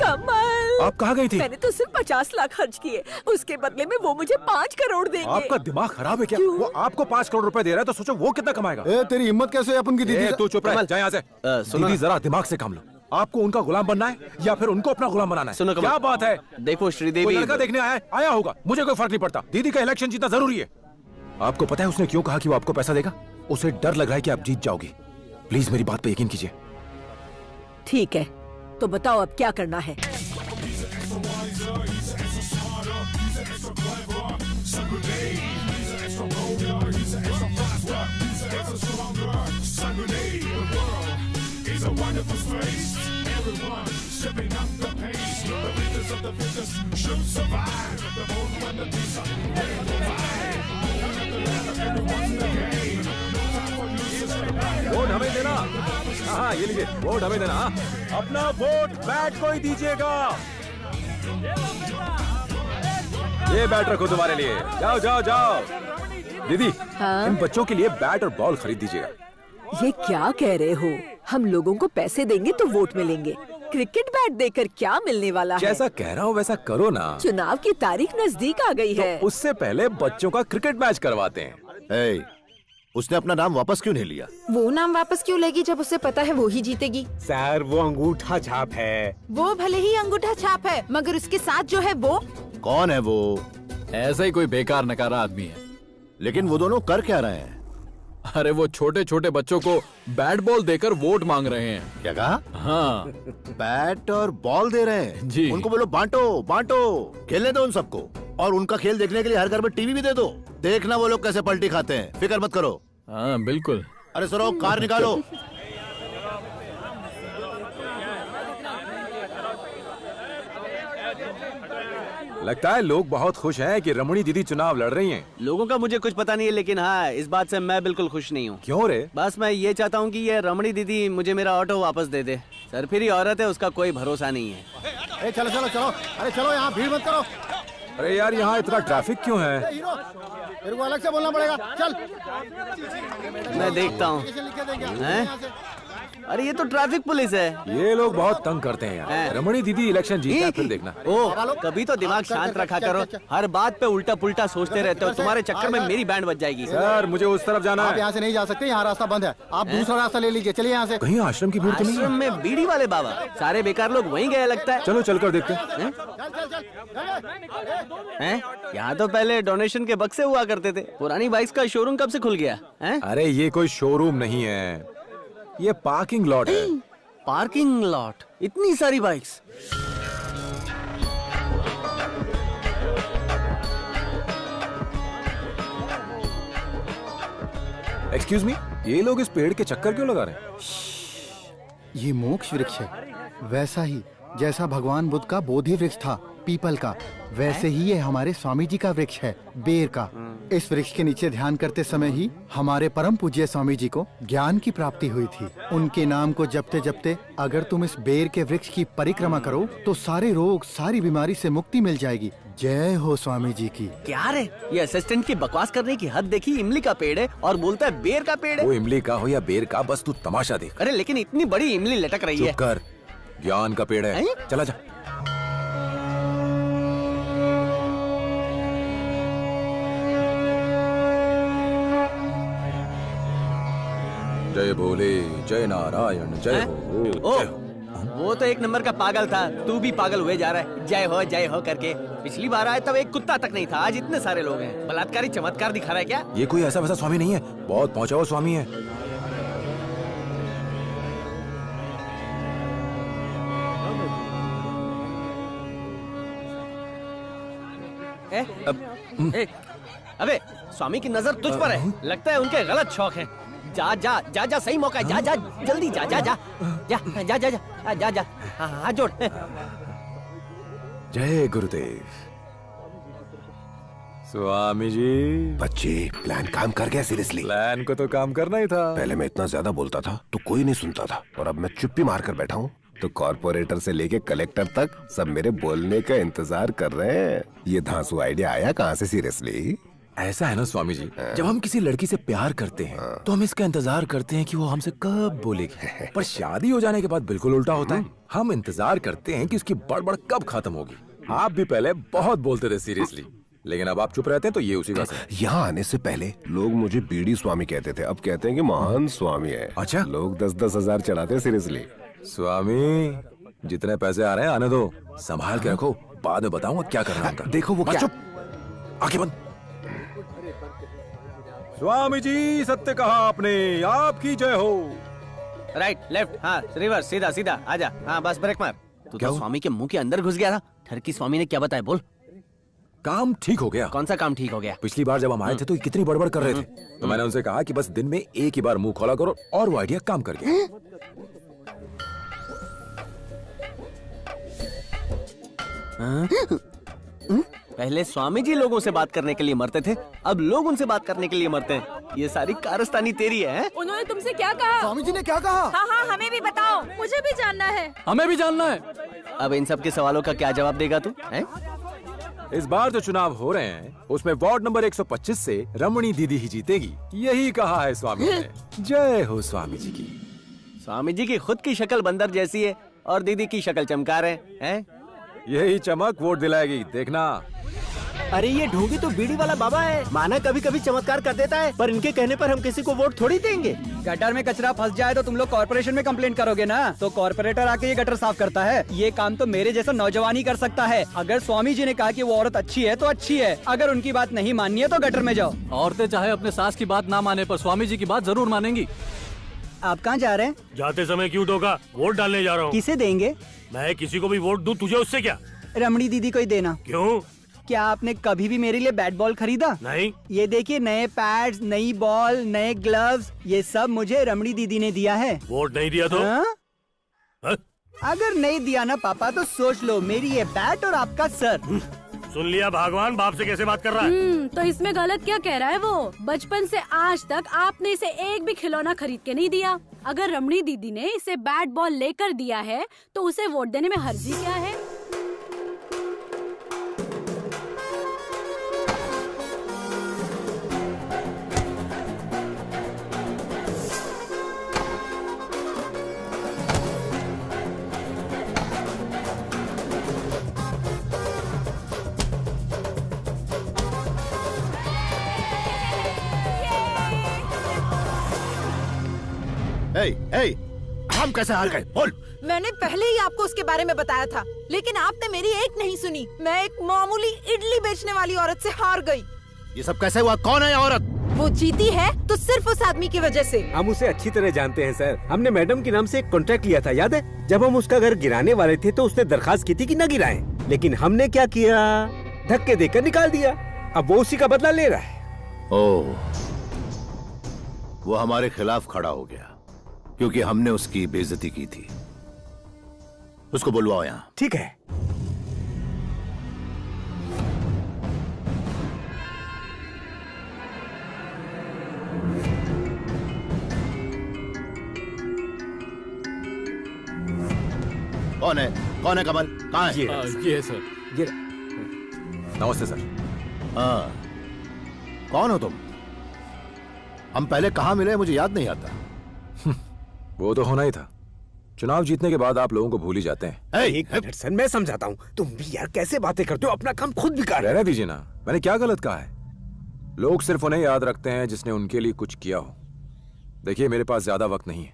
कमल, आप कहाँ गई थी? मैंने तो सिर्फ 50 लाख खर्च किए, उसके बदले में वो मुझे 5 करोड़ देंगे। आपका दिमाग खराब है क्या? वो आपको 5 करोड़ रुपए दे रहा है तो सोचो वो कितना कमाएगा। तेरी हिम्मत कैसे है अपन की दीदी? तू चुप रह, जा यहाँ से। दीदी जरा दिमाग से काम लो। आपको उनका गुलाम बनना है या फिर उनको अपना गुलाम बनाना है? सुनो कमल, क्या बात है? देखो कोई श्रीदेवी लड़का देखने आया होगा, मुझे कोई फर्क नहीं पड़ता। दीदी का इलेक्शन जीतना जरूरी है। आपको पता है उसने क्यों कहा कि वो आपको पैसा देगा? उसे डर लग रहा है कि आप जीत जाओगी। प्लीज मेरी बात पे यकीन कीजिए। ठीक है, तो बताओ अब क्या करना है? वोट हमें देना। हाँ ये लीजिए, वोट हमें देना। अपना वोट बैट को ही दीजिएगा। ये बैट रखो तुम्हारे लिए। जाओ जाओ जाओ। दीदी, इन बच्चों के लिए बैट और बॉल खरीद दीजिएगा। ये क्या कह रहे हो? हम लोगों को पैसे देंगे तो वोट मिलेंगे। क्रिकेट बैट देकर क्या मिलने वाला है? जैसा कह रहा हूँ वैसा करो ना। चुनाव की तारीख नजदीक आ गई है। तो उससे पहले बच्चों का क्रिकेट मैच करवाते हैं। उसने अपना नाम वापस क्यों नहीं लिया? वो नाम वापस क्यों लेगी जब उसे पता है वो ही जीतेगी? सर वो अंगूठा छाप है। वो भले ही अंगूठा छाप है, मगर उसके साथ जो है वो। कौन है वो? ऐसा ही कोई बेकार नकारा आदमी है। लेकिन वो दोनों कर क्या रहे हैं? अरे वो छोटे छोटे बच्चों को बैट बॉल देकर वोट मांग रहे हैं। क्या कहा? हाँ, बैट और बॉल दे रहे हैं जी। उनको बोलो बांटो बांटो, खेलने दो उन सबको। और उनका खेल देखने के लिए हर घर में टीवी भी दे दो। देखना वो लोग कैसे पलटी खाते हैं। फिक्र मत करो। हाँ बिल्कुल। अरे सुनो, कार निकालो। लगता है लोग बहुत खुश हैं कि रमणी दीदी चुनाव लड़ रही हैं। लोगों का मुझे कुछ पता नहीं है, लेकिन हाँ इस बात से मैं बिल्कुल खुश नहीं हूँ। क्यों रे? बस मैं ये चाहता हूँ कि ये रमणी दीदी मुझे मेरा ऑटो वापस दे दे। सरफिरी औरत है, उसका कोई भरोसा नहीं है। चलो चलो चलो, अरे चलो, यहाँ भीड़ मत करो। अरे यार यहाँ इतना ट्रैफिक क्यों है? हीरो, तेरे को अलग से बोलना पड़ेगा। चल मैं देखता हूँ। अरे ये तो ट्रैफिक पुलिस है। ये लोग बहुत तंग करते हैं यार। रमणी दीदी इलेक्शन जीता है, फिर देखना। ओ, कभी तो दिमाग शांत रखा करो। हर बात पे उल्टा पुल्टा सोचते रहते हो। तुम्हारे चक्कर में मेरी बैंड बज जाएगी। सर मुझे उस तरफ जाना है। आप यहाँ से नहीं जा सकते, यहाँ रास्ता बंद है। आप दूसरा रास्ता ले लीजिए। चलिए यहाँ से। कहीं आश्रम की भीड़ तो नहीं है? आश्रम में बीड़ी वाले बाबा, सारे बेकार लोग वहीं गए लगता है। चलो चलकर देखते हैं। यहाँ तो पहले डोनेशन के बक्से हुआ करते थे। पुरानी बाइक्स का शोरूम कब से खुल गया है? अरे ये कोई शोरूम नहीं है, ये पार्किंग लॉट है। Parking lot? इतनी सारी बाइक्स? एक्सक्यूज मी, ये लोग इस पेड़ के चक्कर क्यों लगा रहे हैं? ये मोक्ष वृक्ष है, वैसा ही जैसा भगवान बुद्ध का बोधि वृक्ष था पीपल का, वैसे ही ये हमारे स्वामी जी का वृक्ष है बेर का। इस वृक्ष के नीचे ध्यान करते समय ही हमारे परम पूज्य स्वामी जी को ज्ञान की प्राप्ति हुई थी। उनके नाम को जपते जपते अगर तुम इस बेर के वृक्ष की परिक्रमा करो तो सारे रोग सारी बीमारी से मुक्ति मिल जाएगी। जय हो स्वामी जी की। क्या रे, ये असिस्टेंट की बकवास करने की हद देखी। इमली का पेड़ है और बोलता है बेर का पेड़ है। वो इमली का हो या बेर का, बस तू तमाशा देख। अरे लेकिन इतनी बड़ी इमली लटक रही है। चुप कर, ज्ञान का पेड़ है। चला जा। जय भोले, जय नारायण, जय हो। वो तो एक नंबर का पागल था, तू भी पागल हुए जा रहा है जय हो करके। पिछली बार आए तब एक कुत्ता तक नहीं था, आज इतने सारे लोग हैं। बलात्कारी चमत्कार दिखा रहा है क्या? ये कोई ऐसा वैसा स्वामी नहीं है, बहुत पहुंचा हुआ स्वामी है। अबे स्वामी की नजर तुझ पर है, लगता है उनके गलत शौक हैं। जा जा जा जा, सही मौका है। जा जा जल्दी जा जा जा जा जा जा जा जा जा, हाथ जोड़। जय गुरुदेव। स्वामी जी, बच्चे प्लान काम कर गया? सीरियसली? प्लान को तो काम करना ही था। पहले मैं इतना ज्यादा बोलता था तो कोई नहीं सुनता था, और अब मैं चुप्पी मार कर बैठा हूँ तो कॉर्पोरेटर से लेके कलेक्टर तक सब मेरे बोलने का इंतजार कर रहे हैं। ये धांसू आइडिया आया कहाँ से? सीरियसली? ऐसा है ना स्वामी जी, जब हम किसी लड़की से प्यार करते हैं तो हम इसका इंतजार करते हैं कि वो हमसे कब बोलेगी, पर शादी हो जाने के बाद बिल्कुल उल्टा होता है। हम इंतजार करते हैं कि उसकी बड़बड़ कब खत्म होगी। आप भी पहले बहुत बोलते थे सीरियसली, लेकिन अब आप चुप रहते हैं तो ये उसी का असर है। यहाँ आने से पहले लोग मुझे बीड़ी स्वामी कहते थे, अब कहते हैं कि महान स्वामी है। अच्छा, लोग 10-10 हजार चढ़ाते हैं। सीरियसली? स्वामी, जितने पैसे आ रहे हैं आने दो, संभाल के रखो, बाद में बताऊंगा क्या करना है उनका। देखो वो बस क्या। चुप, आंखें बंद। स्वामी जी, सत्य कहा आपने, आपकी जय हो। राइट, लेफ्ट, हाँ, रिवर्स, सीधा सीधा, आजा। हाँ, बस ब्रेक मार। तू तो स्वामी के मुंह के अंदर घुस गया था। ठरकी स्वामी ने क्या बताया, बोल। काम ठीक हो गया। कौन सा काम ठीक हो गया? पिछली बार जब हम आए थे तो ये कितनी बड़बड़ कर रहे थे, तो मैंने उनसे कहा कि बस दिन में एक ही बार मुंह खोला करो, और वो आइडिया काम कर गया। पहले स्वामी जी लोगों से बात करने के लिए मरते थे, अब लोग उनसे बात करने के लिए मरते हैं। ये सारी कारस्तानी तेरी है। उन्होंने तुमसे क्या कहा? स्वामी जी ने क्या कहा? हाँ हाँ, हमें भी बताओ, मुझे भी जानना है। हमें भी जानना है। अब इन सब के सवालों का क्या जवाब देगा तू? इस बार जो चुनाव हो रहे हैं उसमें वार्ड नंबर 125 से रमणी दीदी ही जीतेगी, यही कहा है स्वामी ने। जय हो स्वामी जी की। स्वामी जी की खुद की शक्ल बंदर जैसी है और दीदी की शक्ल चमकार है? यही चमक वोट दिलाएगी, देखना। अरे ये ढोंगी तो बीड़ी वाला बाबा है, माना कभी कभी चमत्कार कर देता है, पर इनके कहने पर हम किसी को वोट थोड़ी देंगे। गटर में कचरा फंस जाए तो तुम लोग कॉर्पोरेशन में कंप्लेंट करोगे ना, तो कॉर्पोरेटर आके ये गटर साफ करता है। ये काम तो मेरे जैसा नौजवान ही कर सकता है। अगर स्वामी जी ने कहा कि वो औरत अच्छी है तो अच्छी है, अगर उनकी बात नहीं माननी है तो गटर में जाओ। औरतें चाहे अपने सास की बात ना माने पर स्वामी जी की बात जरूर मानेंगी। आप कहाँ जा रहे हैं? जाते समय क्यों टोका? वोट डालने जा रहा हूँ। किसे देंगे? मैं किसी को भी वोट दूं, तुझे उससे क्या? रमणी दीदी को ही देना। क्यों? क्या आपने कभी भी मेरे लिए बैट बॉल खरीदा? नहीं। ये देखिए, नए पैड्स, नई बॉल, नए ग्लव्स, ये सब मुझे रमणी दीदी ने दिया है। वोट नहीं दिया तो? हाँ? अगर नहीं दिया ना पापा तो सोच लो, मेरी ये बैट और आपका सर। सुन लिया भगवान, बाप से कैसे बात कर रहा है? तो इसमें गलत क्या कह रहा है वो? बचपन से आज तक आपने इसे एक भी खिलौना खरीद के नहीं दिया। अगर रमणी दीदी ने इसे बैट बॉल लेकर दिया है तो उसे वोट देने में हर्जी क्या है? हम कैसे हार गए? बोल। मैंने पहले ही आपको उसके बारे में बताया था, लेकिन आपने मेरी एक नहीं सुनी। मैं एक मामूली इडली बेचने वाली औरत से हार गई। ये सब कैसे हुआ? कौन है औरत? वो जीती है तो सिर्फ उस आदमी की वजह से। हम उसे अच्छी तरह जानते हैं सर। हमने मैडम के नाम से एक कॉन्ट्रैक्ट लिया था, याद है? जब हम उसका घर गिराने वाले थे तो उसने दरखास्त की थी कि न गिराएं, लेकिन हमने क्या किया, धक्के देकर निकाल दिया। अब वो उसी का बदला ले रहा है। ओह, वो हमारे खिलाफ खड़ा हो गया क्योंकि हमने उसकी बेइज्जती की थी। उसको बुलवाओ यहाँ। ठीक है। कौन है? कौन है कमल? कहाँ है? ये है सर। ये नमस्ते सर। हाँ, कौन हो तुम? हम पहले कहाँ मिले मुझे याद नहीं आता। वो तो होना ही था। चुनाव जीतने के बाद आप लोगों को भूल ही जाते हैं। एक मिनट सर, मैं समझाता हूँ। तुम भी यार कैसे बातें करते हो, अपना काम खुद भी कर। रहने दीजिए ना, मैंने क्या गलत कहा है? लोग सिर्फ उन्हें याद रखते हैं जिसने उनके लिए कुछ किया हो। देखिए, मेरे पास ज्यादा वक्त नहीं है।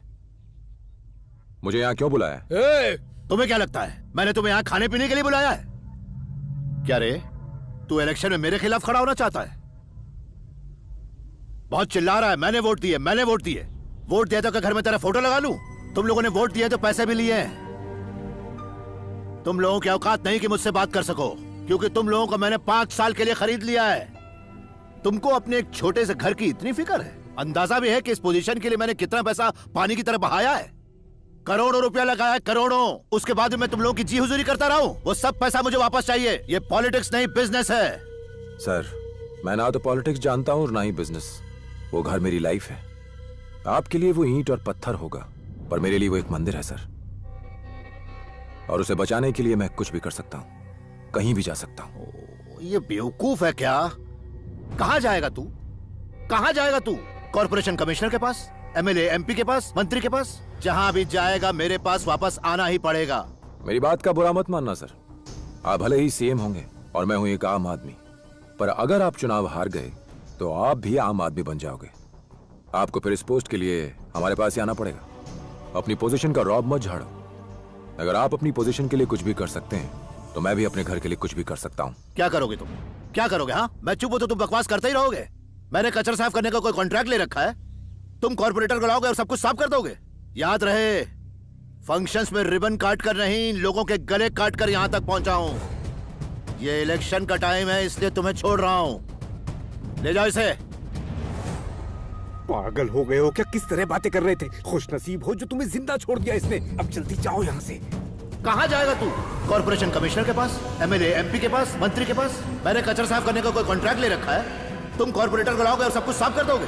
मुझे यहाँ क्यों बुलाया है? तुम्हें क्या लगता है मैंने तुम्हें यहाँ खाने पीने के लिए बुलाया है? क्या रे, तू इलेक्शन में मेरे खिलाफ खड़ा होना चाहता है? बहुत चिल्ला रहा है। मैंने वोट दिए, मैंने वोट दिए। वोट दिया तो क्या घर में तेरा फोटो लगा लूं? तुम लोगों ने वोट दिया तो पैसे भी लिए हैं। तुम लोगों की औकात नहीं कि मुझसे बात कर सको, क्योंकि तुम लोगों को मैंने 5 साल के लिए खरीद लिया है। तुमको अपने एक छोटे से घर की इतनी फिक्र है? अंदाजा भी है कि इस पोजीशन के लिए मैंने कितना पैसा पानी की तरह बहाया है? करोड़ों रुपया लगाया है, करोड़ों। उसके बाद भी मैं तुम लोगों की जी हुजूरी करता रहा हूं। वो सब पैसा मुझे वापस चाहिए। ये पॉलिटिक्स नहीं, बिजनेस है। सर, मैं ना तो पॉलिटिक्स जानता हूँ और ना ही बिजनेस। वो घर मेरी लाइफ है। आपके लिए वो ईंट और पत्थर होगा, पर मेरे लिए वो एक मंदिर है सर। और उसे बचाने के लिए मैं कुछ भी कर सकता हूँ, कहीं भी जा सकता हूँ। ये बेवकूफ है क्या? कहाँ जाएगा तू? कहाँ जाएगा तू? कॉर्पोरेशन कमिश्नर के पास, एमएलए एमपी के पास, मंत्री के पास? जहां भी जाएगा मेरे पास वापस आना ही पड़ेगा। मेरी बात का बुरा मत मानना सर। आप भले ही सीएम होंगे और मैं हूं एक आम आदमी, पर अगर आप चुनाव हार गए तो आप भी आम आदमी बन जाओगे। आपको फिर इस पोस्ट के लिए हमारे पास ही आना पड़ेगा। अपनी पोजीशन का रौब मत झाड़ो। अगर आप अपनी पोजीशन के लिए कुछ भी कर सकते हैं तो मैं भी अपने घर के लिए कुछ भी कर सकता हूँ। क्या करोगे तुम? क्या करोगे? हाँ, मैं चुप हूं तो तुम बकवास करते ही रहोगे। मैंने कचरा साफ करने का कोई कॉन्ट्रैक्ट ले रखा है? तुम कॉर्पोरेटर को लाओगे और सब कुछ साफ कर दोगे? याद रहे, फंक्शंस में रिबन काट कर नहीं, लोगों के गले काट कर यहाँ तक पहुंचा हूँ। ये इलेक्शन का टाइम है, इसलिए तुम्हें छोड़ रहा हूँ। ले जाओ इसे। पागल हो गए हो क्या? किस तरह बातें कर रहे थे? खुशनसीब हो जो तुम्हें जिंदा छोड़ दिया इसने। अब जल्दी जाओ यहाँ से। कहाँ जाएगा तू? कॉर्पोरेशन कमिश्नर के पास, एमएलए एमपी के पास, मंत्री के पास? मैंने कचरा साफ करने का कोई कॉन्ट्रैक्ट ले रखा है? तुम कॉर्पोरेटर को लाओगे और सब कुछ साफ कर दोगे?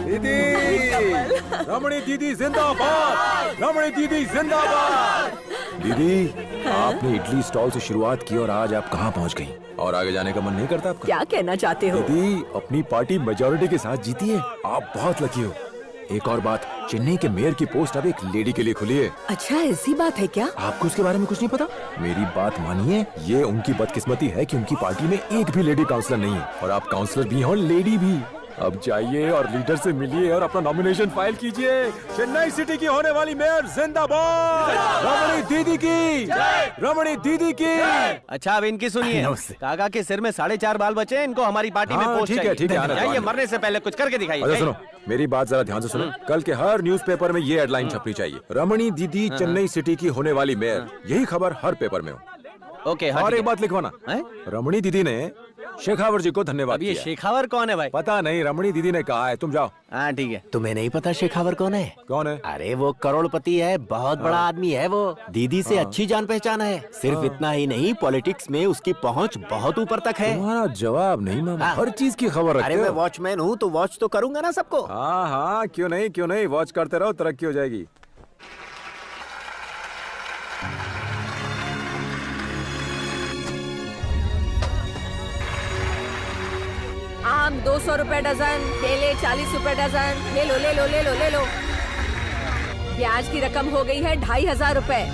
दीदी, रमणी दीदी जिंदाबाद, रमणी दीदी जिंदाबाद। दीदी, आपने इडली स्टॉल से शुरुआत की और आज आप कहाँ पहुँच गई? और आगे जाने का मन नहीं करता आपका? क्या कहना चाहते हो? दीदी, अपनी पार्टी मेजॉरिटी के साथ जीती है, आप बहुत लकी हो। एक और बात, चेन्नई के मेयर की पोस्ट अब एक लेडी के लिए खुली है। अच्छा, ऐसी बात है क्या? आपको उसके बारे में कुछ नहीं पता? मेरी बात मानिए, ये उनकी बदकिस्मती है कि उनकी पार्टी में एक भी लेडी काउंसलर नहीं है और आप काउंसलर भी हैं और लेडी भी। अब जाइए और लीडर से मिलिए और अपना नॉमिनेशन फाइल कीजिए। चेन्नई सिटी की होने वाली मेयर जिंदाबाद, रमणी दीदी की, रमणी दीदी की। अच्छा, अब इनकी सुनिए। काका के सिर में 4.5 बाल बचे, इनको हमारी पार्टी में पोस्ट ठीक है, ठीक है, चाहिए। मरने से पहले कुछ करके दिखाइए। अच्छा सुनो, मेरी बात जरा ध्यान से सुनो। कल के हर न्यूज़पेपर में ये हेडलाइन छपनी चाहिए, रमणी दीदी चेन्नई सिटी की होने वाली मेयर। यही खबर हर पेपर में हो। ओके, और एक बात लिखवाना, रमणी दीदी ने शेखावर जी को धन्यवाद ये किया। शेखावर कौन है भाई? पता नहीं, रमणी दीदी ने कहा है। तुम जाओ। हाँ ठीक है। तुम्हें नहीं पता शेखावर कौन है? कौन है? अरे वो करोड़पति है, बहुत बड़ा आदमी है वो। दीदी से अच्छी जान पहचान है। सिर्फ इतना ही नहीं, पॉलिटिक्स में उसकी पहुंच बहुत ऊपर तक है। तुम्हारा जवाब नहीं मामा, हर चीज की खबर रखते अरे मैं हो। वॉचमैन हूँ तो वॉच तो करूंगा ना सबको। हाँ हाँ, क्यों नहीं, क्यों नहीं, वॉच करते रहो, तरक्की हो जाएगी। आम 200 रुपए डजन, केले 40 रुपए डजन। ले लो ले लो ले लो ले लो। ब्याज की रकम हो गई है 2500 रुपए।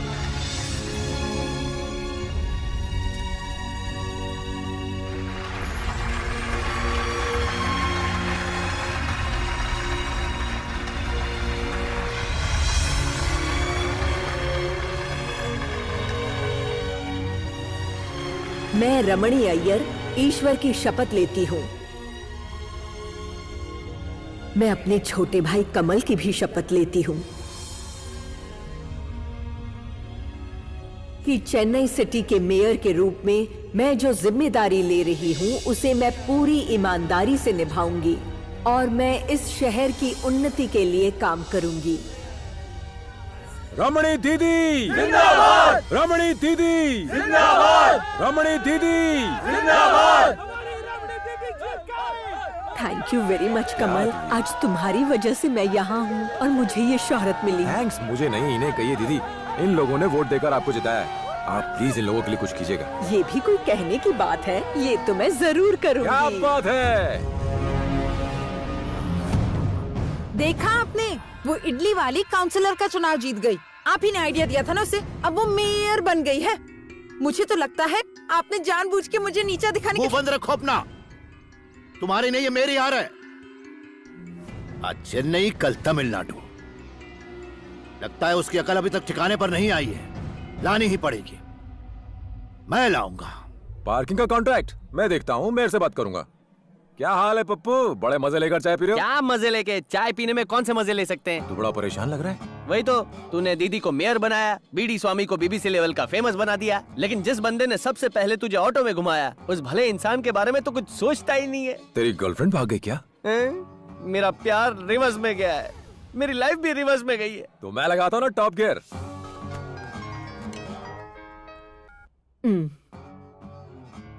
मैं रमणी अय्यर ईश्वर की शपथ लेती हूँ। मैं अपने छोटे भाई कमल की भी शपथ लेती हूँ कि चेन्नई सिटी के मेयर के रूप में मैं जो जिम्मेदारी ले रही हूँ उसे मैं पूरी ईमानदारी से निभाऊंगी और मैं इस शहर की उन्नति के लिए काम करूंगी। रमणी दीदी जिंदाबाद, रमणी दीदी जिंदाबाद, रमणी दीदी जिंदाबाद। थैंक यू वेरी मच कमल, आज तुम्हारी वजह से मैं यहाँ हूँ और मुझे ये शोहरत मिली। थैंक्स मुझे नहीं, इन्हें कहिए दीदी। इन लोगों ने वोट देकर आपको जिताया है, आप प्लीज इन लोगों के लिए कुछ कीजिएगा। ये भी कोई कहने की बात है? ये तो मैं जरूर करूँगी। क्या बात है? देखा आपने, वो इडली वाली काउंसलर का चुनाव जीत गई। आप ही ने आइडिया दिया था ना उसे, अब वो मेयर बन गई है। मुझे तो लगता है आपने जानबूझ के मुझे नीचा दिखाने मुंह बंद रखो अपना। तुम्हारी नहीं, ये मेरी हार है। आज चेन्नई, कल तमिलनाडु। लगता है उसकी अकल अभी तक ठिकाने पर नहीं आई है, लानी ही पड़ेगी। मैं लाऊंगा। पार्किंग का कॉन्ट्रैक्ट मैं देखता हूँ, मेयर से बात करूंगा। क्या हाल है पप्पू, बड़े मजे लेकर चाय पी रहे हो? क्या मजे लेके? चाय पीने में कौन से मजे ले सकते हैं? तू बड़ा परेशान लग रहा है। वही तो, तूने दीदी को मेयर बनाया, बीडी स्वामी को बीबीसी लेवल का फेमस बना दिया, लेकिन जिस बंदे ने सबसे पहले तुझे ऑटो में घुमाया, उस भले इंसान के बारे में तो कुछ सोचता ही नहीं है। तेरी गर्लफ्रेंड भाग गई क्या? मेरा प्यार रिवर्स में गया है, मेरी लाइफ भी रिवर्स में गई है। तो मैं लगाता हूँ ना टॉप गियर।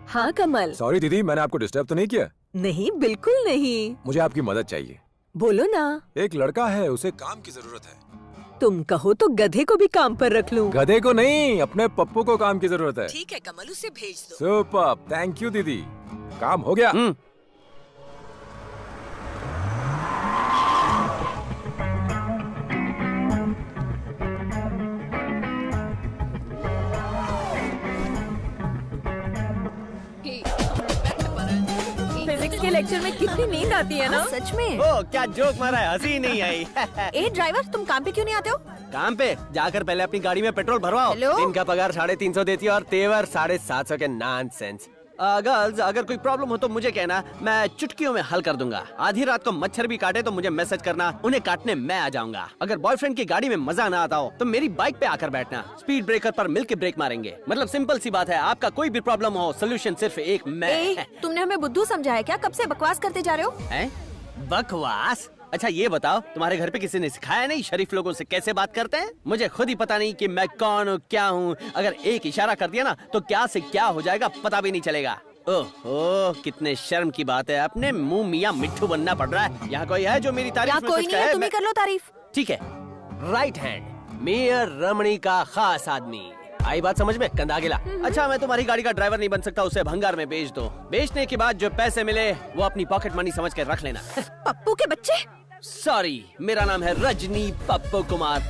हाँ कमल। सॉरी दीदी, मैंने आपको डिस्टर्ब तो नहीं किया? नहीं, बिल्कुल नहीं। मुझे आपकी मदद चाहिए। बोलो ना। एक लड़का है, उसे काम की जरूरत है। तुम कहो तो गधे को भी काम पर रख लूं। गधे को नहीं, अपने पप्पू को काम की जरूरत है। ठीक है कमल, उसे भेज दो। सुपर, थैंक यू दीदी, काम हो गया। फिजिक्स के लेक्चर में कितनी नींद आती है ना। सच में। ओ क्या जोक मारा है, हंसी नहीं आई। ए ड्राइवर, तुम काम पे क्यों नहीं आते हो? काम पे जाकर पहले अपनी गाड़ी में पेट्रोल भरवाओ। हेलो? दिन का पगार 350 देती है और तेवर 750 के नॉनसेंस। गर्ल्स, अगर कोई प्रॉब्लम हो तो मुझे कहना, मैं चुटकियों में हल कर दूंगा। आधी रात को मच्छर भी काटे तो मुझे मैसेज करना, उन्हें काटने मैं आ जाऊंगा। अगर बॉयफ्रेंड की गाड़ी में मजा ना आता हो तो मेरी बाइक पे आकर बैठना, स्पीड ब्रेकर पर मिलके ब्रेक मारेंगे। मतलब सिंपल सी बात है, आपका कोई भी प्रॉब्लम हो, सोल्यूशन सिर्फ एक मैं। तुमने हमें बुद्धू समझा है क्या? कब से बकवास करते जा रहे हो? बकवास? अच्छा ये बताओ, तुम्हारे घर पे किसी ने सिखाया नहीं शरीफ लोगों से कैसे बात करते हैं? मुझे खुद ही पता नहीं कि मैं कौन हूँ, क्या हूँ। अगर एक इशारा कर दिया ना तो क्या से क्या हो जाएगा पता भी नहीं चलेगा। ओह कितने शर्म की बात है, अपने मुंह मियाँ मिट्ठू बनना पड़ रहा है। यहाँ कोई है जो मेरी तारीफ में कोई कुछ नहीं है, कहे? तुम ही कर लो तारीफ। ठीक है, राइट हैंड मेयर रमणी का खास आदमी। आई बात समझ में? कंधा गिला। अच्छा मैं तुम्हारी गाड़ी का ड्राइवर नहीं बन सकता, उसे भंगार में बेच दो। बेचने के बाद जो पैसे मिले वो अपनी पॉकेट मनी समझ के रख लेना। पप्पू के बच्चे। सॉरी, मेरा नाम है रजनी पप्पू कुमार।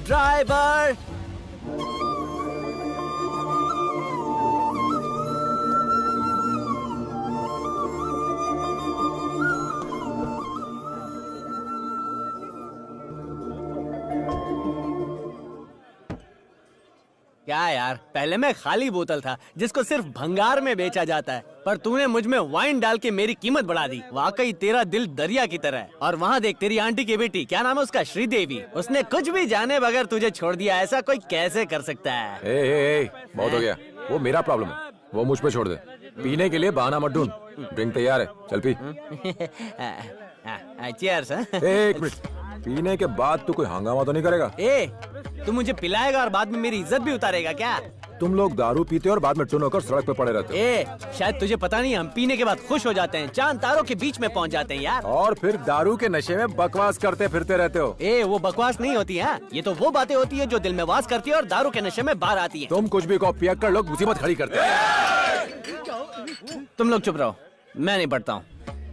ड्राइवर। क्या यार, पहले मैं खाली बोतल था जिसको सिर्फ भंगार में बेचा जाता है, पर तूने मुझ में वाइन डाल के मेरी कीमत बढ़ा दी। वाकई तेरा दिल दरिया की तरह है। और वहाँ देख, तेरी आंटी की बेटी, क्या नाम है उसका, श्रीदेवी, उसने कुछ भी जाने बगैर तुझे छोड़ दिया। ऐसा कोई कैसे कर सकता है? ए, बहुत हो गया, वो मेरा प्रॉब्लम है, वो मुझ पे छोड़ दे। पीने के लिए बहाना मत ढूंढ, ड्रिंक तैयार है, चल पी। चीयर्स। एक मिनट, पीने के बाद तू कोई हंगामा तो नहीं करेगा? तू मुझे पिलाएगा और बाद में मेरी इज्जत भी उतारेगा क्या? तुम लोग दारू पीते और बाद में टुन होकर सड़क पे पड़े रहते हो। शायद तुझे पता नहीं, हम पीने के बाद खुश हो जाते हैं, चांद तारों के बीच में पहुंच जाते हैं यार। और फिर दारू के नशे में बकवास करते फिरते रहते हो। वो बकवास नहीं होती है, ये तो वो बातें होती है जो दिल में वास करती है और दारू के नशे में बाहर आती है। तुम कुछ भी कहो, पियक्कड़ लोग मुसीबत खड़ी करते हैं। तुम लोग चुप रहो, मैं नहीं पढ़ता हूँ।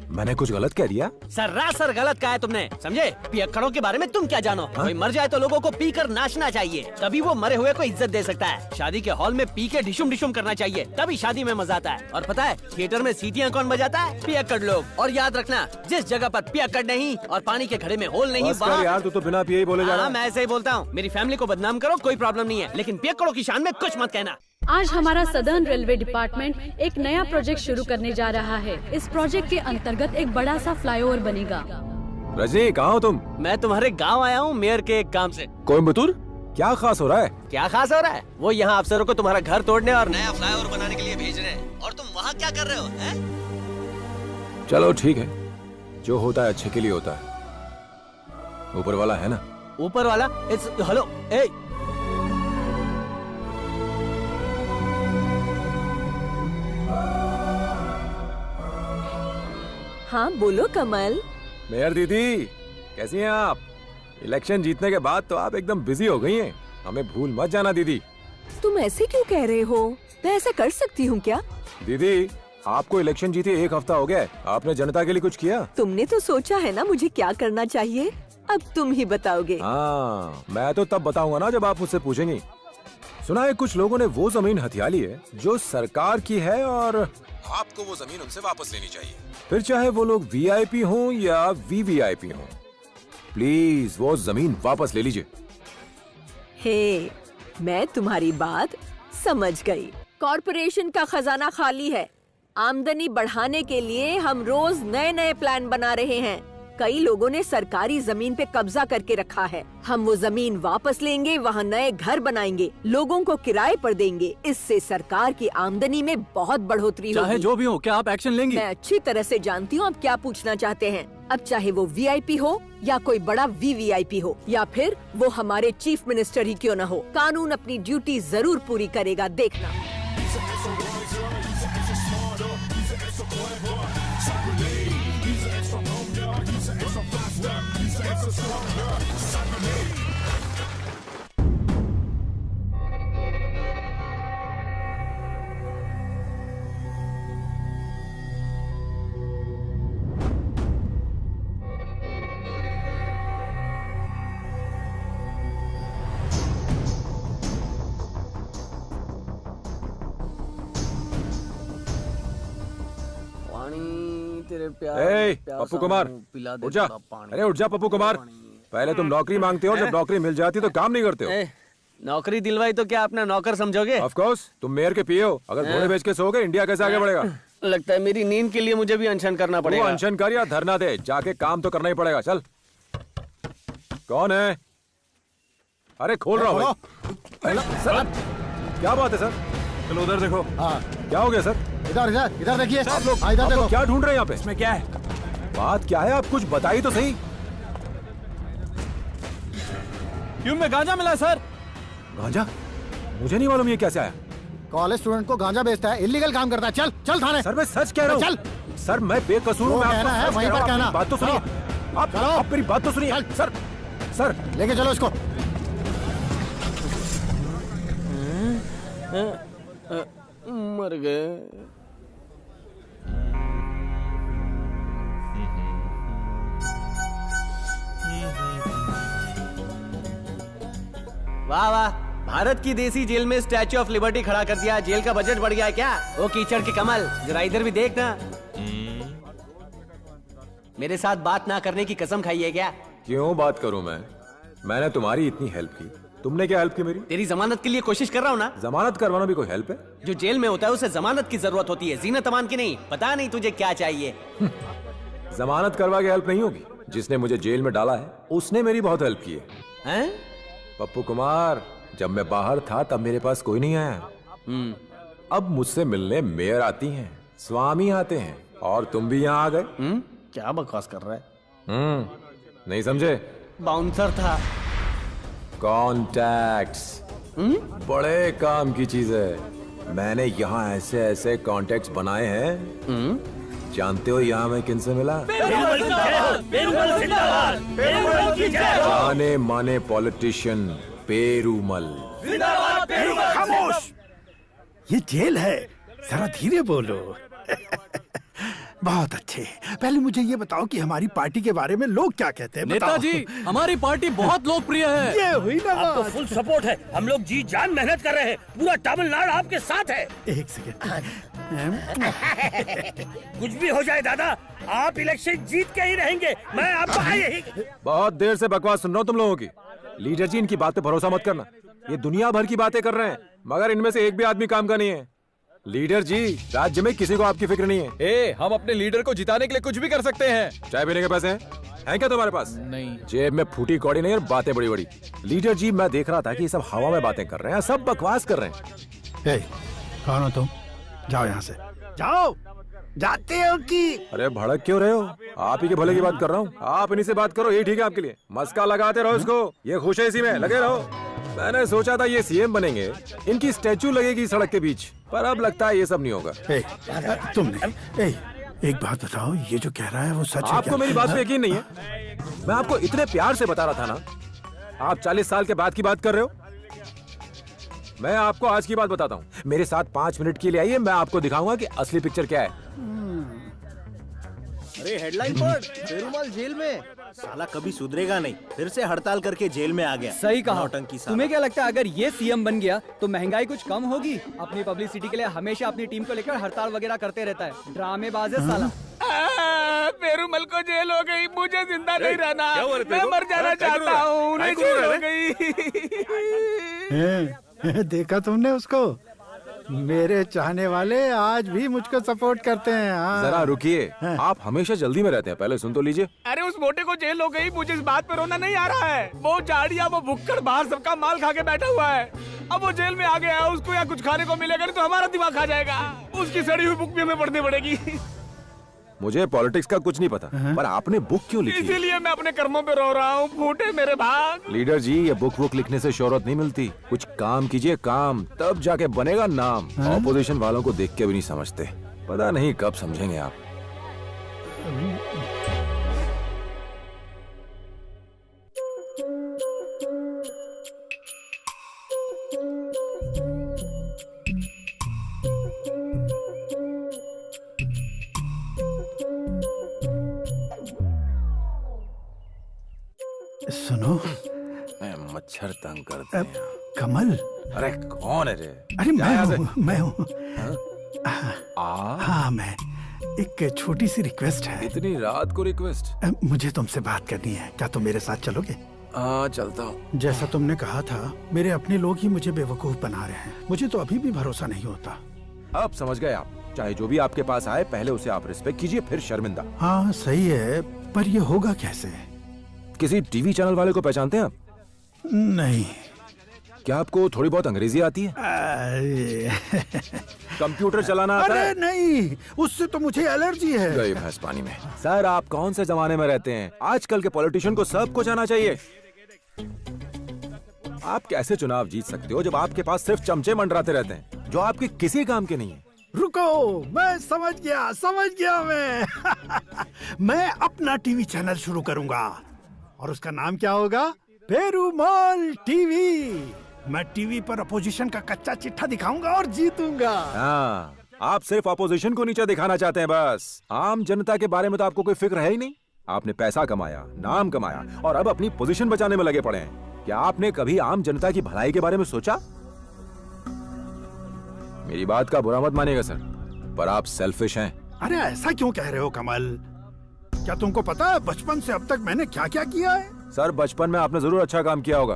मैंने कुछ गलत कह दिया? सरासर गलत कहा है तुमने, समझे? पियक्कड़ों के बारे में तुम क्या जानो? कोई मर जाए तो लोगों को पीकर नाचना चाहिए, तभी वो मरे हुए को इज्जत दे सकता है। शादी के हॉल में पी के डिशुम डिशुम करना चाहिए, तभी शादी में मजा आता है। और पता है थिएटर में सीटियाँ कौन बजाता है? पियक्कड़ लोग। और याद रखना, जिस जगह पर पियक्कड़ नहीं और पानी के घड़े में होल नहीं, वहाँ यार तू तो बिना पिए ही बोले जा रहा है। मैं ऐसे ही बोलता हूँ। मेरी फैमिली को बदनाम करो, कोई प्रॉब्लम नहीं है, लेकिन पियक्कड़ों की शान में कुछ मत कहना। आज हमारा सदर्न रेलवे डिपार्टमेंट एक नया प्रोजेक्ट शुरू करने जा रहा है। इस प्रोजेक्ट के अंतर्गत एक बड़ा सा फ्लाईओवर बनेगा। रजनी, कहाँ हो तुम? मैं तुम्हारे गांव आया हूँ मेयर के एक काम से। कोयम्बतूर? क्या खास हो रहा है? क्या खास हो रहा है? वो यहाँ अफसरों को तुम्हारा घर तोड़ने और नया फ्लाईओवर बनाने के लिए भेज रहे हैं, और तुम वहाँ क्या कर रहे हो? है? चलो ठीक है, जो होता है अच्छे के लिए होता है। ऊपर वाला है ना? ऊपर वाला? हेलो, हाँ बोलो कमल। मेयर दीदी, कैसी हैं आप? इलेक्शन जीतने के बाद तो आप एकदम बिजी हो गई हैं। हमें भूल मत जाना दीदी। तुम ऐसे क्यों कह रहे हो? मैं ऐसा कर सकती हूँ क्या? दीदी, आपको इलेक्शन जीते 1 हफ्ता हो गया है, आपने जनता के लिए कुछ किया? तुमने तो सोचा है ना मुझे क्या करना चाहिए, अब तुम ही बताओगे। हाँ, मैं तो तब बताऊंगा ना जब आप मुझसे पूछेंगी। सुना है कुछ लोगों ने वो जमीन हथिया ली है जो सरकार की है, और आपको वो जमीन उनसे वापस लेनी चाहिए, फिर चाहे वो लोग वीआईपी हों या वीवीआईपी हों। प्लीज वो जमीन वापस ले लीजिए। हे, मैं तुम्हारी बात समझ गई। कॉर्पोरेशन का खजाना खाली है, आमदनी बढ़ाने के लिए हम रोज नए नए प्लान बना रहे हैं। कई लोगों ने सरकारी जमीन पे कब्जा करके रखा है। हम वो जमीन वापस लेंगे, वहाँ नए घर बनाएंगे, लोगों को किराए पर देंगे। इससे सरकार की आमदनी में बहुत बढ़ोतरी होगी। चाहे जो भी हो, क्या आप एक्शन लेंगी? मैं अच्छी तरह से जानती हूँ आप क्या पूछना चाहते हैं। अब चाहे वो वीआईपी हो या कोई बड़ा वीवीआईपी हो, या फिर वो हमारे चीफ मिनिस्टर ही क्यों न हो, कानून अपनी ड्यूटी जरूर पूरी करेगा, देखना। तेरे पप्पू कुमार, उठ जा। अरे उठ जा पप्पू कुमार। पहले तुम नौकरी मांगते हो, जब नौकरी मिल जाती तो काम नहीं करते हो। नौकरी दिलवाई तो क्या अपना नौकर समझोगे? ऑफ कोर्स, तुम मेयर के पीए हो। अगर घोड़े बेच के सोओगे, इंडिया कैसे आगे बढ़ेगा? लगता है मेरी नींद के लिए मुझे भी अनशन करना तू पड़ेगा। अनशन कर या धरना दे, जाके काम तो करना ही पड़ेगा। चल। कौन है? अरे खोल रहा हूँ भाई। सर क्या बात है सर? चलो उधर देखो। हाँ क्या हो गया सर? इधर इधर इधर देखिए। आप लोग इधर देखो। क्या ढूंढ रहे हैं यहाँ पे? इसमें क्या है? बात क्या है? आप कुछ बताइए तो सही। ट्यूब में गांजा मिला सर। गांजा? मुझे नहीं मालूम ये कैसे आया। कॉलेज स्टूडेंट को गांजा बेचता है, इलीगल काम करता है। चल चल थाने। सर मैं सच कह रहा हूँ। चल। सर मैं बेकसूर हूँ। वो कहना है वहीं पर कहना। बात तो सुनिए। आप मेरी बात तो सुनिए। सर सर लेके चलो इसको। मर गए। वाह वाह, भारत की देसी जेल में स्टैच्यू ऑफ लिबर्टी खड़ा कर दिया। जेल का बजट बढ़ गया क्या? ओ कीचड़ के कमल, जरा इधर भी देखना। मेरे साथ बात ना करने की कसम खाई है क्या? क्यों बात करूं मैं? मैंने तुम्हारी इतनी हेल्प की, तुमने क्या हेल्प की मेरी? तेरी जमानत के लिए कोशिश कर रहा हूँ ना। जमानत करवाना भी कोई हेल्प है? जो जेल में होता है उसे जमानत की जरूरत होती है, जीनत अमान की नहीं। पता नहीं तुझे क्या चाहिए? जमानत करवा के हेल्प नहीं होगी। जिसने मुझे जेल में डाला है उसने मेरी बहुत हेल्प की है। पप्पू कुमार, जब मैं बाहर था तब मेरे पास कोई नहीं आया। अब मुझसे मिलने मेयर आती हैं, स्वामी आते हैं, और तुम भी यहाँ आ गए। क्या बकवास कर रहा है? नहीं समझे? बाउंसर था। कॉन्टैक्ट्स बड़े काम की चीज है। मैंने यहाँ ऐसे ऐसे कॉन्टैक्ट्स बनाए हैं। जानते हो यहाँ मैं किनसे मिला? जाने माने पॉलिटिशियन पेरूमल। खामोश! ये जेल है, जरा धीरे बोलो। बहुत अच्छे। पहले मुझे ये बताओ कि हमारी पार्टी के बारे में लोग क्या कहते हैं? नेताजी, हमारी पार्टी बहुत लोकप्रिय है। ये हुई ना आपको बात। फुल सपोर्ट है। हम लोग जी जान मेहनत कर रहे हैं। पूरा तमिलनाडु आपके साथ है। एक सेकंड। कुछ भी हो जाए दादा, आप इलेक्शन जीत के ही रहेंगे। मैं आपको यही। बहुत देर से बकवास सुन रहा हूँ तुम लोगों की। लीडर जी, इनकी बात पे भरोसा मत करना। ये दुनिया भर की बातें कर रहे हैं, मगर इनमें से एक भी आदमी काम का नहीं है। लीडर जी, राज्य में किसी को आपकी फिक्र नहीं है। हम अपने लीडर को जिताने के लिए कुछ भी कर सकते हैं। चाय पीने के पैसे हैं क्या तुम्हारे पास? नहीं। जेब में फूटी कौड़ी नहीं और बातें बड़ी बड़ी। लीडर जी, मैं देख रहा था कि ये सब हवा में बातें कर रहे हैं, सब बकवास कर रहे हैं। कौन हो तुम? जाओ यहाँ से, जाओ। जाते हो कि? अरे भड़क क्यों रहे हो? आप ही के भले की बात कर रहा हूँ। आप इन्हीं से बात करो, ये ठीक है आपके लिए। मस्का लगाते रहो इसको, ये खुश है इसी में, लगे रहो। मैंने सोचा था ये सीएम बनेंगे, इनकी स्टैचू लगेगी सड़क के बीच, पर अब लगता है ये सब नहीं होगा। तुमने एक बात बताओ, ये जो कह रहा है वो सच है? आपको मेरी बात पे यकीन नहीं है? मैं आपको इतने प्यार से बता रहा था ना। आप 40 साल के बाद की बात कर रहे हो। मैं आपको आज की बात बताता हूँ। मेरे साथ 5 मिनट के लिए आइए, मैं आपको दिखाऊंगा कि असली पिक्चर क्या है। अरे हेडलाइन पढ़, पेरूमल जेल में। साला कभी सुधरेगा नहीं, फिर से हड़ताल करके जेल में आ गया। सही कहा। नौटंकी साला। तुम्हें क्या लगता है अगर ये सीएम बन गया तो महंगाई कुछ कम होगी? अपनी पब्लिसिटी के लिए हमेशा अपनी टीम को लेकर हड़ताल वगैरह करते रहता है। ड्रामेबाज है साला। पेरूमल को जेल हो गई, मुझे जिंदा नहीं रहना। क्या हुआ रे मैं तेरे को? मर जाना चाहता हूँ। उन्हें जेल हो गई। देखा तुमने उसको? मेरे चाहने वाले आज भी मुझको सपोर्ट करते हैं। हाँ। जरा रुकिए, आप हमेशा जल्दी में रहते हैं, पहले सुन तो लीजिए। अरे उस मोटे को जेल हो गई, मुझे इस बात पे रोना नहीं आ रहा है। वो झाड़िया, वो भुक्कड़ बाहर सबका माल खा के बैठा हुआ है। अब वो जेल में आ गया है, उसको या कुछ खाने को मिलेगा नहीं तो हमारा दिमाग खा जाएगा। उसकी सड़ी हुई बुक भी हमें पढ़नी पड़ेगी। मुझे पॉलिटिक्स का कुछ नहीं पता, पर आपने बुक क्यों लिखी? इसीलिए मैं अपने कर्मों पे रो रहा हूँ। फूटे मेरे भाग। लीडर जी, ये बुक लिखने से शोहरत नहीं मिलती। कुछ काम कीजिए, काम, तब जाके बनेगा नाम। ऑपोजिशन वालों को देख के भी नहीं समझते। पता नहीं कब समझेंगे आप। सुनो, मच्छर तंग करते हैं। कमल। अरे कौन है रे? अरे मैं हूँ। हाँ मैं। एक छोटी सी रिक्वेस्ट है। इतनी रात को रिक्वेस्ट? मुझे तुमसे बात करनी है, क्या तुम मेरे साथ चलोगे? हाँ चलता हूँ। जैसा तुमने कहा था, मेरे अपने लोग ही मुझे बेवकूफ बना रहे हैं। मुझे तो अभी भी भरोसा नहीं होता। अब समझ गए आप, चाहे जो भी आपके पास आए पहले उसे आप रिस्पेक्ट कीजिए, फिर शर्मिंदा। हाँ सही है, पर ये होगा कैसे? किसी टीवी चैनल वाले को पहचानते हैं आप? नहीं। क्या आपको थोड़ी बहुत अंग्रेजी आती है? कंप्यूटर चलाना आता है? अरे नहीं, उससे तो मुझे एलर्जी है। गई भैंस पानी में। सर आप कौन से जमाने में रहते हैं? आजकल के पॉलिटिशियन को सब कुछ आना चाहिए। आप कैसे चुनाव जीत सकते हो जब आपके पास सिर्फ चमचे मंडराते रहते हैं जो आपके किसी काम के नहीं है? रुको, मैं समझ गया मैं अपना टीवी चैनल शुरू करूंगा और उसका नाम क्या होगा? पेरुमाल टीवी। मैं टीवी पर अपोजिशन का कच्चा चिट्ठा दिखाऊंगा और जीतूंगा। हाँ, आप सिर्फ अपोजिशन को नीचे दिखाना चाहते हैं बस। आम जनता के बारे में तो आपको कोई फिक्र है ही नहीं। आपने पैसा कमाया, नाम कमाया और अब अपनी पोजीशन बचाने में लगे पड़े हैं। क्या आपने कभी आम जनता की भलाई के बारे में सोचा? मेरी बात का बुरा मत मानिएगा सर, पर आप सेल्फिश हैं। अरे ऐसा क्यों कह रहे हो कमल? क्या तुमको पता है बचपन से अब तक मैंने क्या क्या किया है? सर बचपन में आपने जरूर अच्छा काम किया होगा,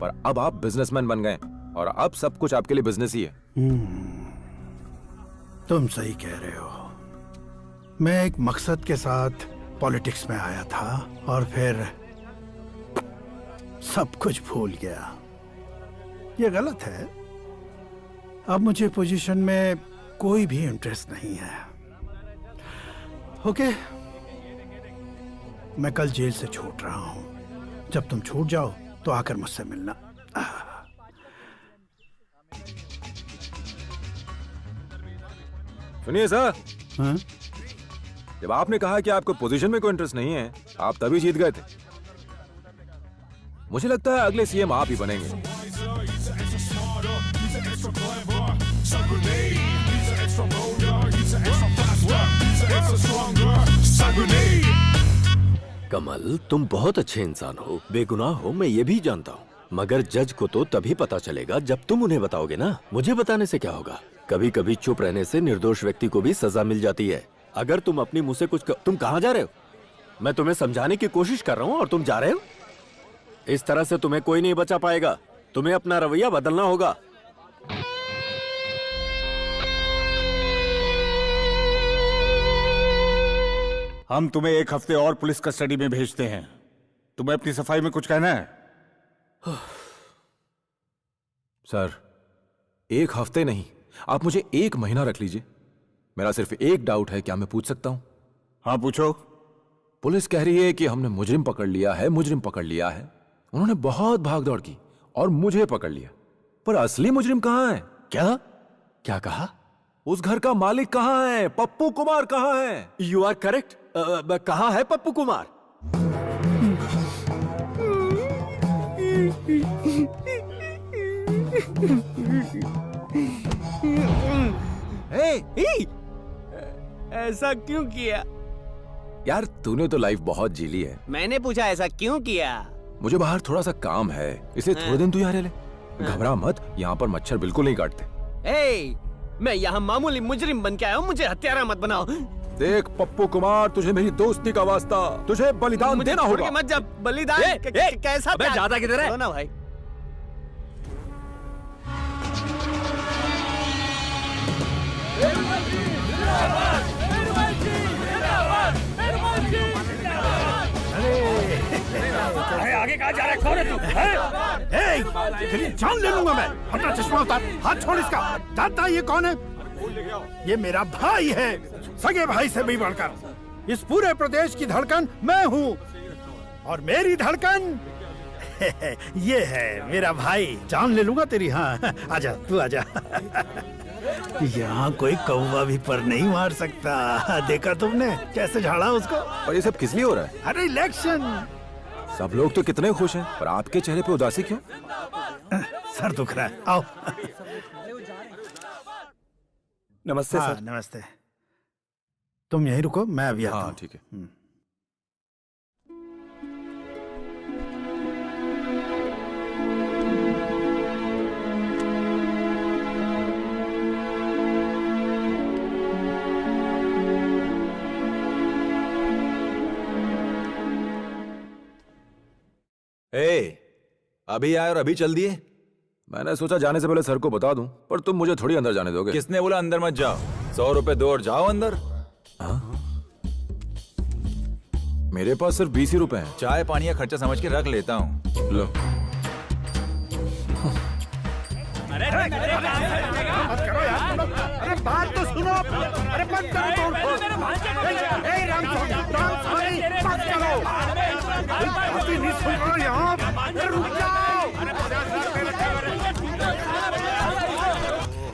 पर अब आप बिजनेसमैन बन गए और अब सब कुछ आपके लिए बिजनेस ही है। तुम सही कह रहे हो। मैं एक मकसद के साथ पॉलिटिक्स में आया था और फिर सब कुछ भूल गया। ये गलत है। अब मुझे पोजीशन में कोई भी इंटरेस्ट नहीं है। ओके, मैं कल जेल से छूट रहा हूं। जब तुम छूट जाओ तो आकर मुझसे मिलना। सुनिए सर, जब आपने कहा कि आपको पोजीशन में कोई इंटरेस्ट नहीं है, आप तभी जीत गए थे। मुझे लगता है अगले सीएम आप ही बनेंगे। कमल, तुम बहुत अच्छे इंसान हो, बेगुनाह हो, मैं ये भी जानता हूँ, मगर जज को तो तभी पता चलेगा जब तुम उन्हें बताओगे ना। मुझे बताने से क्या होगा? कभी कभी चुप रहने से निर्दोष व्यक्ति को भी सजा मिल जाती है। अगर तुम अपनी मुंह से कुछ तुम कहाँ जा रहे हो? मैं तुम्हें समझाने की कोशिश कर रहा हूँ और तुम जा रहे हो। इस तरह से तुम्हें कोई नहीं बचा पाएगा। तुम्हें अपना रवैया बदलना होगा। हम तुम्हें 1 हफ्ते और पुलिस कस्टडी में भेजते हैं। तुम्हें अपनी सफाई में कुछ कहना है? सर 1 हफ्ते नहीं, आप मुझे 1 महीना रख लीजिए। मेरा सिर्फ एक डाउट है, क्या मैं पूछ सकता हूं? हाँ पूछो। पुलिस कह रही है कि हमने मुजरिम पकड़ लिया है, मुजरिम पकड़ लिया है। उन्होंने बहुत भागदौड़ की और मुझे पकड़ लिया, पर असली मुजरिम कहाँ है? क्या क्या कहा? उस घर का मालिक कहाँ है? पप्पू कुमार कहाँ है? You are correct. कहाँ है पप्पू कुमार? ऐसा क्यों किया? यार तूने तो लाइफ बहुत जी ली है। मैंने पूछा ऐसा क्यों किया? मुझे बाहर थोड़ा सा काम है, इसलिए थोड़े दिन तू यहाँ रह ले। घबरा मत, यहाँ पर मच्छर बिल्कुल नहीं काटते। मैं यहाँ मामूली मुजरिम बन के आया हूँ, मुझे हत्यारा मत बनाओ। देख पप्पू कुमार, तुझे मेरी दोस्ती का वास्ता, तुझे बलिदान देना होगा। मत जब बलिदान कैसा? अबे ज्यादा किधर है? ना भाई। अरे आगे कहाँ जा रहा है? कौन है तू? तेरी जान ले लूंगा मैं। अपना चश्मा उतार, हाथ छोड़ इसका। जानता है ये कौन है? ये मेरा भाई है, सगे भाई से भी बढ़कर। इस पूरे प्रदेश की धड़कन मैं हूँ और मेरी धड़कन ये है मेरा भाई। जान ले लूंगा तेरी। हाँ आजा, तू आजा। यहाँ कोई कौवा भी पर नहीं मार सकता। देखा तुमने कैसे झाड़ा उसको? और ये सब किस लिए हो रहा है? अरे इलेक्शन। सब लोग तो कितने खुश हैं, पर आपके चेहरे पे उदासी क्यों? सर दुख रहा है। आओ। नमस्ते सर। नमस्ते। तुम यहीं रुको, मैं अभी आता हूँ। ठीक है। ए, अभी आए और अभी चल दिए। मैंने सोचा जाने से पहले सर को बता दूं, पर तुम मुझे थोड़ी अंदर जाने दोगे। किसने बोला अंदर मत जाओ? 100 रुपए दो और जाओ अंदर। मेरे पास सिर्फ 20 ही रुपए हैं। चाय पानी का खर्चा समझ के रख लेता हूँ। लो। मत करो यार, अरे बात तो सुनो। अरे मत करो तोड़-फोड़। ए, रामस्वामी, मत करो। बातें नहीं सुन रहे यहाँ। अरे रुक जाओ।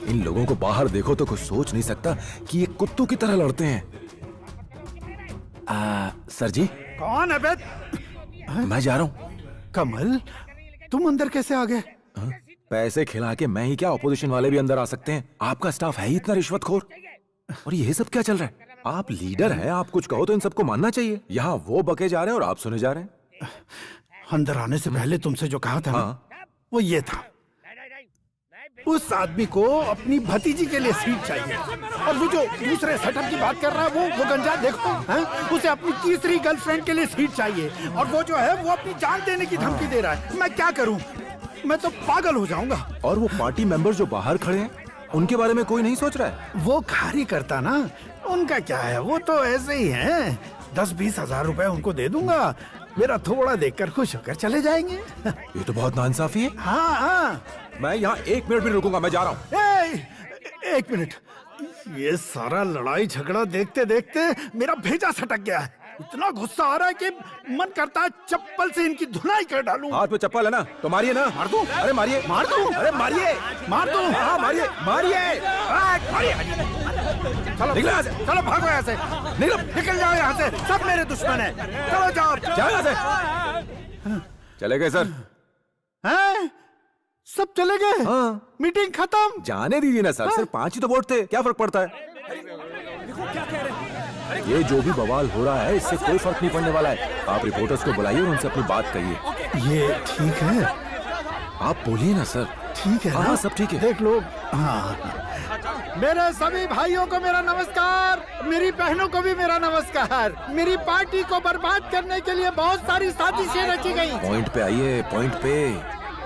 इन लोगों को बाहर देखो तो कुछ सोच नहीं सकता कि ये कुत्तों की तरह लड़ते हैं। सर जी। कौन है बे? मैं जा रहा हूँ। कमल, तुम अंदर कैसे आ गए? पैसे खिला के मैं ही क्या, ऑपोजिशन वाले भी अंदर आ सकते हैं। आपका स्टाफ है ही इतना रिश्वतखोर। और ये सब क्या चल रहा है? आप लीडर हैं, आप कुछ कहो तो इन सबको मानना चाहिए। यहाँ वो बके जा रहे हैं और आप सुने जा रहे हैं। अंदर आने से पहले तुमसे जो कहा था ना, वो ये था, उस आदमी को अपनी भतीजी के लिए सीट चाहिए। और वो जो दूसरे सेटअप की बात कर रहा है, वो गंजा देखो, हैं? उसे अपनी तीसरी गर्लफ्रेंड के लिए सीट चाहिए। और वो जो है वो अपनी जान देने की धमकी दे रहा है। मैं क्या करूं? मैं तो पागल हो जाऊंगा। और वो पार्टी मेंबर जो बाहर खड़े हैं, उनके बारे में कोई नहीं सोच रहा है। वो खारी करता ना, उनका क्या है, वो तो ऐसे ही हैं। 10-20 हजार रुपए उनको दे दूंगा, मेरा थोड़ा देखकर खुश होकर चले जाएंगे। ये तो बहुत नाइंसाफी है। हाँ, मैं यहाँ 1 मिनट भी रुकूंगा, मैं जा रहा हूँ। 1 मिनट। ये सारा लड़ाई झगड़ा देखते देखते मेरा भेजा सटक गया है। इतना गुस्सा आ रहा है कि मन करता है चप्पल से इनकी धुनाई कर डालूं। हाथ में चप्पल है ना, तो मारिए ना। मार दूं? अरे मारिए, मार दूं? अरे मारिए, मार दूं? हाँ मारिए, मारिए, मारिए। चलो निकलो यहाँ से, चलो भागो यहाँ से, निकल जाओ यहाँ से, सब मेरे दुश्मन है। चलो जाओ, जाओ यहाँ से। चले गए सर? हैं? सब चले गए? हाँ। मीटिंग खत्म? जाने दीजिए ना सर, सिर्फ 5 ही तो वोट थे, क्या फर्क पड़ता है? ये जो भी बवाल हो रहा है, इससे कोई फर्क नहीं पड़ने वाला है। आप रिपोर्टर्स को बुलाइए और उनसे अपनी बात कहिए। ये ठीक है? आप बोलिए ना सर। ठीक है ना? हाँ सब ठीक है। देख लो। हाँ, मेरे सभी भाइयों को मेरा नमस्कार, मेरी बहनों को भी मेरा नमस्कार। मेरी पार्टी को बर्बाद करने के लिए बहुत सारी साजिशें रची गई। पॉइंट पे आइए, पॉइंट पे।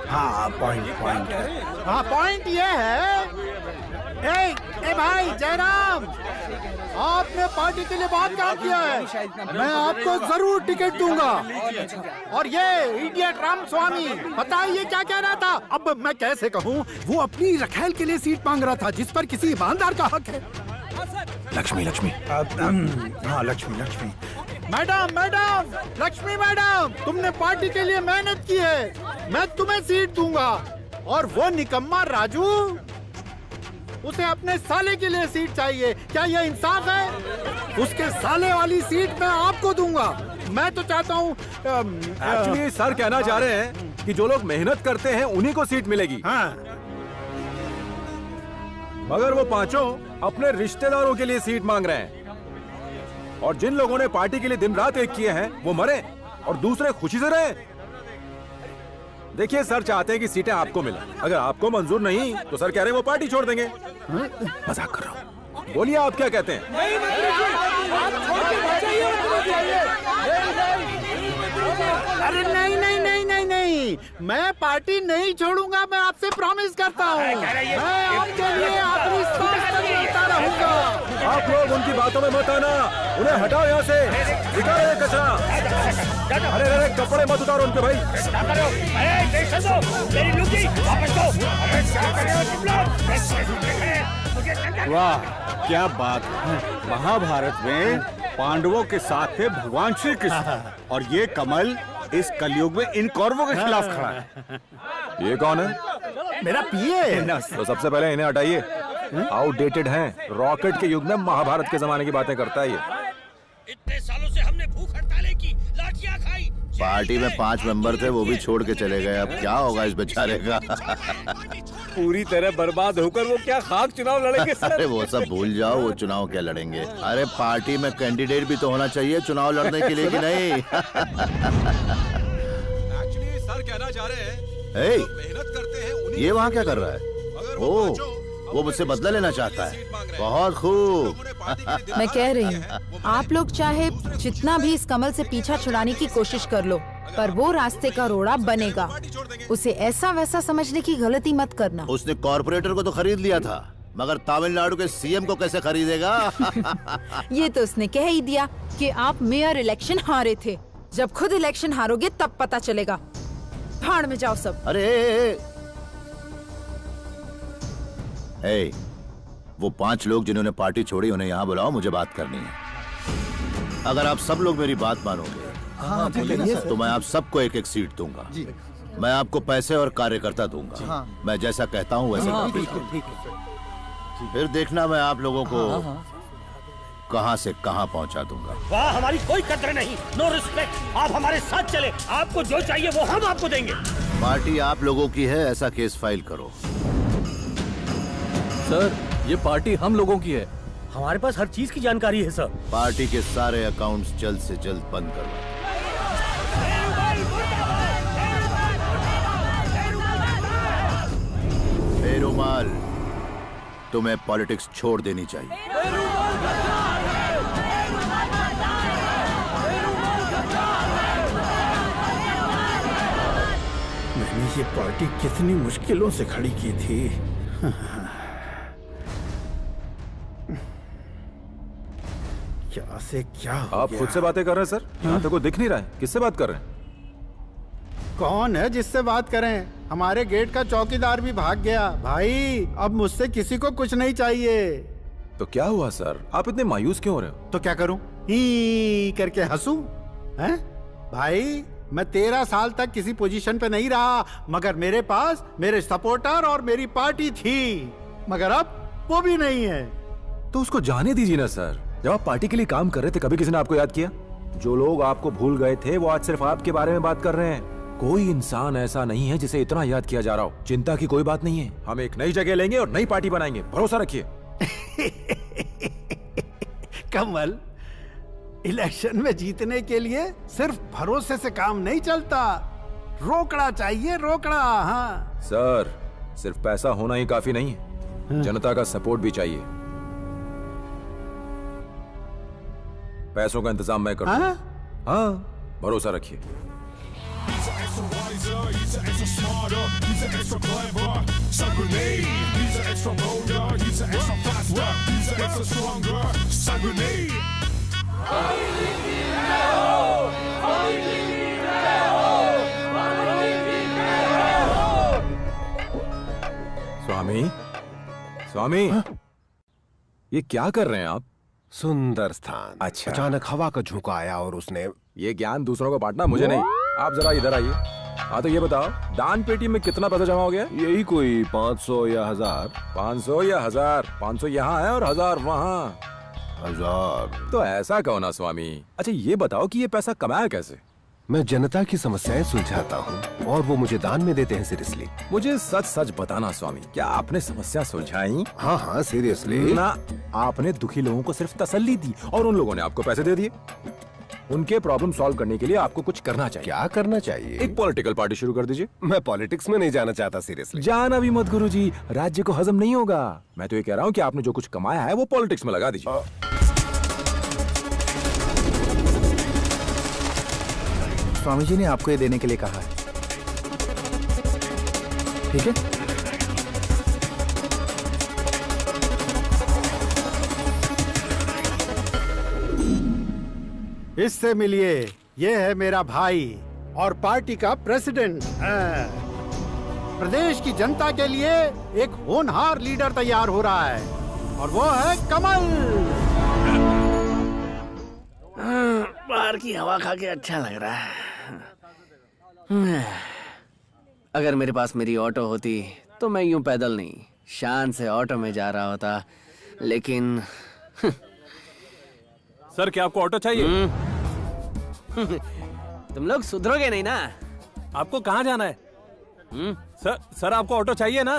हाँ पॉइंट है। हाँ पॉइंट ये है, ए भाई जयराम, आपने पार्टी के लिए बहुत काम किया है, मैं आपको जरूर टिकट दूंगा। और ये इडियट रामस्वामी, पता है ये क्या कह रहा था? अब मैं कैसे कहूँ, वो अपनी रखेल के लिए सीट मांग रहा था, जिस पर किसी ईमानदार का हक है। लक्ष्मी, लक्ष्मी। हाँ लक्ष्मी। मैडम, लक्ष्मी मैडम, तुमने पार्टी के लिए मेहनत की है, मैं तुम्हें सीट दूंगा। और वो निकम्मा राजू, उसे अपने साले के लिए सीट चाहिए। क्या ये इंसाफ है? उसके साले वाली सीट मैं आपको दूंगा। मैं तो चाहता हूँ एक्चुअली सर कहना चाह रहे हैं कि जो लोग मेहनत करते हैं उन्हीं को सीट मिलेगी। हाँ। मगर वो पांचों अपने रिश्तेदारों के लिए सीट मांग रहे हैं। और जिन लोगों ने पार्टी के लिए दिन रात एक किए हैं, वो मरे और दूसरे खुशी से रहे। देखिए सर चाहते हैं कि सीटें आपको मिले, अगर आपको मंजूर नहीं तो सर कह रहे हैं वो पार्टी छोड़ देंगे। मजाक कर रहा हूँ, बोलिए आप क्या कहते हैं? अरे नहीं, मैं पार्टी नहीं छोड़ूंगा, मैं आपसे प्रॉमिस करता हूँ। मैं आपके लिए अपनी सांस तक लेता रहूंगा। आप लोग उनकी बातों में मत आना, उन्हें हटाओ यहाँ से, निकालो ये कचरा। अरे कपड़े मत उतारो उनके भाई। वाह क्या बात है, महाभारत में पांडवों के साथ थे भगवान श्री कृष्ण, और ये कमल इस कलयुग में इन कौरवों के खिलाफ खड़ा है। ये कौन है? मेरा पीए। तो सबसे पहले इन्हें हटाइए, आउटडेटेड हैं। रॉकेट के युग में महाभारत के जमाने की बातें करता है ये। इतने सालों से हमने भूख हड़तालें की, लाठियां खाई। पार्टी में 5 मेंबर थे, वो भी छोड़ के चले गए। अब क्या होगा इस बेचारे का? पूरी तरह बर्बाद होकर वो क्या खाक चुनाव लड़ेंगे सर? अरे वो सब भूल जाओ, वो चुनाव क्या लड़ेंगे। अरे पार्टी में कैंडिडेट भी तो होना चाहिए चुनाव लड़ने के लिए, कि नहीं? एक्चुअली सर कहना चाह रहे हैं मेहनत करते हैं। ये वहाँ क्या कर रहा है? ओह, वो मुझसे बदला लेना चाहता है। बहुत खूब। मैं कह रही हूँ, आप लोग चाहे जितना भी इस कमल से पीछा छुड़ाने की कोशिश कर लो, पर वो रास्ते का रोड़ा बनेगा। उसे ऐसा वैसा समझने की गलती मत करना। उसने कॉर्पोरेटर को तो खरीद लिया था, मगर तमिलनाडु के सीएम को कैसे खरीदेगा? ये तो उसने कह ही दिया कि आप मेयर इलेक्शन हारे थे। जब खुद इलेक्शन हारोगे तब पता चलेगा। भाड़ में जाओ सब। अरे ए, वो 5 लोग जिन्होंने पार्टी छोड़ी उन्हें यहाँ बुलाओ, मुझे बात करनी है। अगर आप सब लोग मेरी बात मानोगे तो मैं आप सबको एक एक सीट दूंगा। मैं आपको पैसे और कार्यकर्ता दूंगा। मैं जैसा कहता हूँ वैसे फिर देखना मैं आप लोगों को कहां से कहां पहुंचा दूंगा। वाह, हमारी कोई कदर नहीं, नो रिस्पेक्ट। आप हमारे साथ चले, आपको जो चाहिए वो हम आपको देंगे। पार्टी आप लोगों की है, ऐसा केस फाइल करो। सर, ये पार्टी हम लोगों की है। हमारे पास हर चीज की जानकारी है सर। पार्टी के सारे अकाउंट्स जल्द से जल्द बंद करवा। पेरुमाल, तुम्हें पॉलिटिक्स छोड़ देनी चाहिए। मैंने ये पार्टी कितनी मुश्किलों से खड़ी की थी। क्या से क्या हो आप गया? खुद से बातें कर रहे हैं सर? यहाँ तक को दिख नहीं रहा है, किससे बात कर रहे हैं? कौन है जिससे बात करें? हमारे गेट का चौकीदार भी भाग गया। भाई, अब मुझसे किसी को कुछ नहीं चाहिए। तो क्या हुआ सर? आप इतने मायूस क्यों हो रहे हो? तो क्या करूं? ही करके हंसूं? हैं? भाई, मैं 13 साल तक किसी पोजीशन पे नहीं रहा, मगर मेरे पास मेरे सपोर्टर और मेरी पार्टी थी, मगर अब वो भी नहीं है। तो उसको जाने दीजिए ना सर। जब आप पार्टी के लिए काम कर रहे थे, कभी किसी ने आपको याद किया? जो लोग आपको भूल गए थे वो आज सिर्फ आपके बारे में बात कर रहे हैं। कोई इंसान ऐसा नहीं है जिसे इतना याद किया जा रहा हो। चिंता की कोई बात नहीं है। हम एक नई जगह लेंगे और नई पार्टी बनाएंगे, भरोसा रखिए। कमल, इलेक्शन में जीतने के लिए सिर्फ भरोसे से काम नहीं चलता, रोकड़ा चाहिए, रोकड़ा। हाँ सर, सिर्फ पैसा होना ही काफी नहीं है, जनता का सपोर्ट भी चाहिए। पैसों का इंतजाम मैं करूंगा। हाँ, भरोसा रखिए। स्वामी, स्वामी, ये क्या कर रहे हैं आप? सुंदर स्थान। अच्छा। अचानक हवा का झोंका आया और उसने ये ज्ञान दूसरों को बांटना, मुझे नहीं। आप जरा इधर आइए। हाँ, तो ये बताओ, दान पेटी में कितना पैसा जमा हो गया? यही कोई 500 या 1000। 500 या 1000? 500 यहाँ है और 1000 वहाँ। 1000? तो ऐसा कहो ना स्वामी। अच्छा ये बताओ कि ये पैसा कमाया कैसे? मैं जनता की समस्याएं सुलझाता हूँ और वो मुझे दान में देते हैं, सीरियसली। मुझे सच सच बताना स्वामी, क्या आपने समस्या सुलझाई? हाँ हाँ, सीरियसली। ना, आपने दुखी लोगों को सिर्फ तसल्ली दी और उन लोगों ने आपको पैसे दे दिए। उनके प्रॉब्लम सॉल्व करने के लिए आपको कुछ करना चाहिए। क्या करना चाहिए? एक पॉलिटिकल पार्टी शुरू कर दीजिए। मैं पॉलिटिक्स में नहीं जाना चाहता, सीरियसली। जाना भी मत गुरुजी, राज्य को हजम नहीं होगा। मैं तो ये कह रहा हूँ कि आपने जो कुछ कमाया है वो पॉलिटिक्स में लगा दीजिए। स्वामी जी ने आपको ये देने के लिए कहा है, ठीक है? इससे मिलिए, ये है मेरा भाई और पार्टी का प्रेसिडेंट। प्रदेश की जनता के लिए एक होनहार लीडर तैयार हो रहा है और वो है कमल। बाहर की हवा खा के अच्छा लग रहा है। अगर मेरे पास मेरी ऑटो होती तो मैं यूं पैदल नहीं, शान से ऑटो में जा रहा होता, लेकिन सर, क्या आपको ऑटो चाहिए? तुम लोग सुधरोगे नहीं ना। आपको कहाँ जाना है? सर आपको ऑटो चाहिए ना?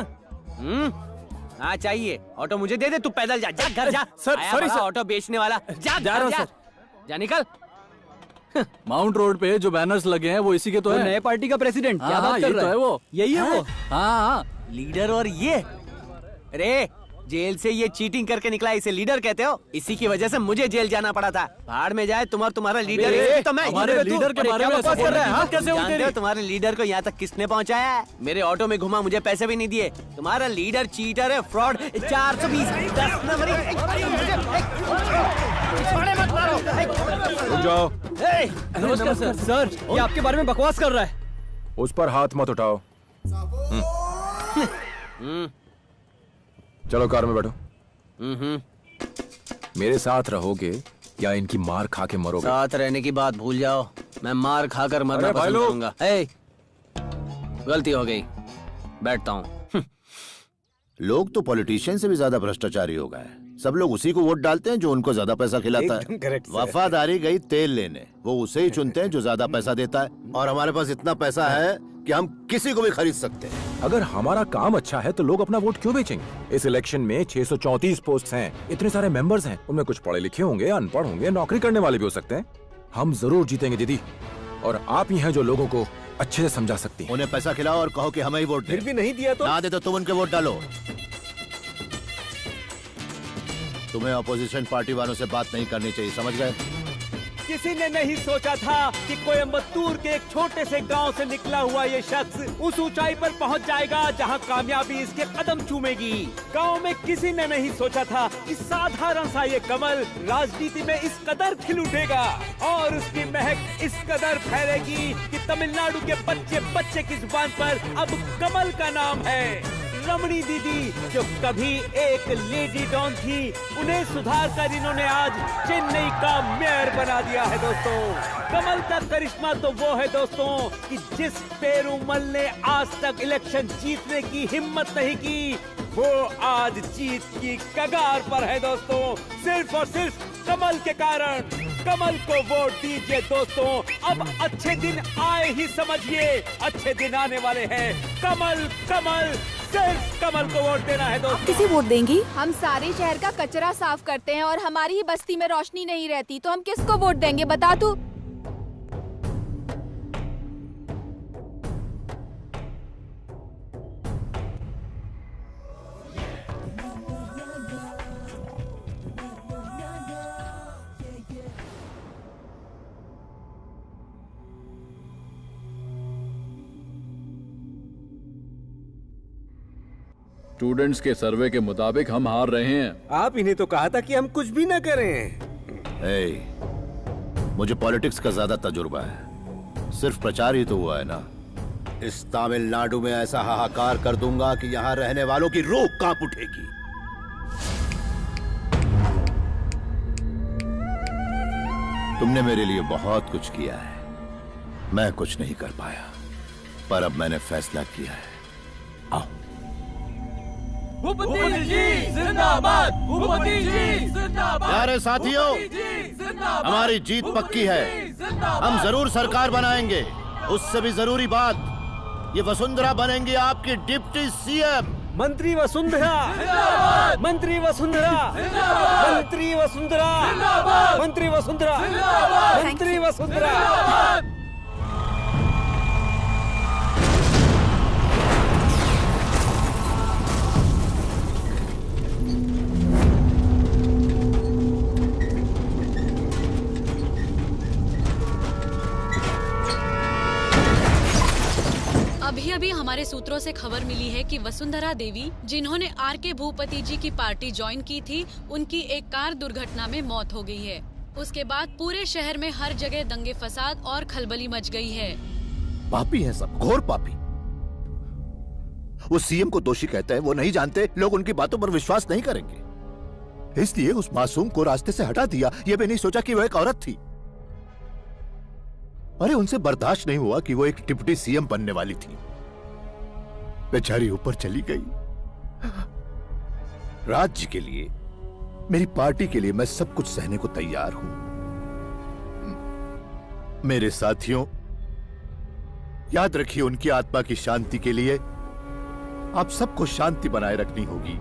हाँ चाहिए। ऑटो मुझे दे दे, तू पैदल जा, जा घर जा। सर, आया सॉरी बड़ा सर। ऑटो बेचने वाला, जा जा रहा हूँ जा, सर। जा निकल। माउंट रोड पे जो बैनर्स लगे हैं वो इसी के तो है। नए पार्टी का प्रेसिडेंट क्या बात कर रहा है? वो यही है वो। हाँ, लीडर और ये। अरे जेल से ये चीटिंग करके निकला, इसे लीडर कहते हो? इसी की वजह से मुझे जेल जाना पड़ा था। भाड़ में जाए तुम्हारा लीडर। तो मैं हमारे लीडर के बारे में ऐसा बोल रहा है, हाँ? कैसे हो जानते हो तुम्हारे लीडर को यहाँ तक किसने पहुँचाया है? मेरे ऑटो में घुमा, मुझे पैसे भी नहीं दिए। तुम्हारा लीडर चीटर है, फ्रॉड। 420 10 नंबर। रुक जाओ। नमस्कार सर, ये आपके बारे में बकवास कर रहा है। उस पर हाथ मत उठाओ। चलो कार में बैठो। मेरे साथ रहोगे या इनकी मार खा के मरोगे? साथ रहने की बात भूल जाओ, मैं मार खाकर मरना पसंद करूंगा। गलती हो गई, बैठता हूँ। लोग तो पॉलिटिशियन से भी ज्यादा भ्रष्टाचारी हो गए। सब लोग उसी को वोट डालते हैं जो उनको ज्यादा पैसा खिलाता है। वफादारी गई तेल लेने, वो उसे ही चुनते हैं जो ज्यादा पैसा देता है। और हमारे पास इतना पैसा है कि हम किसी को भी खरीद सकते हैं। अगर हमारा काम अच्छा है तो लोग अपना वोट क्यों बेचेंगे? इस इलेक्शन में 634 पोस्ट हैं, इतने सारे मेंबर्स हैं, उनमें कुछ पढ़े लिखे होंगे, अनपढ़ होंगे, नौकरी करने वाले भी हो सकते हैं। हम जरूर जीतेंगे दीदी, और आप ही हैं जो लोगों को अच्छे से समझा सकती हैं। उन्हें पैसा खिलाओ और कहो कि हमें ही वोट दे। फिर भी नहीं दिया तो? ना दे तो तुम उनके वोट डालो। तुम्हें अपोजिशन पार्टी वालों से बात नहीं करनी चाहिए, समझ गए? किसी ने नहीं सोचा था कि कोयम्बतूर के एक छोटे से गांव से निकला हुआ ये शख्स उस ऊंचाई पर पहुंच जाएगा जहां कामयाबी इसके कदम चूमेगी। गांव में किसी ने नहीं सोचा था कि साधारण सा ये कमल राजनीति में इस कदर खिल उठेगा और उसकी महक इस कदर फैलेगी कि तमिलनाडु के बच्चे बच्चे की जुबान पर अब कमल का नाम है। रमणी दीदी, जो कभी एक लेडी डॉन थी, उन्हें सुधार कर इन्होंने आज चेन्नई का मेयर बना दिया है। दोस्तों, कमल का करिश्मा तो वो है दोस्तों कि जिस पेरूमल ने आज तक इलेक्शन जीतने की हिम्मत नहीं की, वो आज जीत की कगार पर है दोस्तों, सिर्फ और सिर्फ कमल के कारण। कमल को वोट दीजिए दोस्तों, अब अच्छे दिन आए ही समझिए, अच्छे दिन आने वाले हैं। कमल कमल, सिर्फ कमल को वोट देना है दोस्तों। किसे वोट देंगी? हम सारे शहर का कचरा साफ करते हैं और हमारी ही बस्ती में रोशनी नहीं रहती, तो हम किसको वोट देंगे बता तू? स्टूडेंट्स के सर्वे के मुताबिक हम हार रहे हैं। आप इन्हें तो कहा था कि हम कुछ भी न करें। मुझे पॉलिटिक्स का ज्यादा तजुर्बा है, सिर्फ प्रचार ही तो हुआ है ना। इस तमिलनाडु में ऐसा हाहाकार कर दूंगा कि यहाँ रहने वालों की रूह कांप उठेगी। तुमने मेरे लिए बहुत कुछ किया है, मैं कुछ नहीं कर पाया, पर अब मैंने फैसला किया है। आओ। भूपति जी जिंदाबाद, भूपति जी जिंदाबाद। प्यारे साथियों, हमारी जीत पक्की है, हम जरूर सरकार बनाएंगे। उससे भी जरूरी बात, ये वसुंधरा बनेंगी आपकी डिप्टी सीएम। मंत्री वसुंधरा, मंत्री वसुंधरा, मंत्री वसुंधरा, मंत्री वसुंधरा, मंत्री वसुंधरा। अभी अभी हमारे सूत्रों से खबर मिली है कि वसुंधरा देवी, जिन्होंने आर.के. भूपति जी की पार्टी ज्वाइन की थी, उनकी एक कार दुर्घटना में मौत हो गई है। उसके बाद पूरे शहर में हर जगह दंगे फसाद और खलबली मच गई है। पापी हैं सब, घोर पापी। वो सीएम को दोषी कहते हैं, वो नहीं जानते लोग उनकी बातों पर विश्वास नहीं करेंगे, इसलिए उस मासूम को रास्ते से हटा दिया। ये भी नहीं सोचा कि वो एक औरत थी। अरे उनसे बर्दाश्त नहीं हुआ कि वो एक डिप्टी सीएम बनने वाली थी, बेचारी ऊपर चली गई। राज्य के लिए, मेरी पार्टी के लिए मैं सब कुछ सहने को तैयार हूं। मेरे साथियों, याद रखिए, उनकी आत्मा की शांति के लिए आप सबको शांति बनाए रखनी होगी।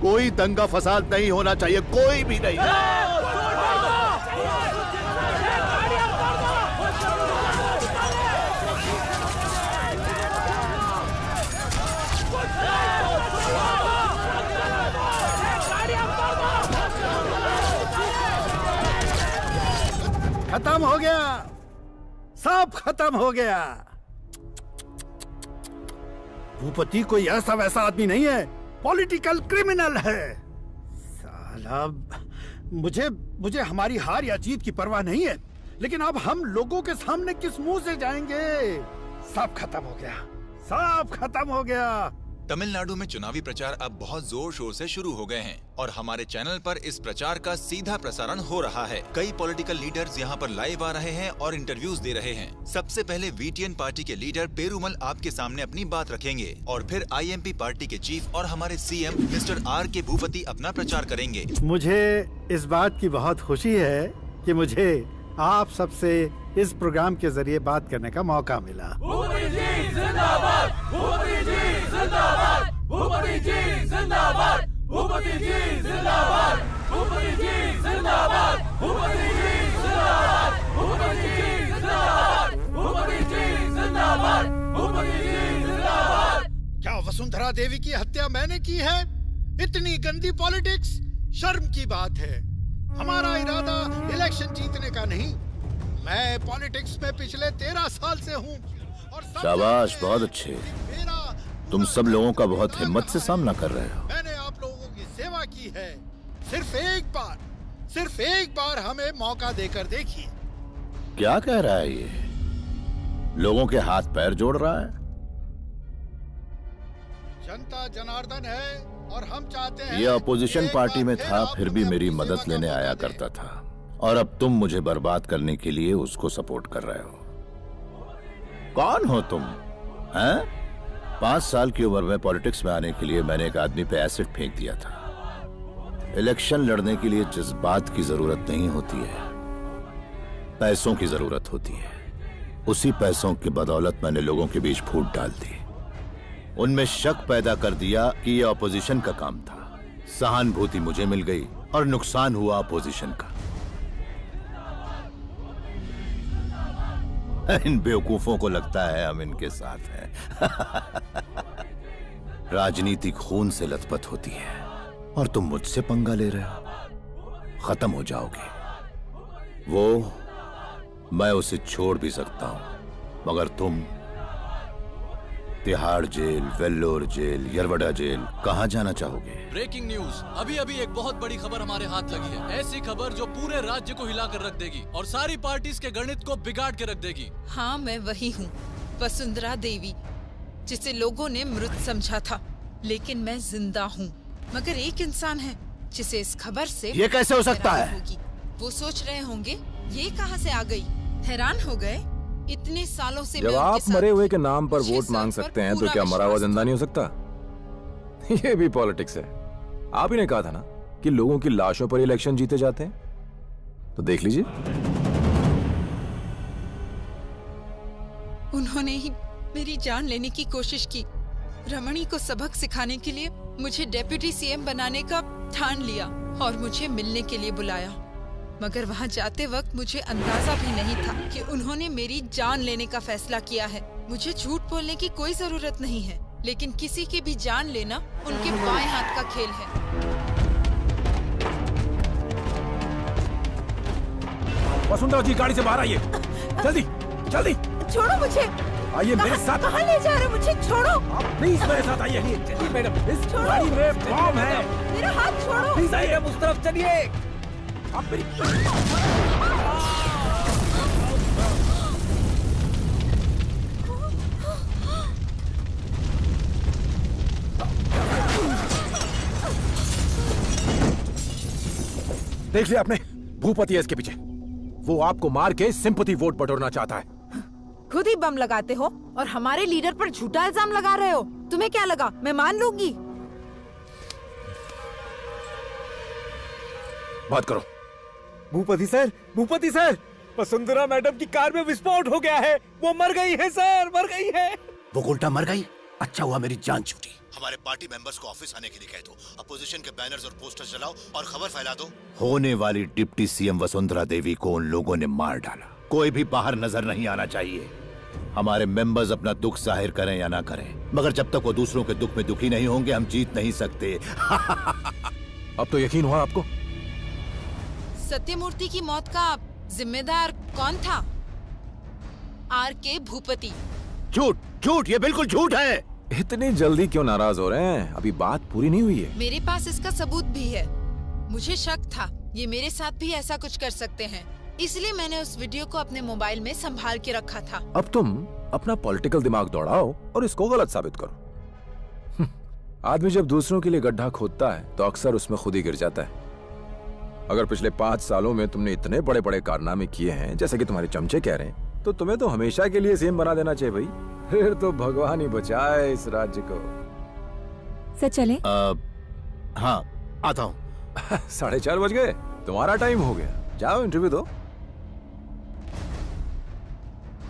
कोई दंगा फसाद नहीं होना चाहिए, कोई भी नहीं। खत्म हो गया, सब खत्म हो गया। भूपति कोई ऐसा वैसा आदमी नहीं है, पॉलिटिकल क्रिमिनल है। साला, मुझे हमारी हार या जीत की परवाह नहीं है, लेकिन अब हम लोगों के सामने किस मुंह से जाएंगे? सब खत्म हो गया, सब खत्म हो गया। तमिलनाडु में चुनावी प्रचार अब बहुत जोर शोर से शुरू हो गए हैं और हमारे चैनल पर इस प्रचार का सीधा प्रसारण हो रहा है। कई पॉलिटिकल लीडर्स यहाँ पर लाइव आ रहे हैं और इंटरव्यूज दे रहे हैं। सबसे पहले VTN पार्टी के लीडर पेरूमल आपके सामने अपनी बात रखेंगे और फिर IMP पार्टी के चीफ और हमारे CM मिस्टर R.K. भूपति अपना प्रचार करेंगे। मुझे इस बात की बहुत खुशी है कि मुझे आप सबसे इस प्रोग्राम के जरिए बात करने का मौका मिला। भूपति जी जिंदाबाद, भूपति जी जिंदाबाद, भूपति जी जिंदाबाद, भूपति जी जिंदाबाद, भूपति जी जिंदाबाद, भूपति जी जिंदाबाद, भूपति जी जिंदाबाद, भूपति जी जिंदाबाद, भूपति जी जिंदाबाद। क्या वसुंधरा देवी की हत्या मैंने की है? इतनी गंदी पॉलिटिक्स, शर्म की बात है। हमारा इरादा इलेक्शन जीतने का नहीं। मैं पॉलिटिक्स में पिछले 13 साल से हूँ और शाबाश, बहुत अच्छे। तुम सब लोगों का बहुत हिम्मत से सामना कर रहे हो। मैंने आप लोगों की सेवा की है। सिर्फ एक बार हमें मौका देकर देखिए। क्या कह रहा है ये? लोगों के हाथ पैर जोड़ रहा है। जनता जनार्दन है और हम चाहते हैं। ये अपोजिशन पार्टी में था, फिर भी मेरी मदद लेने आया करता था, और अब तुम मुझे बर्बाद करने के लिए उसको सपोर्ट कर रहे हो। कौन हो तुम? हैं? 5 साल की उम्र में पॉलिटिक्स में आने के लिए मैंने एक आदमी पे एसिड फेंक दिया था। इलेक्शन लड़ने के लिए जज्बात की जरूरत नहीं होती है, पैसों की जरूरत होती है। उसी पैसों की बदौलत मैंने लोगों के बीच फूट डाल दी, उनमें शक पैदा कर दिया कि यह अपोजिशन का काम था। सहानुभूति मुझे मिल गई और नुकसान हुआ अपोजिशन का। इन बेवकूफों को लगता है हम इनके साथ हैं। राजनीति खून से लथपथ होती है और तुम मुझसे पंगा ले रहे हो। खत्म हो जाओगे। वो मैं उसे छोड़ भी सकता हूं, मगर तुम Tihar jail, Vellore jail, Yerwada jail कहां जाना चाहोगे? ब्रेकिंग न्यूज, अभी अभी एक बहुत बड़ी खबर हमारे हाथ लगी है। ऐसी खबर जो पूरे राज्य को हिलाकर रख देगी और सारी पार्टीज के गणित को बिगाड़ के रख देगी। हाँ, मैं वही हूँ, वसुंधरा देवी, जिसे लोगों ने मृत समझा था, लेकिन मैं जिंदा हूँ। मगर एक इंसान है जिसे इस खबर से ये कैसे हो सकता है? वो सोच रहे होंगे ये कहाँ से आ गई, हैरान हो गए। इतने सालों से जब आप मरे हुए के नाम पर वोट मांग सकते हैं, तो क्या मरा हुआ जिंदा नहीं हो सकता? ये भी पॉलिटिक्स है। आप ही ने कहा था ना कि लोगों की लाशों पर इलेक्शन जीते जाते हैं, तो देख लीजिए। उन्होंने ही मेरी जान लेने की कोशिश की। रमणी को सबक सिखाने के लिए मुझे डेप्यूटी CM बनाने का ठान लिया और मुझे मिलने के लिए बुलाया। मगर वहाँ जाते वक्त मुझे अंदाजा भी नहीं था कि उन्होंने मेरी जान लेने का फैसला किया है। मुझे झूठ बोलने की कोई जरूरत नहीं है, लेकिन किसी की भी जान लेना उनके बाएं हाथ का खेल है। वसुंधरा जी, गाड़ी से बाहर आइए, जल्दी जल्दी। छोड़ो मुझे। आइए मेरे साथ। कहाँ ले जा रहे हो मुझे? छोड़ो प्लीज, मेरे साथ आइए। चलिए मैडम, इस गाड़ी में बॉम्ब है। मेरा हाथ छोड़ो। प्लीज आइए, उस तरफ चलिए। आप मेरी देख लिया आपने? भूपति है इसके पीछे। वो आपको मार के सिंपैथी वोट बटोरना चाहता है। खुद ही बम लगाते हो और हमारे लीडर पर झूठा इल्जाम लगा रहे हो। तुम्हें क्या लगा मैं मान लूंगी? बात करो। भूपति सर, वसुंधरा मैडम की कार में विस्फोट हो गया है। वो मर गई है सर, मर गई है। वो उल्टा मर गई? अच्छा हुआ मेरी जान छूटी। हमारे पार्टी मेंबर्स को ऑफिस आने के लिए कह दो, अपोजिशन के बैनर्स और पोस्टर्स जलाओ और खबर फैला दो। होने वाली डिप्टी CM वसुंधरा देवी को उन लोगों ने मार डाला। कोई भी बाहर नजर नहीं आना चाहिए। हमारे मेंबर्स अपना दुख जाहिर करें या ना करें, मगर जब तक वो दूसरों के दुख में दुखी नहीं होंगे, हम जीत नहीं सकते। अब तो यकीन हुआ आपको? सत्यमूर्ति की मौत का जिम्मेदार कौन था? आर के भूपति। झूठ झूठ, ये बिल्कुल झूठ है। इतनी जल्दी क्यों नाराज हो रहे हैं? अभी बात पूरी नहीं हुई है। मेरे पास इसका सबूत भी है। मुझे शक था ये मेरे साथ भी ऐसा कुछ कर सकते हैं, इसलिए मैंने उस वीडियो को अपने मोबाइल में संभाल के रखा था। अब तुम अपना पॉलिटिकल दिमाग दौड़ाओ और इसको गलत साबित करो। आदमी जब दूसरों के लिए गड्ढा खोदता है तो अक्सर उसमें खुद ही गिर जाता है। अगर पिछले 5 सालों में तुमने इतने बड़े बड़े कारनामे किए हैं जैसे कि तुम्हारे चमचे कह रहे हैं, तो तुम्हें तो हमेशा के लिए सीएम बना देना चाहिए भाई। फिर तो भगवान ही बचाए इस राज्य को। सर चले? हाँ आता हूँ। 4:30 बज गए, तुम्हारा टाइम हो गया, जाओ इंटरव्यू दो।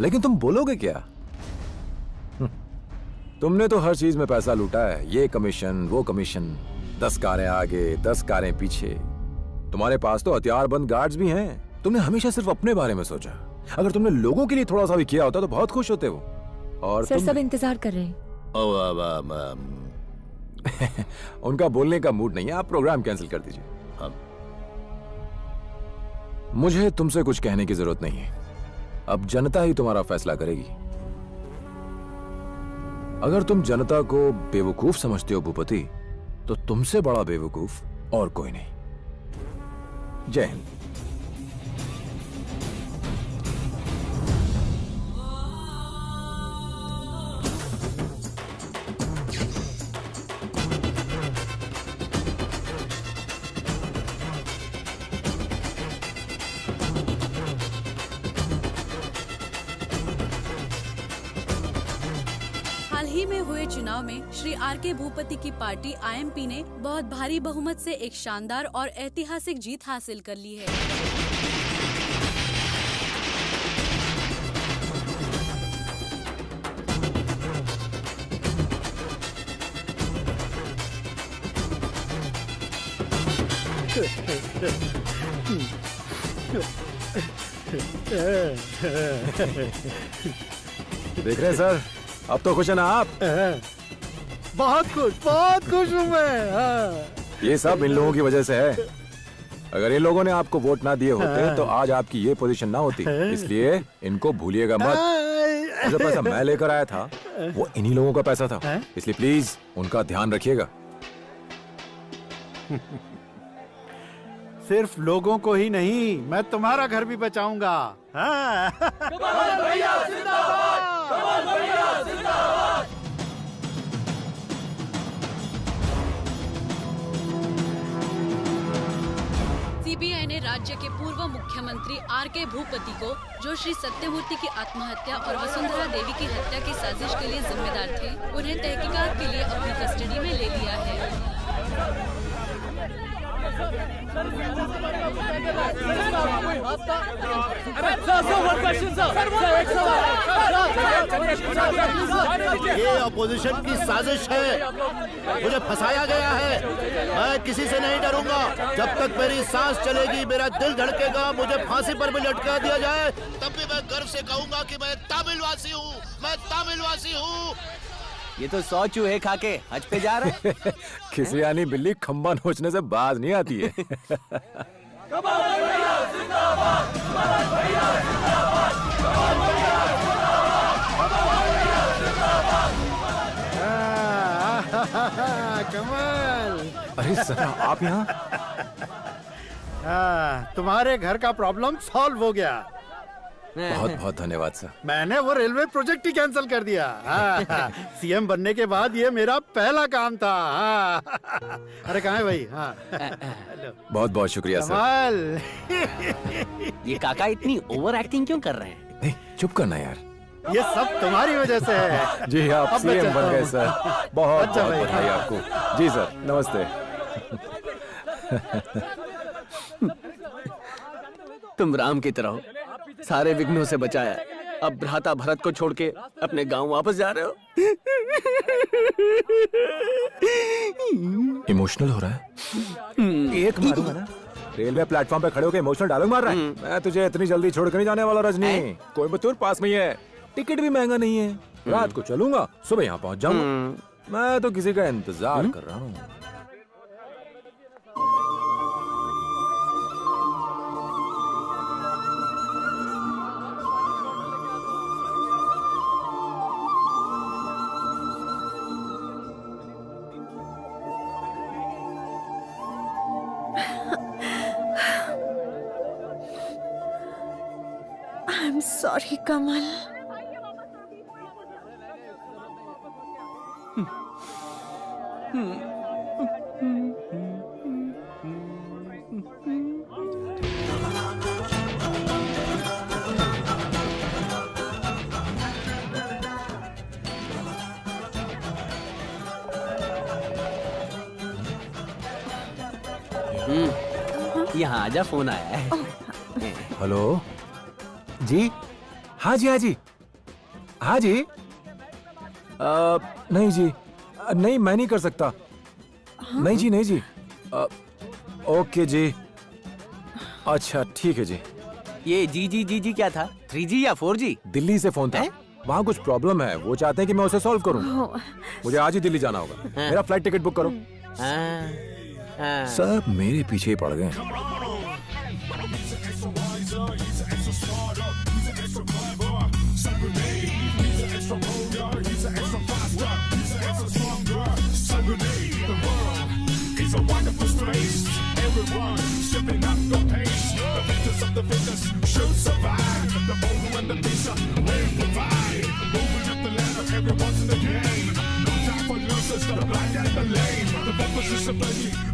लेकिन तुम बोलोगे क्या? तुमने तो हर चीज में पैसा लूटा है, ये कमीशन वो कमीशन, 10 कारें आगे 10 कारें पीछे। तुम्हारे पास तो हथियारबंद गार्ड्स भी हैं। तुमने हमेशा सिर्फ अपने बारे में सोचा। अगर तुमने लोगों के लिए थोड़ा सा भी किया होता तो बहुत खुश होते वो। और सर सब इंतजार कर रहे हैं। उनका बोलने का मूड नहीं है, आप प्रोग्राम कैंसिल कर दीजिए। मुझे तुमसे कुछ कहने की जरूरत नहीं है, अब जनता ही तुम्हारा फैसला करेगी। अगर तुम जनता को बेवकूफ समझते हो भूपति, तो तुमसे बड़ा बेवकूफ और कोई नहीं। जय हिंद। हाल ही में हुए चुनाव में श्री आर के भूपति की पार्टी आईएमपी ने बहुत भारी बहुमत से एक शानदार और ऐतिहासिक जीत हासिल कर ली है। देख रहे हैं सर, अब तो खुश है ना आप? बहुत खुश हूँ मैं। हाँ। ये सब इन लोगों की वजह से है। अगर इन लोगों ने आपको वोट ना दिए होते तो आज आपकी ये पोजीशन ना होती। इसलिए इनको भूलिएगा मत। जो पैसा मैं लेकर आया था वो इन्हीं लोगों का पैसा था, इसलिए प्लीज उनका ध्यान रखिएगा। सिर्फ लोगों को ही नहीं, मैं तुम्हारा घर भी बचाऊंगा। हाँ। सीबीआई ने राज्य के पूर्व मुख्यमंत्री आर के भूपति को, जो श्री सत्यमूर्ति की आत्महत्या और वसुंधरा देवी की हत्या की साजिश के लिए जिम्मेदार थे, उन्हें तहकीकात के लिए अपनी कस्टडी में ले लिया है। ये अपोजिशन की साजिश है, मुझे फंसाया गया है। मैं किसी से नहीं डरूंगा। जब तक मेरी सांस चलेगी, मेरा दिल धड़केगा, मुझे फांसी पर भी लटका दिया जाए तब भी मैं गर्व से कहूंगा कि मैं तमिलवासी हूँ, मैं तमिलवासी हूँ। ये तो 100 चूहे खा के हज पे जा रहा है। खिसियानी बिल्ली खंबा नोचने से बाज नहीं आती है। कमल, अरे सर आप यहाँ? तुम्हारे घर का प्रॉब्लम सॉल्व हो गया। बहुत बहुत धन्यवाद सर। मैंने वो रेलवे प्रोजेक्ट ही कैंसिल कर दिया। सीएम बनने के बाद ये मेरा पहला काम था। अरे कहाँ है भाई? बहुत बहुत शुक्रिया सर। कमाल। ये काका इतनी ओवर एक्टिंग क्यों कर रहे हैं? नहीं, चुप करना यार। ये सब तुम्हारी वजह से है। जी आप अब मैं सीएम चलता बन गए हूँ। सर, बहुत अच्छा बहुत भाई। बधाई आपको। जी सर, नमस्ते। तुम राम की तरह हो, सारे विघ्नों से बचाया, अब भ्राता भरत को छोड़ के अपने गांव वापस जा रहे हो। इमोशनल हो रहा है? एक मारूंगा ना। रेलवे प्लेटफॉर्म पे खड़े होकर इमोशनल डायलॉग मार रहा है। मैं तुझे इतनी जल्दी छोड़कर नहीं जाने वाला रजनी। कोयम्बतूर पास में ही है, टिकट भी महंगा नहीं है। रात को चलूंगा, सुबह यहाँ पहुंच जाऊंगा। मैं तो किसी का इंतजार कर रहा हूँ। सॉरी कमल। यहाँ आजा, फोन आया है। हेलो जी। हाँ जी, हाँ जी, हाँ जी। नहीं जी, नहीं मैं नहीं कर सकता। नहीं जी, नहीं जी। ओके जी, अच्छा ठीक है जी। ये जी क्या था? 3G या 4G? दिल्ली से फोन था। वहाँ कुछ प्रॉब्लम है, वो चाहते हैं कि मैं उसे सॉल्व करूँ। मुझे आज ही दिल्ली जाना होगा। मेरा फ्लाइट टिकट बुक करो। सब मेरे पीछे ही पड़ गए। It's a wonderful space. Everyone shipping up the pace. The fittest of the fittest should survive. The bold and the beast will provide. Moving up the ladder, everyone's in the game. No time for losers, the blind and the lame. The purpose is to play.